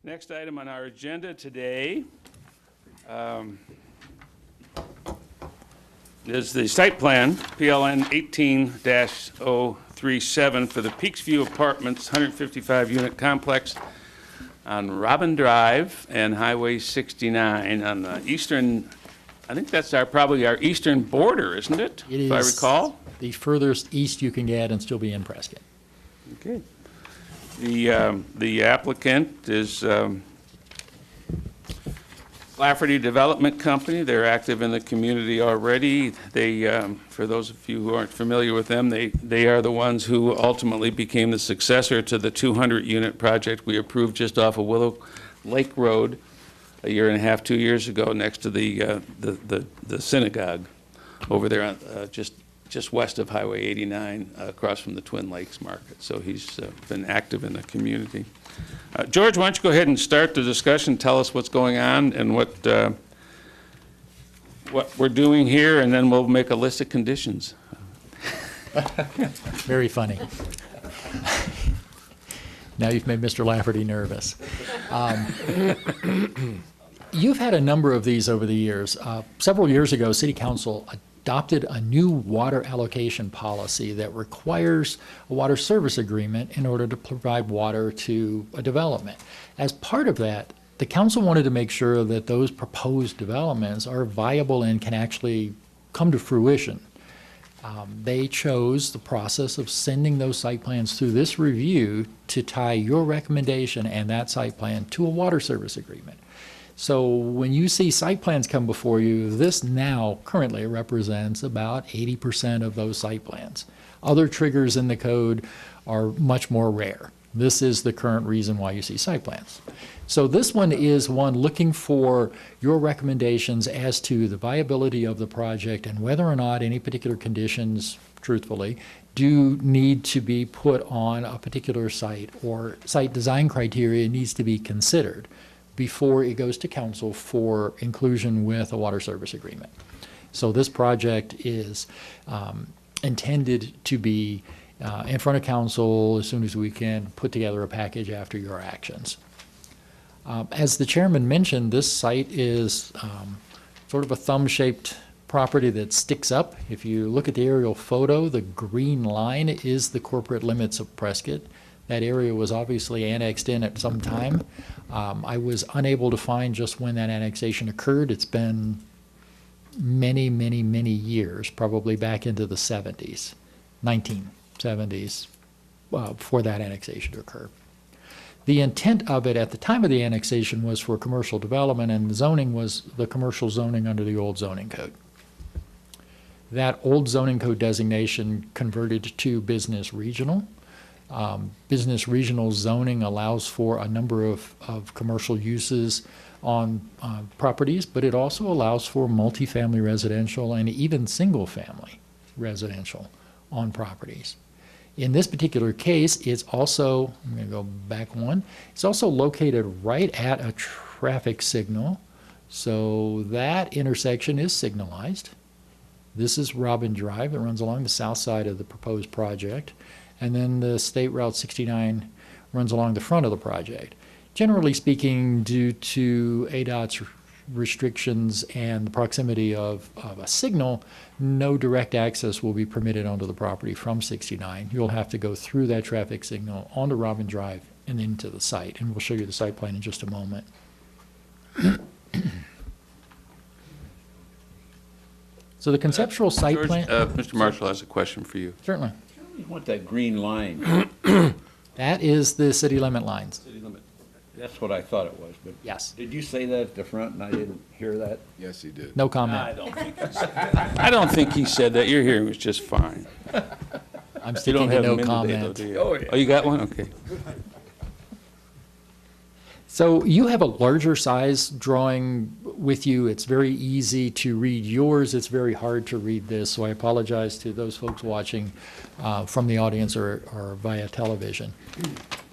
Speaker 1: Next item on our agenda today is the site plan, PLN 18-037 for the Peaksview Apartments 155-unit complex on Robin Drive and Highway 69 on the eastern, I think that's probably our eastern border, isn't it?
Speaker 6: It
Speaker 1: If I
Speaker 6: is
Speaker 1: recall.
Speaker 6: the furthest east you can get and still be in Prescott.
Speaker 1: Okay. The applicant is Lafferty Development Company. They're active in the community already. They, for those of you who aren't familiar with them, they are the ones who ultimately became the successor to the 200-unit project we approved just off of Willow Lake Road a year and a half, 2 years ago, next to the synagogue over there, just west of Highway 89, across from the Twin Lakes Market. So he's been active in the community. George, why don't you go ahead and start the discussion, tell us what's going on and what we're doing here, and then we'll make a list of conditions.
Speaker 6: Very funny. Now you've made Mr. Lafferty nervous. You've had a number of these over the years. Several years ago, City Council adopted a new water allocation policy that requires a water service agreement in order to provide water to a development. As part of that, the council wanted to make sure that those proposed developments are viable and can actually come to fruition. They chose the process of sending those site plans through this review to tie your recommendation and that site plan to a water service agreement. So when you see site plans come before you, this now currently represents about 80% of those site plans. Other triggers in the code are much more rare. This is the current reason why you see site plans. So this one is one looking for your recommendations as to the viability of the project and whether or not any particular conditions, truthfully, do need to be put on a particular site, or site design criteria needs to be considered before it goes to council for inclusion with a water service agreement. So this project is intended to be in front of council as soon as we can put together a package after your actions. As the chairman mentioned, this site is sort of a thumb-shaped property that sticks up. If you look at the aerial photo, the green line is the corporate limits of Prescott. That area was obviously annexed in at some time. I was unable to find just when that annexation occurred. It's been many, many, many years, probably back into the 70s, 1970s, for that annexation to occur. The intent of it at the time of the annexation was for commercial development, and the zoning was the commercial zoning under the old zoning code. That old zoning code designation converted to business regional. Business regional zoning allows for a number of commercial uses on properties, but it also allows for multifamily residential and even single-family residential on properties. In this particular case, it's also, I'm going to go back one, it's also located right at a traffic signal, so that intersection is signalized. This is Robin Drive. It runs along the south side of the proposed project. And then the State Route 69 runs along the front of the project. Generally speaking, due to ADOT's restrictions and the proximity of a signal, no direct access will be permitted onto the property from 69. You'll have to go through that traffic signal onto Robin Drive and into the site. And we'll show you the site plan in just a moment. So the conceptual site
Speaker 1: George,
Speaker 6: plan.
Speaker 1: Mr. Marshall has a question for you.
Speaker 6: Certainly.
Speaker 2: What that green line,
Speaker 6: That is the city limit lines.
Speaker 2: city limit, that's what I thought it was, but.
Speaker 6: Yes.
Speaker 2: Did you say that at the front and I didn't hear that?
Speaker 3: Yes, he did.
Speaker 6: No comment.
Speaker 1: I don't think he said that. Your hearing was just fine.
Speaker 6: I'm
Speaker 1: You
Speaker 6: sticking
Speaker 1: don't
Speaker 6: to
Speaker 1: have
Speaker 6: no
Speaker 1: them in today, though,
Speaker 6: comment.
Speaker 1: do you? Oh, you got one? Okay.
Speaker 6: So you have a larger size drawing with you. It's very easy to read yours. It's very hard to read this. So I apologize to those folks watching from the audience or via television.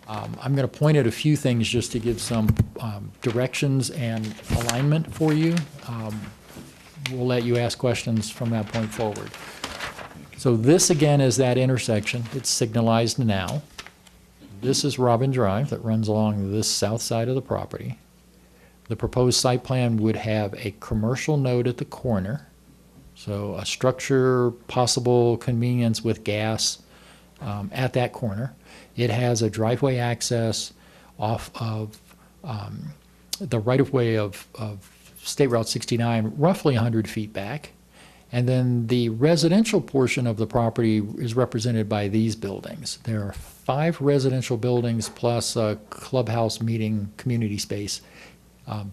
Speaker 6: I'm going to point at a few things just to give some directions and alignment for you. We'll let you ask questions from that point forward. So this again is that intersection. It's signalized now. This is Robin Drive that runs along this south side of the property. The proposed site plan would have a commercial node at the corner, so a structure, possible convenience with gas at that corner. It has a driveway access off of the right-of-way of State Route 69, roughly 100 feet back. And then the residential portion of the property is represented by these buildings. There are 5 residential buildings plus a clubhouse meeting community space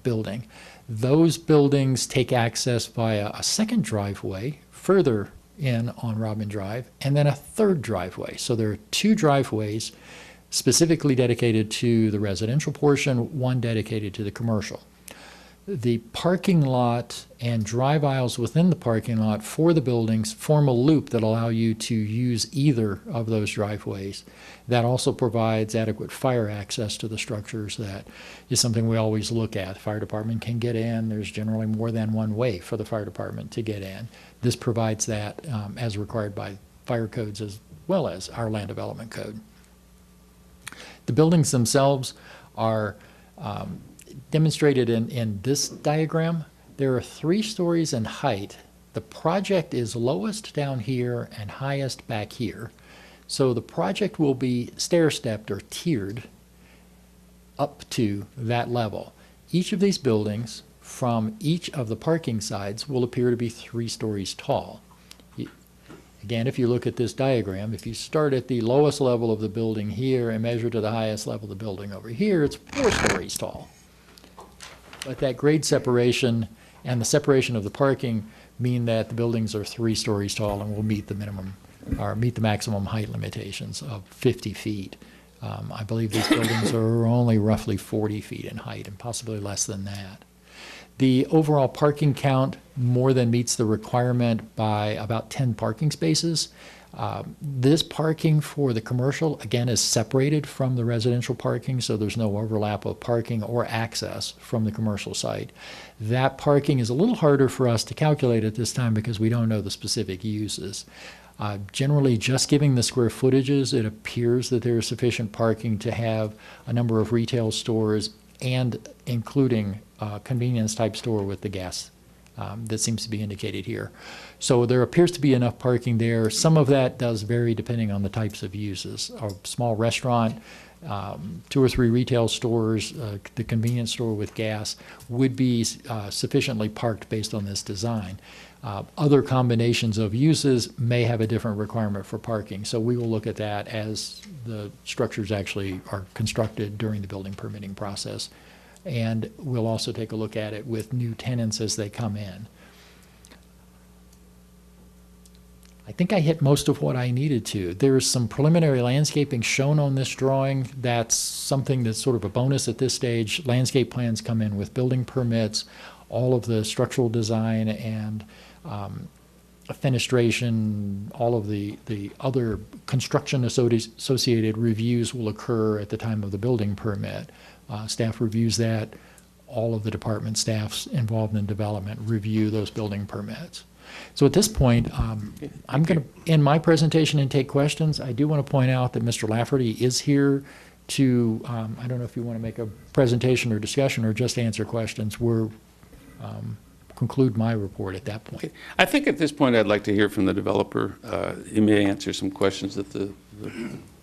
Speaker 6: building. Those buildings take access via a second driveway further in on Robin Drive, and then a third driveway. So there are 2 driveways specifically dedicated to the residential portion, 1 dedicated to the commercial. The parking lot and drive aisles within the parking lot for the buildings form a loop that allow you to use either of those driveways. That also provides adequate fire access to the structures. That is something we always look at. The fire department can get in. There's generally more than one way for the fire department to get in. This provides that as required by fire codes as well as our land development code. The buildings themselves are demonstrated in this diagram. There are 3 stories in height. The project is lowest down here and highest back here. So the project will be stair-stepped or tiered up to that level. Each of these buildings from each of the parking sides will appear to be 3 stories tall. Again, if you look at this diagram, if you start at the lowest level of the building here and measure to the highest level of the building over here, it's 4 stories tall. But that grade separation and the separation of the parking mean that the buildings are 3 stories tall and will meet the minimum or meet the maximum height limitations of 50 feet. I believe these buildings are only roughly 40 feet in height and possibly less than that. The overall parking count more than meets the requirement by about 10 parking spaces. This parking for the commercial, again, is separated from the residential parking, so there's no overlap of parking or access from the commercial site. That parking is a little harder for us to calculate at this time because we don't know the specific uses. Generally, just giving the square footages, it appears that there is sufficient parking to have a number of retail stores and including a convenience-type store with the gas that seems to be indicated here. So there appears to be enough parking there. Some of that does vary depending on the types of uses. A small restaurant, 2 or 3 retail stores, the convenience store with gas would be sufficiently parked based on this design. Other combinations of uses may have a different requirement for parking. So we will look at that as the structures actually are constructed during the building permitting process. And we'll also take a look at it with new tenants as they come in. I think I hit most of what I needed to. There's some preliminary landscaping shown on this drawing. That's something that's sort of a bonus at this stage. Landscape plans come in with building permits, all of the structural design and fenestration, all of the other construction associated reviews will occur at the time of the building permit. Staff reviews that. All of the department staffs involved in development review those building permits. So at this point, I'm going to end my presentation and take questions. I do want to point out that Mr. Lafferty is here to, I don't know if you want to make a presentation or discussion or just answer questions. We're conclude my report at that point.
Speaker 1: Okay. I think at this point I'd like to hear from the developer. He may answer some questions that the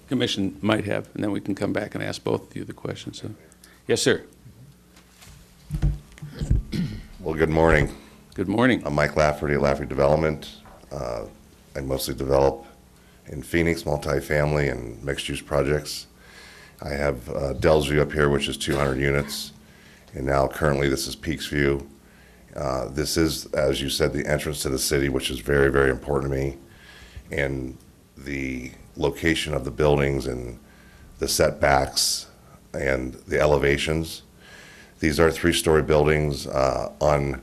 Speaker 1: commission might have, and then we can come back and ask both of you the questions. So, yes, sir.
Speaker 16: Well, good morning.
Speaker 1: Good morning.
Speaker 16: I'm Mike Lafferty, Lafferty Development. I mostly develop in Phoenix, multifamily and mixed-use projects. I have Dellsview up here, which is 200 units, and now currently this is Peaks View. This is, as you said, the entrance to the city, which is very, very important to me, and the location of the buildings and the setbacks and the elevations. These are 3-story buildings. On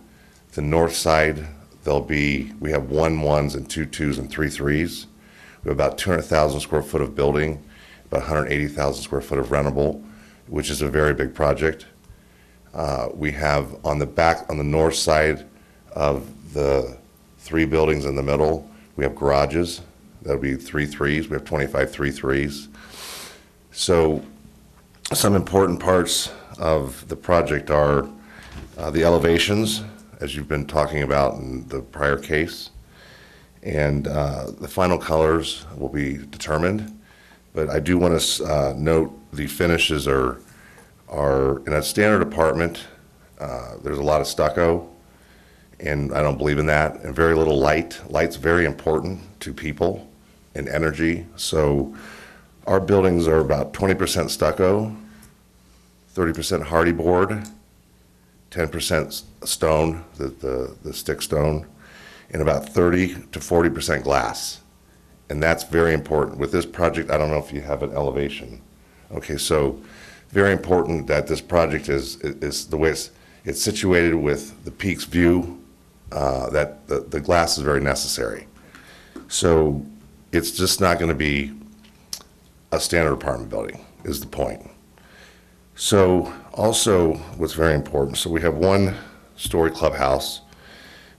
Speaker 16: the north side, we have 1 1s and 2 2s and 3 3s. We have about 200,000 square foot of building, about 180,000 square foot of rentable, which is a very big project. We have on the north side of the 3 buildings in the middle, we have garages. That'll be 3 3s. We have 25 3 3s. So some important parts of the project are the elevations, as you've been talking about in the prior case, and the final colors will be determined. But I do want to note the finishes are in a standard apartment. There's a lot of stucco, and I don't believe in that, and very little light. Light's very important to people and energy. So our buildings are about 20% stucco, 30% hardy board, 10% stone, the stick stone, and about 30 to 40% glass. And that's very important. With this project, I don't know if you have an elevation. Okay, so very important that this project is the way it's situated with the peak's view, that the glass is very necessary. So it's just not going to be a standard apartment building, is the point. So also what's very important, so we have 1-story clubhouse,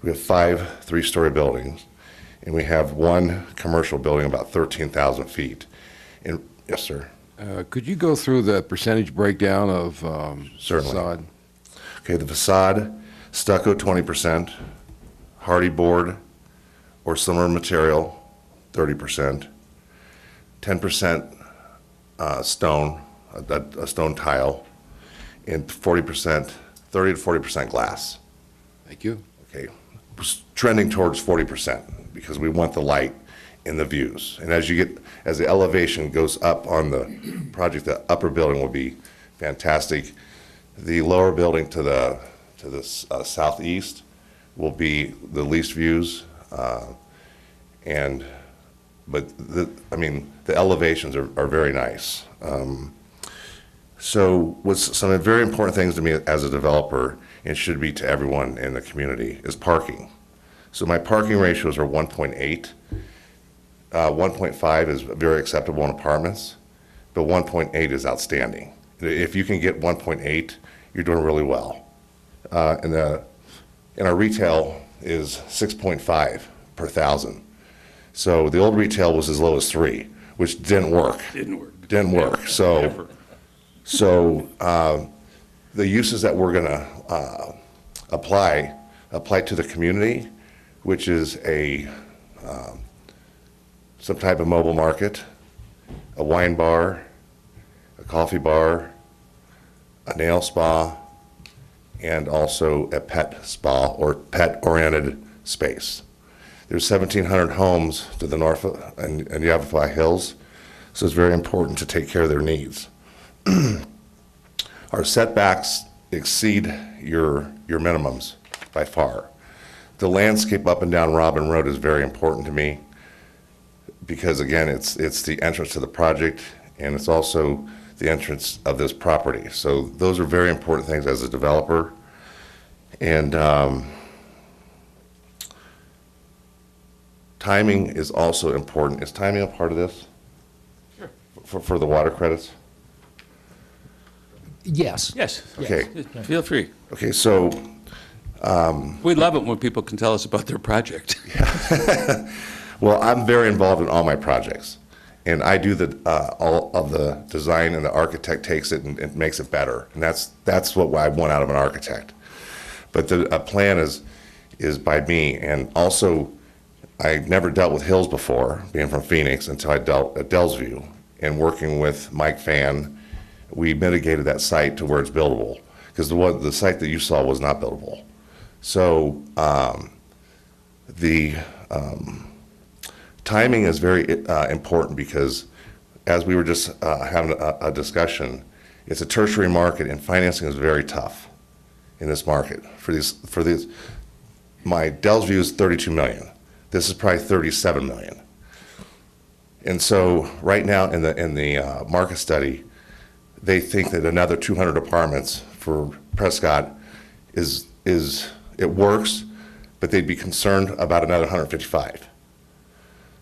Speaker 16: we have 5 3-story buildings, and we have 1 commercial building about 13,000 feet. And yes, sir.
Speaker 3: Could you go through the percentage breakdown of
Speaker 16: Certainly.
Speaker 3: facade?
Speaker 16: Okay, the facade, stucco 20%, hardy board or similar material 30%, 10% stone, a stone tile, and 40%, 30 to 40% glass.
Speaker 3: Thank you.
Speaker 16: Okay, trending towards 40% because we want the light in the views. And as the elevation goes up on the project, the upper building will be fantastic. The lower building to the southeast will be the least views, but the elevations are very nice. So what's some very important things to me as a developer, and should be to everyone in the community, is parking. So my parking ratios are 1.8. 1.5 is very acceptable in apartments, but 1.8 is outstanding. If you can get 1.8, you're doing really well. And our retail is 6.5 per 1,000. So the old retail was as low as 3, which didn't work. Didn't work. So the uses that we're going to apply to the community, which is some type of mobile market, a wine bar, a coffee bar, a nail spa, and also a pet spa or pet-oriented space. There's 1,700 homes to the north and Yavapai Hills, so it's very important to take care of their needs. Our setbacks exceed your minimums by far. The landscape up and down Robin Road is very important to me because, again, it's the entrance to the project and it's also the entrance of this property. So those are very important things as a developer. And timing is also important. Is timing a part of this? Sure. For the water credits?
Speaker 6: Yes.
Speaker 1: Yes.
Speaker 16: Okay.
Speaker 1: Feel free.
Speaker 16: Okay, so
Speaker 1: We love it when people can tell us about their project.
Speaker 16: well, I'm very involved in all my projects, and I do all of the design, and the architect takes it and makes it better, and that's what I want out of an architect. But a plan is by me, and also I never dealt with hills before, being from Phoenix, until I dealt at Dellsview, and working with Mike Fan, we mitigated that site to where it's buildable, because the site that you saw was not buildable. So the timing is very important, because as we were just having a discussion, it's a tertiary market, and financing is very tough in this market. For these, my Dellsview is 32 million. This is probably 37 million. And so right now in the market study, they think that another 200 apartments for Prescott it works, but they'd be concerned about another 155.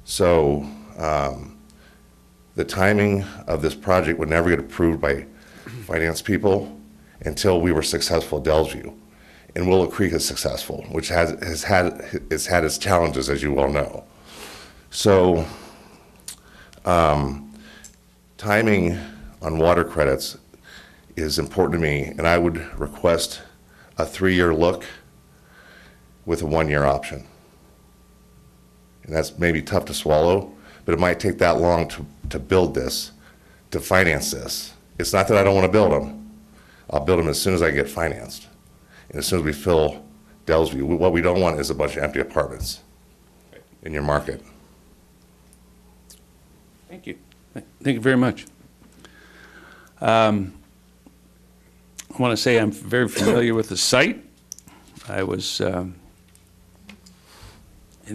Speaker 16: So the timing of this project would never get approved by finance people until we were successful at Dellsview. And Willow Creek is successful, which has had its challenges, as you well know. So timing on water credits is important to me, and I would request a 3-year look with a 1-year option. And that's maybe tough to swallow, but it might take that long to build this, to finance this. It's not that I don't want to build them. I'll build them as soon as I get financed. And as soon as we fill Dellsview, what we don't want is a bunch of empty apartments in your market.
Speaker 1: Thank you. Thank you very much. I want to say I'm very familiar with the site. I was in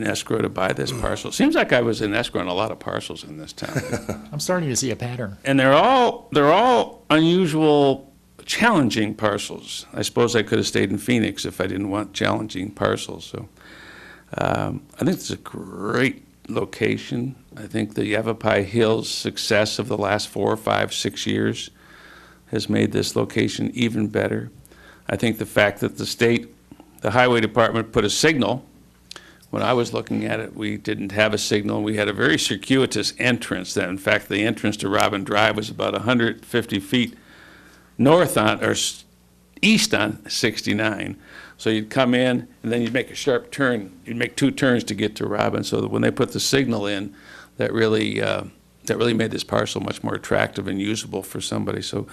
Speaker 1: escrow to buy this parcel. Seems like I was in escrow on a lot of parcels in this town.
Speaker 6: I'm starting to see a pattern.
Speaker 1: And they're all unusual, challenging parcels. I suppose I could have stayed in Phoenix if I didn't want challenging parcels. So I think it's a great location. I think the Yavapai Hills success of the last 4, 5, 6 years has made this location even better. I think the fact that the highway department put a signal. When I was looking at it, we didn't have a signal. We had a very circuitous entrance then. In fact, the entrance to Robin Drive was about 150 feet north on, or east on 69. So you'd come in, and then you'd make a sharp turn. You'd make 2 turns to get to Robin. So that when they put the signal in, that really made this parcel much more attractive and usable for somebody. So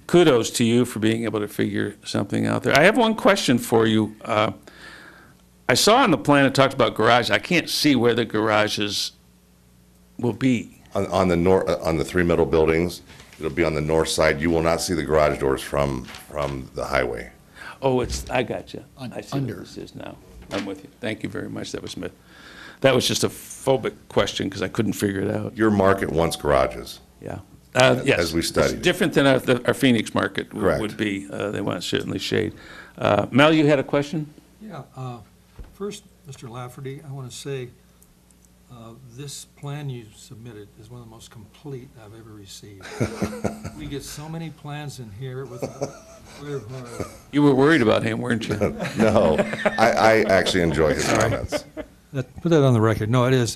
Speaker 1: kudos to you for being able to figure something out there. I have one question for you. I saw on the plan it talked about garage. I can't see where the garages will be.
Speaker 16: On the 3 middle buildings, it'll be on the north side. You will not see the garage doors from the highway.
Speaker 1: Oh, I got you. I see what this is now. I'm with you. Thank you very much. That was just a phobic question because I couldn't figure it out.
Speaker 16: Your market wants garages.
Speaker 1: Yeah.
Speaker 16: Yes.
Speaker 1: As
Speaker 16: we studied.
Speaker 1: It's different than our Phoenix market would be. They want certainly shade. Mel, you had a question?
Speaker 4: Yeah, first, Mr. Lafferty, I want to say, this plan you submitted is one of the most complete I've ever received. We get so many plans in here with clear hard.
Speaker 1: You were worried about him, weren't you?
Speaker 16: No, I actually enjoy his comments.
Speaker 4: Put that on the record. No, it is,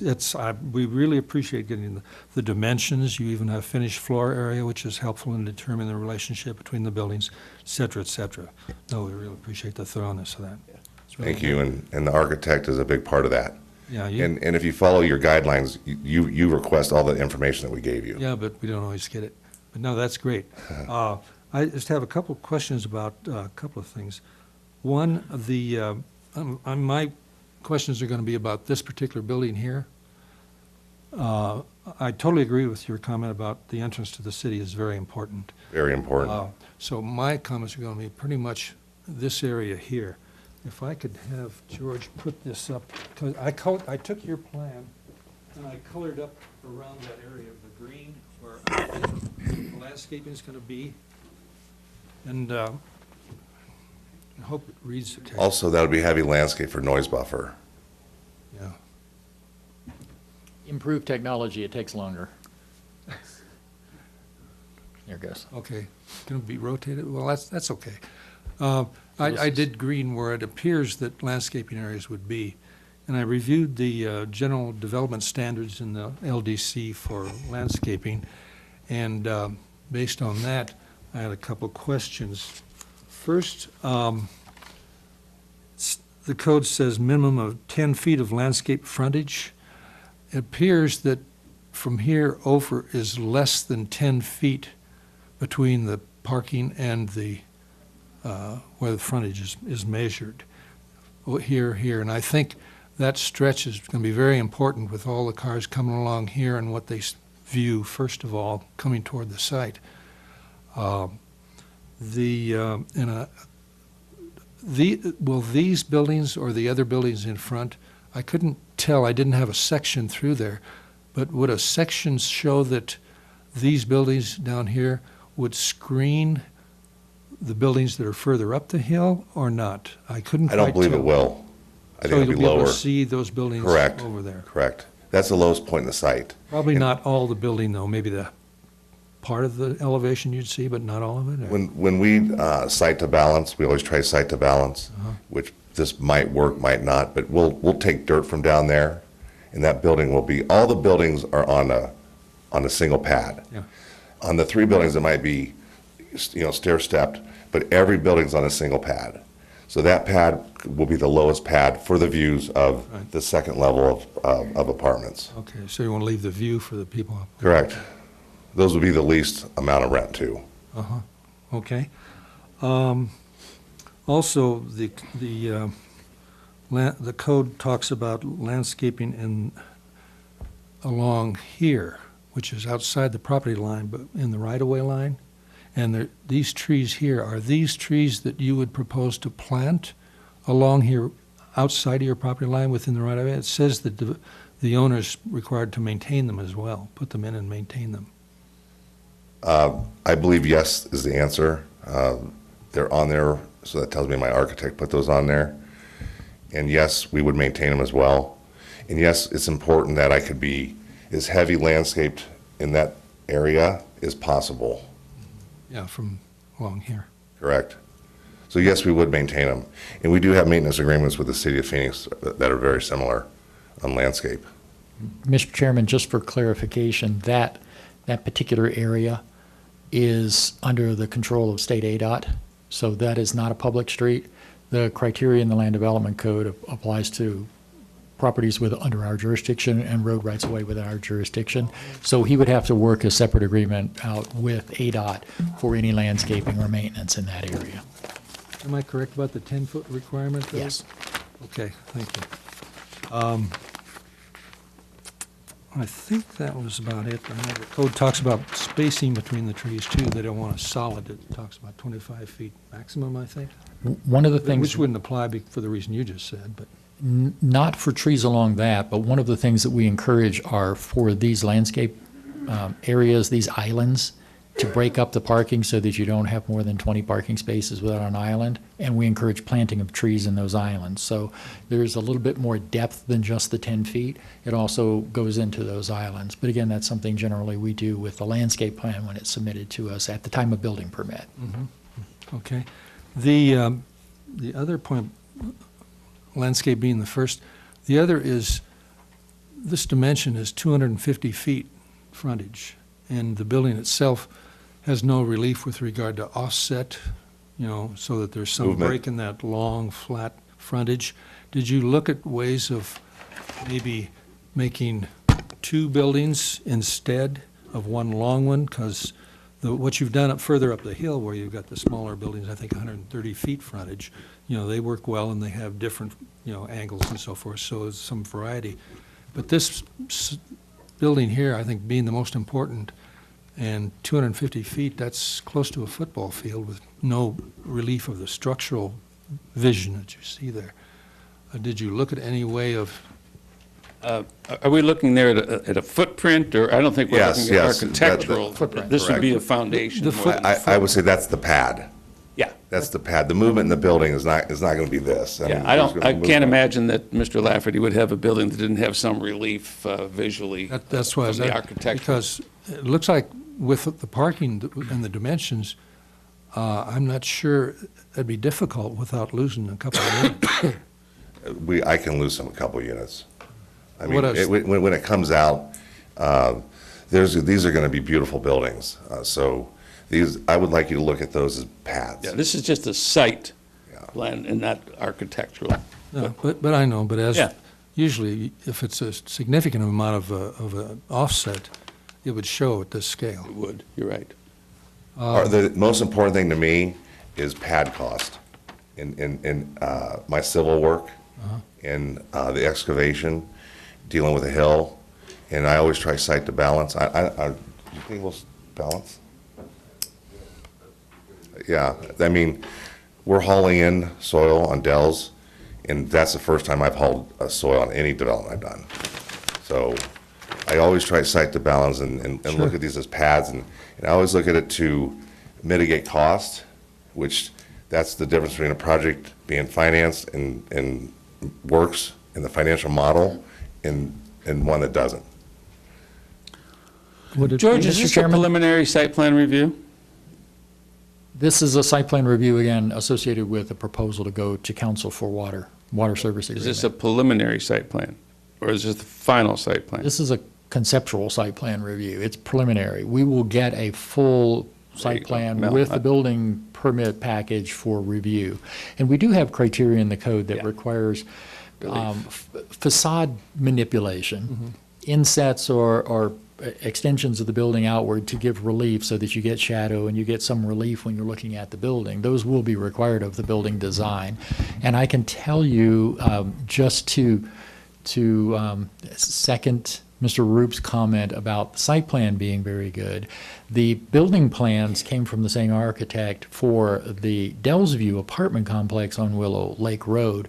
Speaker 4: we really appreciate getting the dimensions. You even have finished floor area, which is helpful in determining the relationship between the buildings, et cetera, et cetera. No, we really appreciate the thoroughness of that. Really
Speaker 16: Thank you, and the architect is a big part of that.
Speaker 4: Yeah,
Speaker 16: and if you follow your guidelines, you request all the information that we gave you.
Speaker 4: Yeah, but we don't always get it. But no, that's great. I just have a couple of questions about a couple of things. One, my questions are going to be about this particular building here. I totally agree with your comment about the entrance to the city is very important.
Speaker 16: Very important.
Speaker 4: So my comments are going to be pretty much this area here. If I could have George put this up, because I took your plan and I colored up around that area of the green where the landscaping is going to be. And I hope it reads okay.
Speaker 16: Also, that would be heavy landscape for noise buffer.
Speaker 4: Yeah.
Speaker 6: Improved technology, it takes longer. There it goes.
Speaker 4: Okay, going to be rotated? Well, that's okay. I did green where it appears that landscaping areas would be, and I reviewed the general development standards in the LDC for landscaping, and based on that, I had a couple questions. First, the code says minimum of 10 feet of landscape frontage. It appears that from here over is less than 10 feet between the parking and the where the frontage is measured, here, and I think that stretch is going to be very important with all the cars coming along here and what they view, first of all, coming toward the site. Will these buildings or the other buildings in front, I couldn't tell, I didn't have a section through there, but would a section show that these buildings down here would screen the buildings that are further up the hill or not? I couldn't quite tell.
Speaker 16: I don't believe it will. I think
Speaker 4: So
Speaker 16: it'll
Speaker 4: you'll
Speaker 16: be
Speaker 4: be able
Speaker 16: lower.
Speaker 4: to see those buildings
Speaker 16: Correct.
Speaker 4: over there?
Speaker 16: Correct. That's the lowest point in the site.
Speaker 4: Probably not all the building, though, maybe the part of the elevation you'd see, but not all of it? Or-
Speaker 16: When we site to balance, we always try site to balance, which this might work, might not, but we'll take dirt from down there, and that building will be, all the buildings are on a single pad.
Speaker 4: Yeah.
Speaker 16: On the 3 buildings, it might be, stair-stepped, but every building's on a single pad. So that pad will be the lowest pad for the views of the second level of apartments.
Speaker 4: Okay, so you want to leave the view for the people up?
Speaker 16: Correct. Those would be the least amount of rent, too.
Speaker 4: Uh-huh, okay. Also, the code talks about landscaping along here, which is outside the property line, but in the right-of-way line. And these trees here, are these trees that you would propose to plant along here, outside of your property line, within the right-of-way? It says that the owner's required to maintain them as well, put them in and maintain them.
Speaker 16: I believe yes is the answer. They're on there, so that tells me my architect put those on there. And yes, we would maintain them as well. And yes, it's important that I could be as heavy landscaped in that area as possible.
Speaker 4: Yeah, from along here.
Speaker 16: Correct. So yes, we would maintain them. And we do have maintenance agreements with the city of Phoenix that are very similar on landscape.
Speaker 6: Mr. Chairman, just for clarification, that particular area is under the control of state ADOT, so that is not a public street. The criteria in the Land Development Code applies to properties under our jurisdiction and road rights of way within our jurisdiction. So he would have to work a separate agreement out with ADOT for any landscaping or maintenance in that area.
Speaker 4: Am I correct about the 10-foot requirement, though?
Speaker 6: Yes.
Speaker 4: Okay, thank you. I think that was about it. I know the code talks about spacing between the trees, too. They don't want a solid. It talks about 25 feet maximum, I think.
Speaker 6: One of the things...
Speaker 4: Which wouldn't apply for the reason you just said, but...
Speaker 6: Not for trees along that, but one of the things that we encourage are for these landscape areas, these islands, to break up the parking so that you don't have more than 20 parking spaces without an island, and we encourage planting of trees in those islands. So there's a little bit more depth than just the 10 feet. It also goes into those islands. But again, that's something generally we do with the landscape plan when it's submitted to us at the time of building permit.
Speaker 4: Mm-hmm. Okay. The other point, landscape being the first, the other is, this dimension is 250 feet frontage, and the building itself has no relief with regard to offset, so that there's some
Speaker 16: Movement.
Speaker 4: break in that long, flat frontage. Did you look at ways of maybe making 2 buildings instead of one long one? Because what you've done further up the hill, where you've got the smaller buildings, I think 130 feet frontage, they work well and they have different, angles and so forth, so there's some variety. But this building here, I think, being the most important, and 250 feet, that's close to a football field with no relief of the structural vision that you see there. Did you look at any way of...
Speaker 1: Are we looking there at a footprint, or I don't think we're
Speaker 16: Yes,
Speaker 1: looking at
Speaker 16: yes,
Speaker 1: architectural?
Speaker 6: footprint.
Speaker 1: This would
Speaker 16: Correct.
Speaker 1: be a foundation.
Speaker 16: I would say that's the pad.
Speaker 1: Yeah.
Speaker 16: That's the pad. The movement in the building is not going to be this.
Speaker 1: Yeah,
Speaker 16: mean,
Speaker 1: I
Speaker 16: there's
Speaker 1: don't,
Speaker 16: gonna
Speaker 1: I
Speaker 16: be
Speaker 1: can't
Speaker 16: movement.
Speaker 1: imagine that Mr. Lafferty would have a building that didn't have some relief visually
Speaker 4: That's why I
Speaker 1: from
Speaker 4: was
Speaker 1: the
Speaker 4: at,
Speaker 1: architecture.
Speaker 4: because it looks like with the parking and the dimensions, I'm not sure it'd be difficult without losing a couple of units.
Speaker 16: I can lose a couple units. I
Speaker 4: What
Speaker 16: mean,
Speaker 4: else?
Speaker 16: when it comes out, these are going to be beautiful buildings. So I would like you to look at those as paths.
Speaker 1: Yeah, this is just a site plan and not architectural.
Speaker 4: No, but I know, but
Speaker 1: Yeah.
Speaker 4: usually, if it's a significant amount of a offset, it would show at this scale.
Speaker 1: It would, you're right.
Speaker 16: The most important thing to me is pad cost in my civil work, in the excavation, dealing with a hill, and I always try site to balance. You think we'll balance? Yeah, I mean, we're hauling in soil on Dells, and that's the first time I've hauled soil on any development I've done. So I always try site to balance and look at these as pads, and I always look at it to mitigate cost, which that's the difference between a project being financed and works in the financial model and one that doesn't.
Speaker 1: George, is
Speaker 6: Mr.
Speaker 1: this a
Speaker 6: Chairman?
Speaker 1: preliminary site plan review?
Speaker 6: This is a site plan review, again, associated with a proposal to go to council for water service
Speaker 1: Is
Speaker 6: agreement.
Speaker 1: this a preliminary site plan, or is this the final site plan?
Speaker 6: This is a conceptual site plan review. It's preliminary. We will get a full site plan
Speaker 1: Mel,
Speaker 6: with the building permit package for review. And we do have criteria in the code that requires facade manipulation, insets or extensions of the building outward to give relief so that you get shadow and you get some relief when you're looking at the building. Those will be required of the building design. And I can tell you, just to second Mr. Roop's comment about the site plan being very good, the building plans came from the same architect for the Dellsview apartment complex on Willow Lake Road.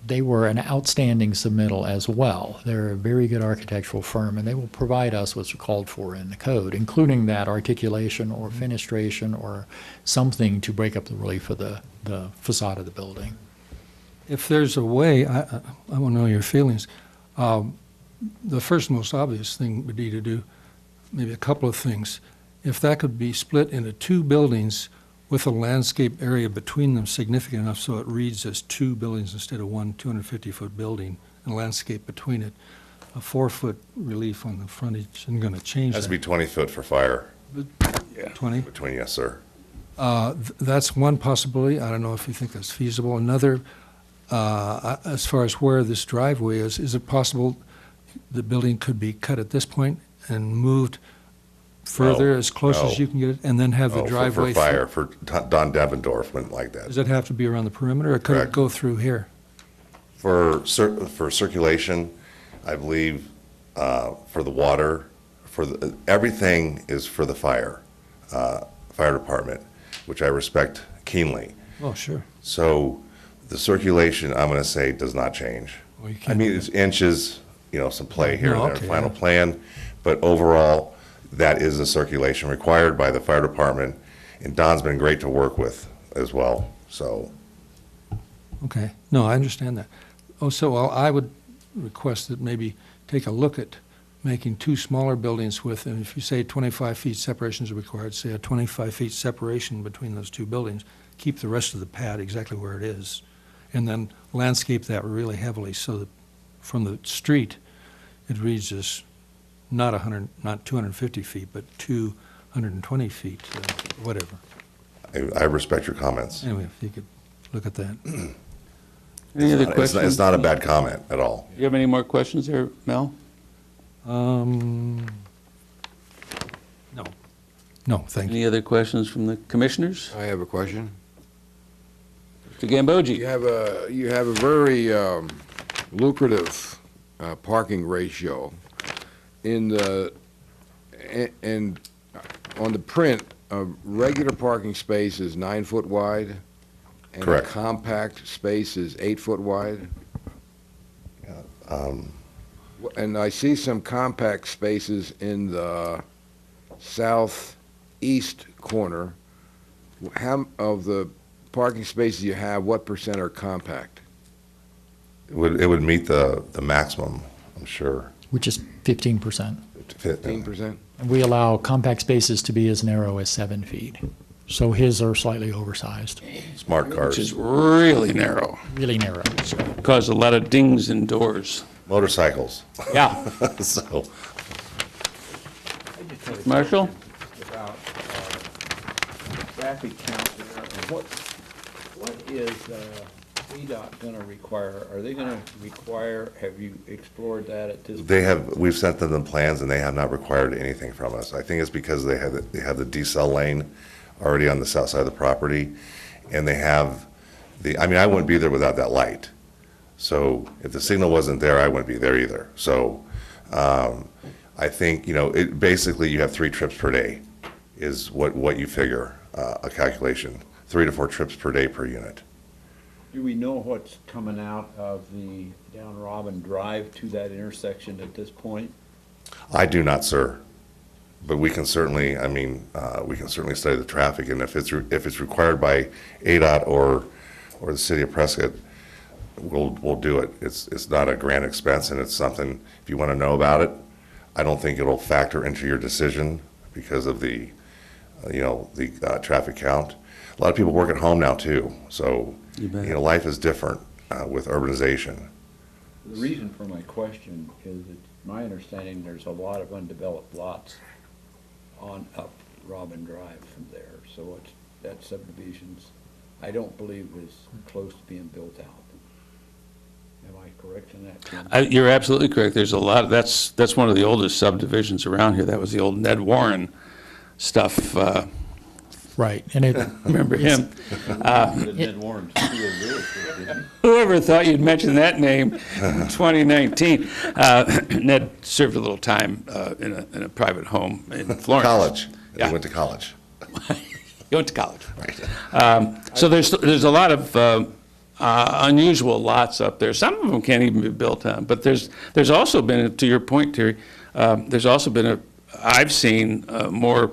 Speaker 6: They were an outstanding submittal as well. They're a very good architectural firm, and they will provide us what's called for in the code, including that articulation or fenestration or something to break up the relief of the facade of the building.
Speaker 4: If there's a way, I want to know your feelings. The first most obvious thing would be to do maybe a couple of things. If that could be split into two buildings with a landscape area between them significant enough so it reads as two buildings instead of one 250-foot building, and landscape between it, a 4-foot relief on the frontage isn't going to change
Speaker 16: Has
Speaker 4: that.
Speaker 16: to be 20 foot for fire.
Speaker 4: 20?
Speaker 16: Between, yes, sir.
Speaker 4: That's one possibility. I don't know if you think that's feasible. Another, as far as where this driveway is it possible the building could be cut at this point and moved further as close as you can get it, and then have the driveway?
Speaker 16: For fire, for Don Devendorf went like that.
Speaker 4: Does it have to be around the perimeter, or could it
Speaker 16: Correct.
Speaker 4: go through here?
Speaker 16: For circulation, I believe, for the water, everything is for the fire department, which I respect keenly.
Speaker 4: Oh, sure.
Speaker 16: So the circulation, I'm going to say, does not change.
Speaker 4: Well, you
Speaker 16: I
Speaker 4: can't
Speaker 16: mean,
Speaker 4: do
Speaker 16: it's inches, some play here
Speaker 4: No,
Speaker 16: and there,
Speaker 4: okay,
Speaker 16: final
Speaker 4: yeah.
Speaker 16: plan, but overall, that is the circulation required by the fire department, and Don's been great to work with as well, so.
Speaker 4: Okay, no, I understand that. Oh, so well, I would request that maybe take a look at making two smaller buildings with, and if you say 25 feet separation is required, say a 25 feet separation between those two buildings, keep the rest of the pad exactly where it is, and then landscape that really heavily so that from the street, it reads as not 250 feet, but 220 feet, whatever.
Speaker 16: I respect your comments.
Speaker 4: Anyway, if you could look at that.
Speaker 1: Any other
Speaker 16: It's
Speaker 1: questions?
Speaker 16: It's not a bad comment at all.
Speaker 1: You have any more questions there, Mel?
Speaker 4: No. No, thank you.
Speaker 1: Any other questions from the commissioners?
Speaker 3: I have a question.
Speaker 1: Mr. Gambogi?
Speaker 3: You have a very lucrative parking ratio in the, and on the print, a regular parking space is 9 foot wide, and
Speaker 16: Correct.
Speaker 3: a compact space is 8 foot wide. And I see some compact spaces in the southeast corner. How, of the parking spaces you have, what % are compact?
Speaker 16: It would meet the maximum, I'm sure.
Speaker 6: Which is 15%.
Speaker 3: 15%?
Speaker 6: And we allow compact spaces to be as narrow as 7 feet. So his are slightly oversized,
Speaker 16: Smart cars.
Speaker 1: Which is really narrow.
Speaker 6: really narrow.
Speaker 1: Caused a lot of dings indoors.
Speaker 16: Motorcycles.
Speaker 1: Yeah.
Speaker 16: So,
Speaker 1: Marshall?
Speaker 2: About traffic count there, and what is VDOT going to require? Are they going to require, have you explored that at this point?
Speaker 16: we've sent them the plans and they have not required anything from us. I think it's because they have the decel lane already on the south side of the property, and they have I wouldn't be there without that light. So if the signal wasn't there, I wouldn't be there either. So, I think, basically you have 3 trips per day is what you figure, a calculation, 3 to 4 trips per day per unit.
Speaker 2: Do we know what's coming out of the down Robin Drive to that intersection at this point?
Speaker 16: I do not, sir. But we can certainly, study the traffic, and if it's required by ADOT or the city of Prescott, we'll do it. It's not a grand expense, and it's something, if you want to know about it, I don't think it'll factor into your decision because of the traffic count. A lot of people work at home now too, so, life is different with urbanization.
Speaker 2: The reason for my question is that my understanding, there's a lot of undeveloped lots on up Robin Drive from there, so it's, that subdivision's, I don't believe is close to being built out. Am I correct in that, Ken?
Speaker 1: You're absolutely correct. There's a lot, that's one of the oldest subdivisions around here. That was the old Ned Warren stuff.
Speaker 6: Right, and it,
Speaker 1: Remember him?
Speaker 2: Ned Warren's
Speaker 1: Whoever thought you'd mention that name in 2019? Ned served a little time in a private home in Florence.
Speaker 16: College.
Speaker 1: Yeah.
Speaker 16: He went to college.
Speaker 1: He went to college.
Speaker 16: Right.
Speaker 1: So there's a lot of unusual lots up there. Some of them can't even be built on. But there's also been, to your point, Terry, there's also been I've seen more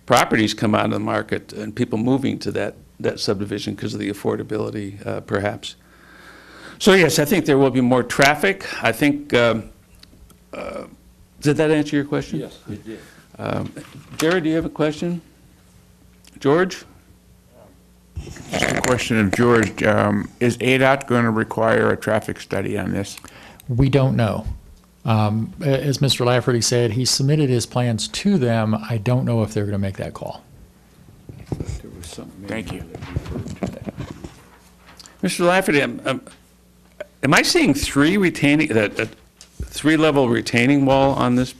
Speaker 1: properties come out of the market and people moving to that subdivision because of the affordability, perhaps. So yes, I think there will be more traffic. I think, did that answer your question?
Speaker 2: Yes, it did.
Speaker 1: Jared, do you have a question? George?
Speaker 8: Just a question of George. Is ADOT going to require a traffic study on this?
Speaker 6: we don't know. As Mr. Lafferty said, he submitted his plans to them. I don't know if they're going to make that call.
Speaker 2: There was something in
Speaker 8: Thank you.
Speaker 2: there that referred to that.
Speaker 1: Mr. Lafferty, am I seeing three-level retaining wall on this?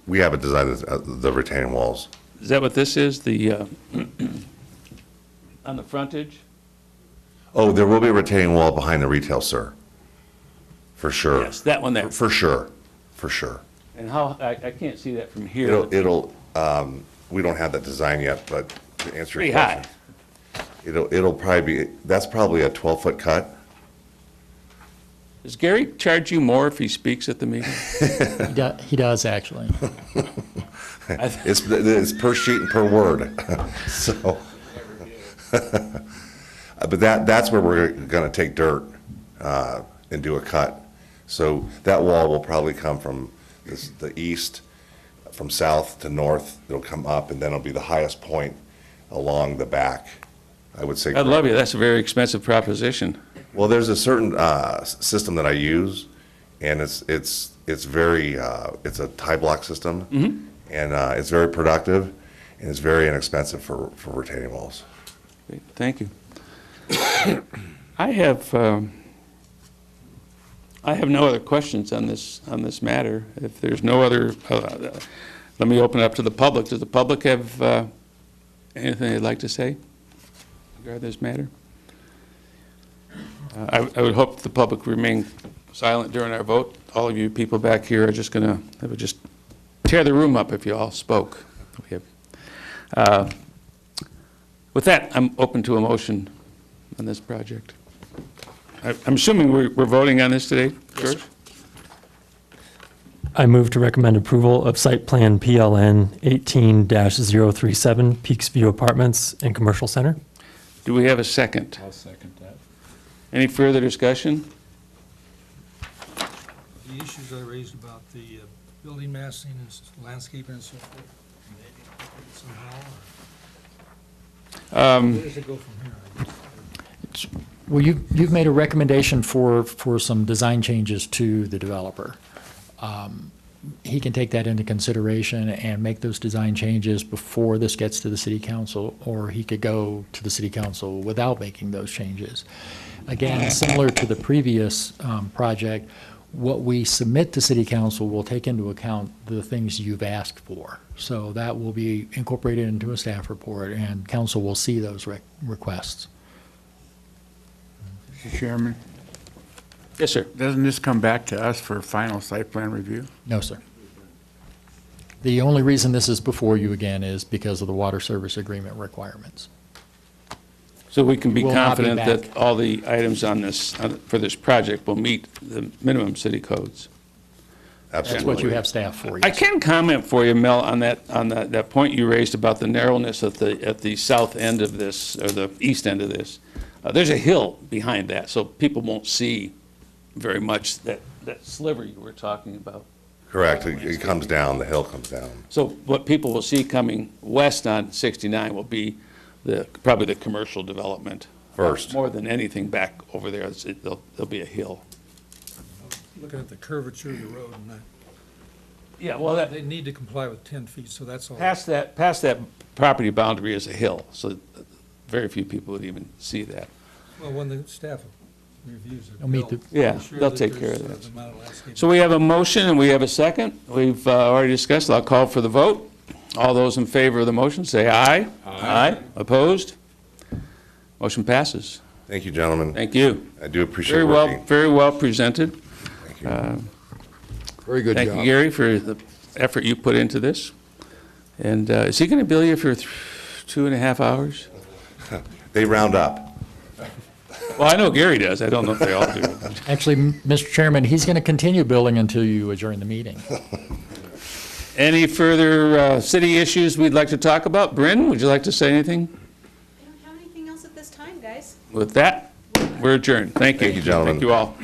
Speaker 16: We haven't designed the retaining walls.
Speaker 1: Is that what this is, the, on the frontage?
Speaker 16: Oh, there will be a retaining wall behind the retail, sir. For sure.
Speaker 1: Yes, that one there.
Speaker 16: For sure, for sure.
Speaker 1: And how, I can't see that from here.
Speaker 16: We don't have that design yet, but to answer your
Speaker 1: Pretty high.
Speaker 16: question. It'll probably be, that's probably a 12-foot cut.
Speaker 1: Does Gary charge you more if he speaks at the meeting?
Speaker 6: He does, actually.
Speaker 16: It's per sheet and per word, so. But that's where we're gonna take dirt and do a cut. So that wall will probably come from the east, from south to north. It'll come up, and then it'll be the highest point along the back, I would say.
Speaker 1: I love you, that's a very expensive proposition.
Speaker 16: Well, there's a certain system that I use, and it's very, it's a tie block system, and it's very productive, and it's very inexpensive for retaining walls.
Speaker 1: Great, thank you. I have no other questions on this matter. If there's no other, let me open it up to the public. Does the public have anything they'd like to say regarding this matter? I would hope the public remain silent during our vote. All of you people back here are just gonna, it would just tear the room up if you all spoke. With that, I'm open to a motion on this project. I'm assuming we're voting on this today, George?
Speaker 5: I move to recommend approval of site plan PLN 18-037 Peaks View Apartments and Commercial Center.
Speaker 1: Do we have a second?
Speaker 2: I'll second that.
Speaker 1: Any further discussion?
Speaker 17: The issues I raised about the building massing and landscaping and so forth, maybe somehow, or where does it go from here?
Speaker 6: Well, you've made a recommendation for some design changes to the developer. He can take that into consideration and make those design changes before this gets to the city council, or he could go to the city council without making those changes. Again, similar to the previous project, what we submit to city council will take into account the things you've asked for. So that will be incorporated into a staff report, and council will see those requests.
Speaker 8: Mr. Chairman,
Speaker 1: Yes, sir.
Speaker 8: doesn't this come back to us for final site plan review?
Speaker 6: No, sir. The only reason this is before you again is because of the water service agreement requirements.
Speaker 1: So we can be
Speaker 6: Will not be
Speaker 1: confident
Speaker 6: back.
Speaker 1: that all the items on this, for this project will meet the minimum city codes.
Speaker 6: That's
Speaker 16: Absolutely.
Speaker 6: what you have staff for.
Speaker 1: I
Speaker 6: yes.
Speaker 1: can comment for you, Mel, on that point you raised about the narrowness at the south end of this, or the east end of this. There's a hill behind that, so people won't see very much that sliver you were talking about.
Speaker 16: Correct. It comes down, the hill comes down.
Speaker 1: So what people will see coming west on 69 will be probably the commercial development.
Speaker 16: First.
Speaker 1: More than anything back over there, there'll be a hill.
Speaker 17: looking at the curvature of the road and that.
Speaker 1: Yeah, well, that,
Speaker 17: They need to comply with 10 feet, so that's all.
Speaker 1: past that property boundary is a hill, so very few people would even see that.
Speaker 17: Well, when the staff reviews it.
Speaker 6: They'll meet the-
Speaker 1: Yeah,
Speaker 17: ensure
Speaker 1: they'll
Speaker 17: that
Speaker 1: take care
Speaker 17: there's,
Speaker 1: of that.
Speaker 17: the amount of landscaping.
Speaker 1: So we have a motion and we have a second. We've already discussed. I'll call for the vote. All those in favor of the motion, say aye. Aye. Opposed? Motion passes.
Speaker 16: Thank you, gentlemen.
Speaker 1: Thank you.
Speaker 16: I do appreciate working.
Speaker 1: Very well presented.
Speaker 16: Thank you.
Speaker 3: Very good job.
Speaker 1: Thank you, Gary, for the effort you put into this. And is he going to bill you for 2.5 hours?
Speaker 16: They round up.
Speaker 1: Well, I know Gary does. I don't know if they all do.
Speaker 6: Actually, Mr. Chairman, he's going to continue billing until you adjourn the meeting.
Speaker 1: Any further city issues we'd like to talk about? Bryn, would you like to say anything?
Speaker 15: I don't have anything else at this time, guys.
Speaker 1: With that, we're adjourned. Thank you.
Speaker 16: Thank you, gentlemen.
Speaker 1: Thank you all.